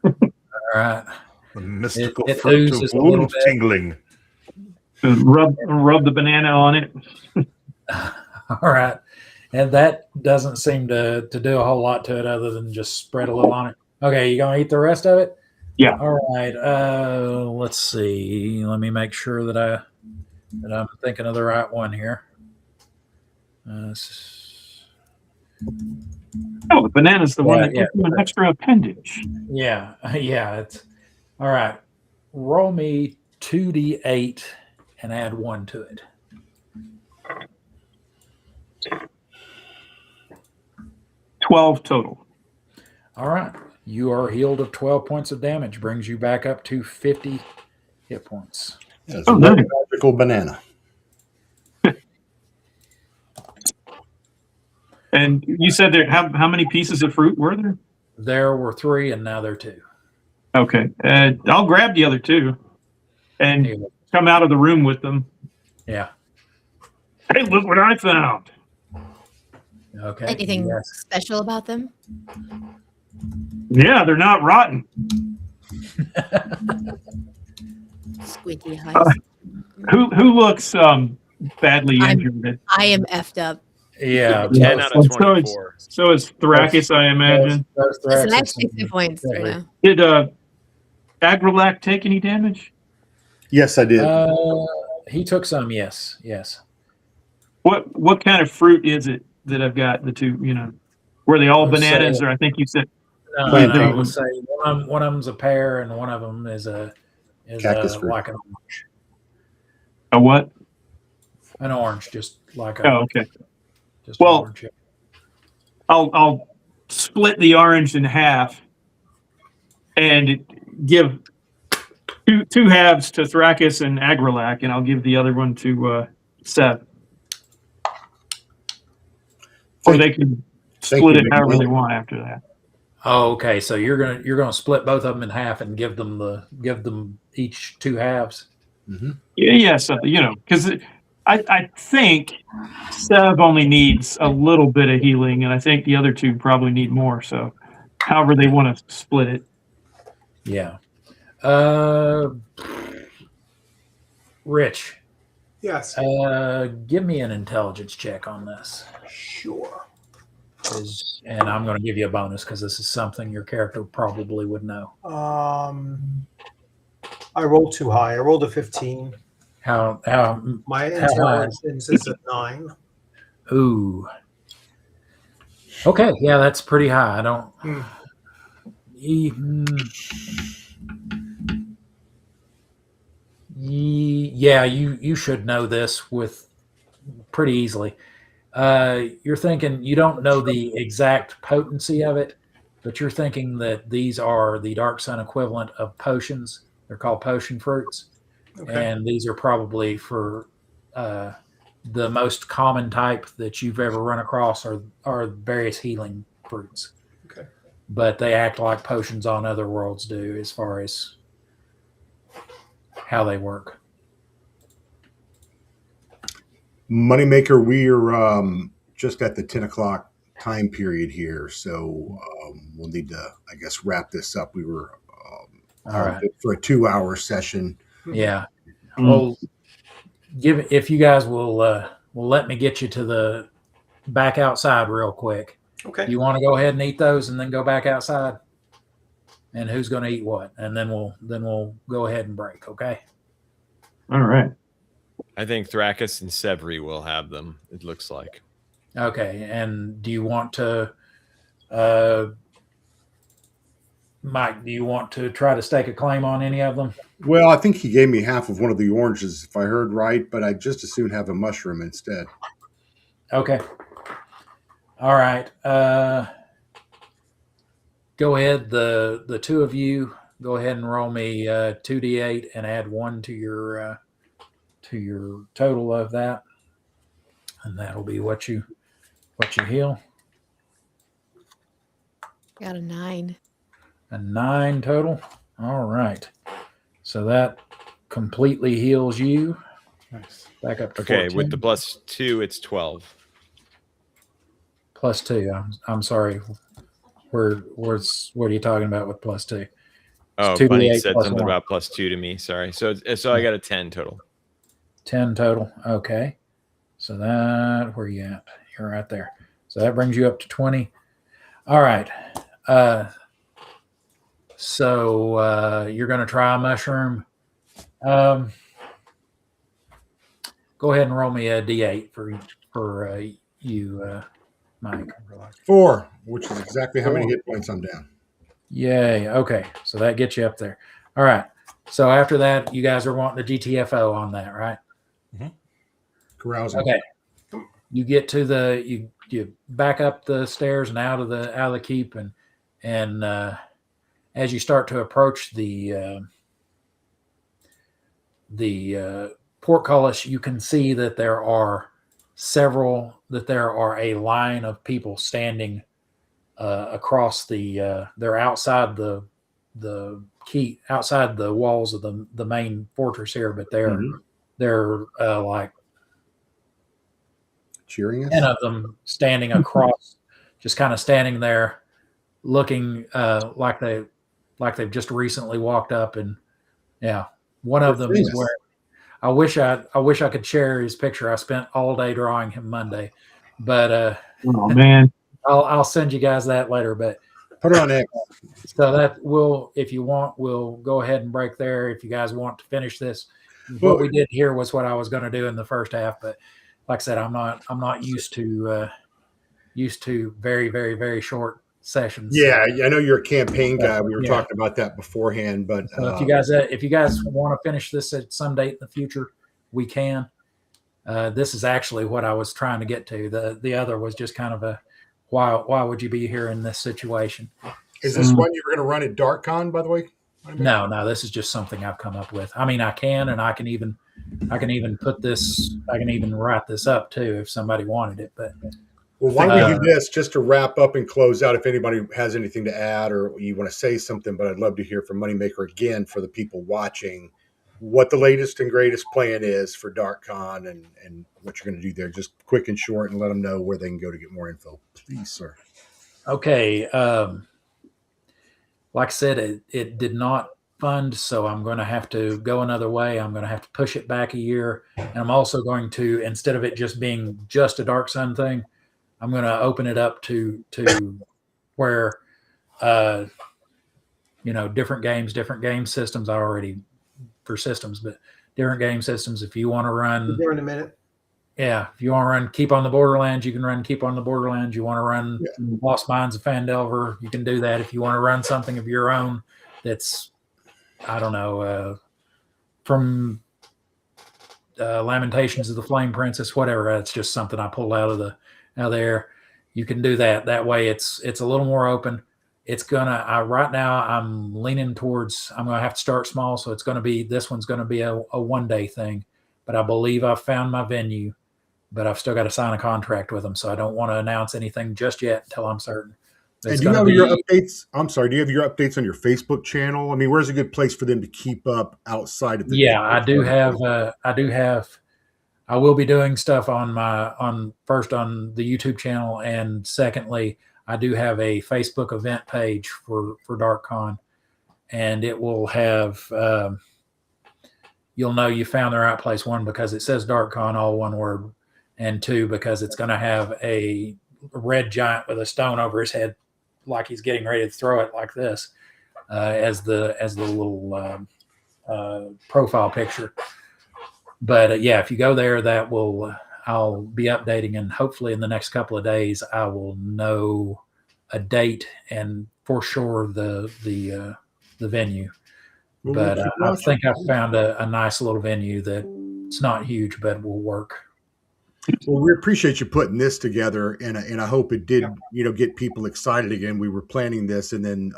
All right. The mystical it fruit oozes of a little wound bit. tingling. Rub the banana on it. All right. And that doesn't seem to do a whole lot to it other than just spread a little on it. Okay, you gonna eat the rest of it? Yeah. All right. Let's see. Let me make sure that I'm thinking of the right one here. Oh, the banana's the one Yeah, that gives you an extra appendage. Yeah, It's all right. Roll me 2d8 and add 1 to it. $12 total. All right. You are healed of 12 points of damage. Brings you back up to 50 hit points. Yeah, it's a very magical banana. And you said there how many pieces of fruit were there? There were 3, and now there are 2. Okay. I'll grab the other 2 and come out of the room with them. Yeah. Hey, look what I found. Okay. Anything special about them? Yeah, they're not rotten. Squinty eyes. Who looks badly injured? I am effed up. Yeah. 10 out of 24. So is Thrakis, I imagine. Listen, I have 60 points right now. Did Agrilac take any damage? Yes, I did. He took some. Yes. What kind of fruit is it that I've got? The 2, were they all bananas, or I think you said? No, let's say one of them's a pear, and one of them is Cactus fruit. like an orange. A what? An orange, just like a. Oh, okay. Just Well, an orange. I'll split the orange in half and give two halves to Thrakis and Agrilac, and I'll give the other one to Seth. Or they can split it however they want after that. Oh, okay. So you're gonna split both of them in half and give them each 2 halves. Mm-hmm. Yeah, something, because I think Sev only needs a little bit of healing, and I think the other 2 probably need more. So, however they want to split it. Yeah. Rich. Yes. Give me an intelligence check on this. Sure. And I'm going to give you a bonus because this is something your character probably would know. I rolled too high. I rolled a 15. How My high? intelligence is a 9. Ooh. Okay, yeah, that's pretty high. I don't. Yeah, you should know this with pretty easily. You're thinking you don't know the exact potency of it, but you're thinking that these are the Dark Sun equivalent of potions. They're called potion fruits, and these are probably for the most common type that you've ever run across are various healing fruits. Okay, but they act like potions on other worlds do as far as how they work. Moneymaker, we're just at the 10 o'clock time period here, so we'll need to, I guess, wrap this up. We were all right for a 2-hour session. Yeah. Well, if you guys will let me get you to the back outside real quick. Okay. You want to go ahead and eat those and then go back outside? And who's going to eat what? And then we'll go ahead and break, okay? All right. I think Thrakis and Severi will have them, it looks like. Okay. And do you want to Mike, do you want to try to stake a claim on any of them? Well, I think he gave me half of one of the oranges, if I heard right, but I'd just as soon have a mushroom instead. Okay. All right. Go ahead. The 2 of you go ahead and roll me 2d8 and add 1 to your total of that, and that'll be what you heal. Got a 9. A 9 total. All right. So that completely heals you. Nice. Back up to Okay, 14. with the +2, it's 12. +2. I'm sorry. What are you talking about with +2? Oh, 2d8 Bunny said plus something 1. about +2 to me. Sorry. So I got a 10 total. 10 total. Okay. So that, where you at? You're right there. So that brings you up to 20. All right. So you're going to try a mushroom. Go ahead and roll me a D8 for you, Mike. 4, which is exactly how many hit points I'm down. Yay. Okay. So that gets you up there. All right. So after that, you guys are wanting the GTFO on that, right? Carousing. Okay. You get to you back up the stairs and out of the keep, and as you start to approach the portcullis, you can see that there are a line of people standing across they're outside the keep, outside the walls of the main fortress here, but they're like cheering us. 10 of them standing across, just kind of standing there, looking like they've just recently walked up, and yeah, one of them is where I wish I could share his picture. I spent all day drawing him Monday, but Oh man, I'll send you guys that later. But put it on X. So that if you want, we'll go ahead and break there. If you guys want to finish this, Well, what we did here was what I was going to do in the first half. But like I said, I'm not used to very, very, very short sessions. Yeah, I know you're a campaign guy. We were talking about that beforehand, but so if you guys want to finish this at some date in the future, we can. This is actually what I was trying to get to. The other was just kind of a why would you be here in this situation? Is this one you're going to run at DarkCon, by the way? No, this is just something I've come up with. I mean, I can even put this. I can even write this up too if somebody wanted it. But well, why don't we do this just to wrap up and close out? If anybody has anything to add or you want to say something, but I'd love to hear from Moneymaker again for the people watching what the latest and greatest plan is for DarkCon and what you're going to do there. Just quick and short, and let them know where they can go to get more info, please, sir. Okay. Like I said, it did not fund, so I'm going to have to go another way. I'm going to have to push it back a year, and I'm also going to, instead of it just being just a Dark Sun thing, I'm going to open it up to where, different game systems. I already for systems, but different game systems. If you want to run, there in a minute. Yeah, if you want to run Keep on the Borderlands, you can run Keep on the Borderlands. You want to run Lost Mines of Phandelver, you can do that. If you want to run something of your own that's, I don't know, from Lamentations of the Flame Princess, whatever, that's just something I pulled out of there. You can do that. That way it's a little more open. It's right now I'm leaning towards, I'm going to have to start small. So this one's going to be a 1-day thing, but I believe I've found my venue. But I've still got to sign a contract with them, so I don't want to announce anything just yet until I'm certain. And do you have your updates? I'm sorry. Do you have your updates on your Facebook channel? I mean, where's a good place for them to keep up outside of the? Yeah, I do have. I will be doing stuff on first on the YouTube channel, and secondly, I do have a Facebook event page for DarkCon, and it will have. You'll know you found the right place. 1, because it says DarkCon, all one word. And 2, because it's going to have a red giant with a stone over his head, like he's getting ready to throw it like this, as the little profile picture. But if you go there, that will I'll be updating, and hopefully in the next couple of days I will know a date and for sure the venue. But I think I found a nice little venue that it's not huge, but will work. Well, we appreciate you putting this together, and I hope it did, get people excited again. We were planning this, and then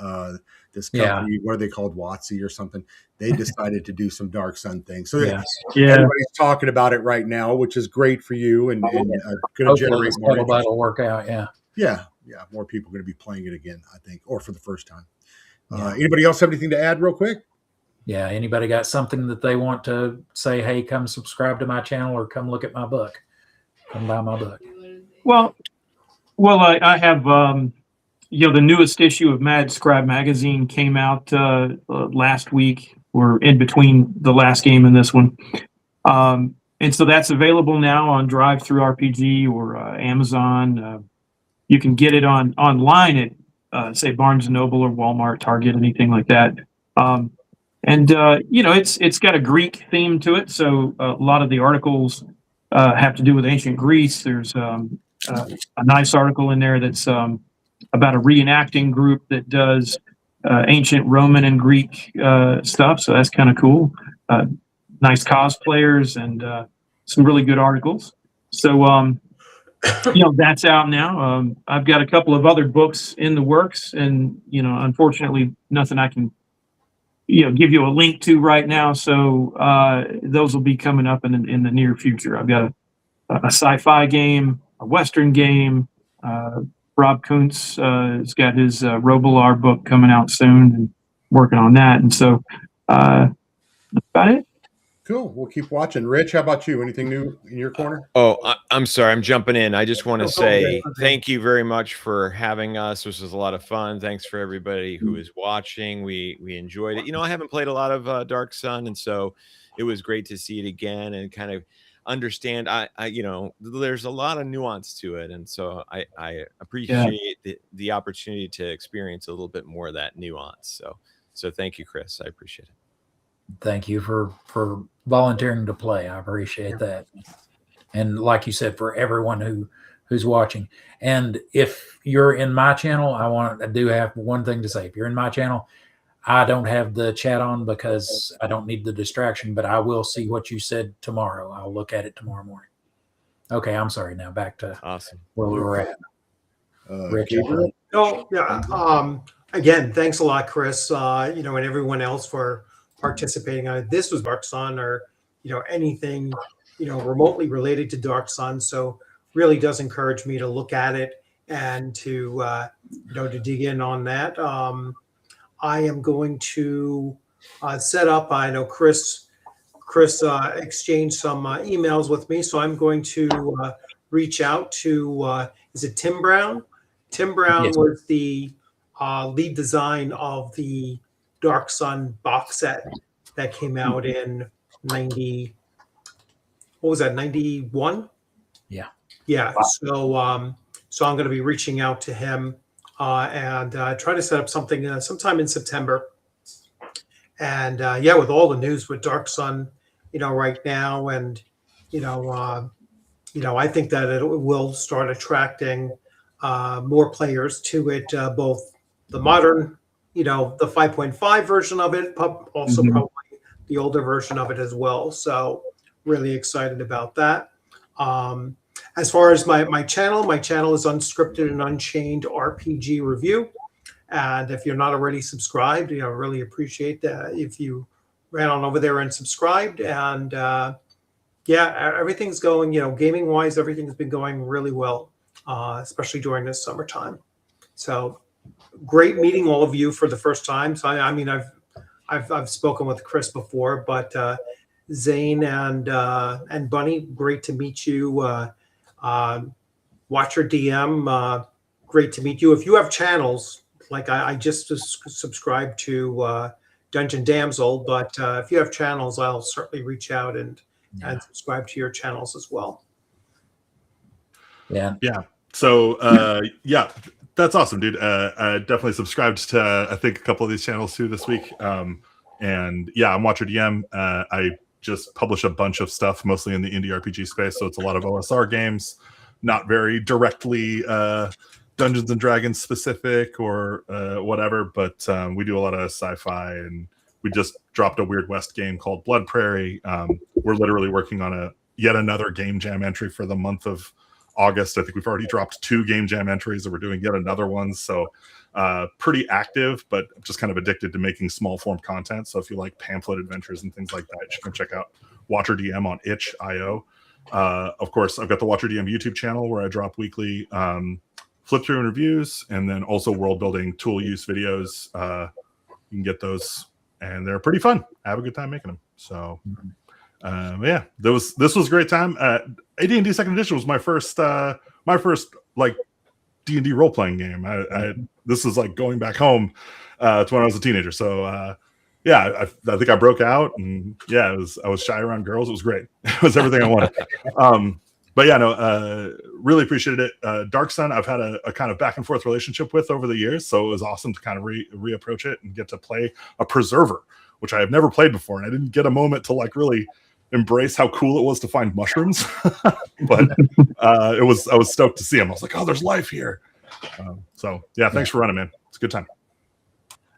this company, what are they called, WotC or something? They decided to do some Dark Sun things. So everybody's talking about it right now, which is great for you, and going to generate more. That'll work out. Yeah. More people are going to be playing it again, I think, or for the first time. Anybody else have anything to add, real quick? Yeah. Anybody got something that they want to say? Hey, come subscribe to my channel or come look at my book. Come buy my book. Well, I have, the newest issue of Mad Scribe magazine came out last week, or in between the last game and this one. And so that's available now on Drive Through RPG or Amazon. You can get it online at say Barnes and Noble or Walmart, Target, anything like that. And it's got a Greek theme to it, so a lot of the articles have to do with ancient Greece. There's a nice article in there that's about a reenacting group that does ancient Roman and Greek stuff, so that's kind of cool. Nice cosplayers and some really good articles. So that's out now. I've got a couple of other books in the works, and unfortunately, nothing I can give you a link to right now. So those will be coming up in the near future. I've got a sci-fi game, a Western game. Rob Kuntz has got his Robolar book coming out soon, and working on that. And so that's about it. Cool. We'll keep watching. Rich, how about you? Anything new in your corner? Oh, I'm sorry. I'm jumping in. I just want to No, say okay. thank you very much for having us. This was a lot of fun. Thanks for everybody who is watching. We enjoyed it. I haven't played a lot of Dark Sun, and so it was great to see it again and kind of understand. There's a lot of nuance to it, and so I appreciate the opportunity to experience a little bit more of that nuance. So thank you, Chris. I appreciate it. Thank you for volunteering to play. I appreciate that. And like you said, for everyone who's watching. And if you're in my channel, I do have one thing to say. If you're in my channel, I don't have the chat on because I don't need the distraction, but I will see what you said tomorrow. I'll look at it tomorrow morning. Okay, I'm sorry. Now back to Awesome where we were at. Rich. Oh, yeah. Again, thanks a lot, Chris, and everyone else for participating on it. This was Dark Sun, or anything remotely related to Dark Sun. So really does encourage me to look at it and to dig in on that. I am going to set up. I know Chris exchanged some emails with me, so I'm going to reach out to is it Tim Brown? Tim Brown Yes. was the lead design of the Dark Sun box set that came out in 91? Yeah. So I'm going to be reaching out to him and try to set up something sometime in September. And with all the news with Dark Sun, right now, and I think that it will start attracting more players to it, both the modern, the 5.5 version of it, also probably the older version of it as well. So really excited about that. As far as my channel is Unscripted and Unchained RPG Review. And if you're not already subscribed, really appreciate that if you ran on over there and subscribed. And everything's going, gaming wise, everything's been going really well, especially during this summertime. So great meeting all of you for the first time. So I've spoken with Chris before, but Zane and Bunny, great to meet you. Watcher DM, great to meet you. If you have channels, like I just subscribed to Dungeon Damsel, but if you have channels, I'll certainly reach out and subscribe to your channels as well. Yeah. So that's awesome, dude. I definitely subscribed to I think a couple of these channels too this week. And I'm Watcher DM. I just publish a bunch of stuff, mostly in the indie RPG space. So it's a lot of OSR games, not very directly Dungeons and Dragons specific or whatever, but we do a lot of sci-fi, and we just dropped a Weird West game called Blood Prairie. We're literally working on yet another game jam entry for the month of August. I think we've already dropped 2 game jam entries, and we're doing yet another one. So pretty active, but just kind of addicted to making small form content. So if you like pamphlet adventures and things like that, you should come check out Watcher DM on itch.io. Of course, I've got the Watcher DM YouTube channel where I drop weekly flip through and reviews, and then also world building tool use videos. You can get those, and they're pretty fun. I have a good time making them. So this was a great time. AD&D Second Edition was my first like D&D role playing game. This is like going back home to when I was a teenager. So yeah, I think I broke out, and yeah, I was shy around girls. It was great. It was everything I wanted. But yeah, no, really appreciated it. Dark Sun, I've had a kind of back and forth relationship with over the years, so it was awesome to kind of reapproach it and get to play a preserver, which I have never played before, and I didn't get a moment to like really embrace how cool it was to find mushrooms. But I was stoked to see them. I was like, oh, there's life here. So yeah, thanks for running, man. It's a good time.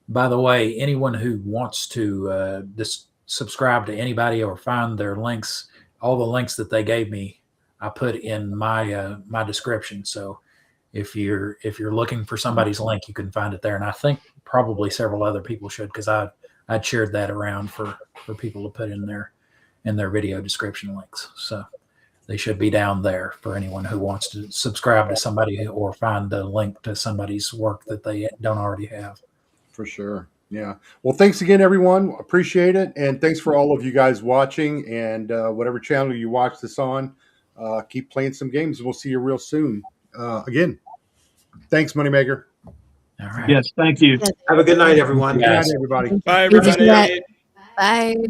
By the way, anyone who wants to just subscribe to anybody or find their links, all the links that they gave me, I put in my my description. So if you're looking for somebody's link, you can find it there. And I think probably several other people should, because I shared that around for people to put in their video description links. So they should be down there for anyone who wants to subscribe to somebody or find a link to somebody's work that they don't already have. For sure. Yeah. Well, thanks again, everyone. Appreciate it. And thanks for all of you guys watching. And whatever channel you watch this on, keep playing some games. We'll see you real soon. Again, thanks, Moneymaker. All right. Yes, thank you. Have a good night, everyone. Good night, everybody. Bye, everybody. Bye.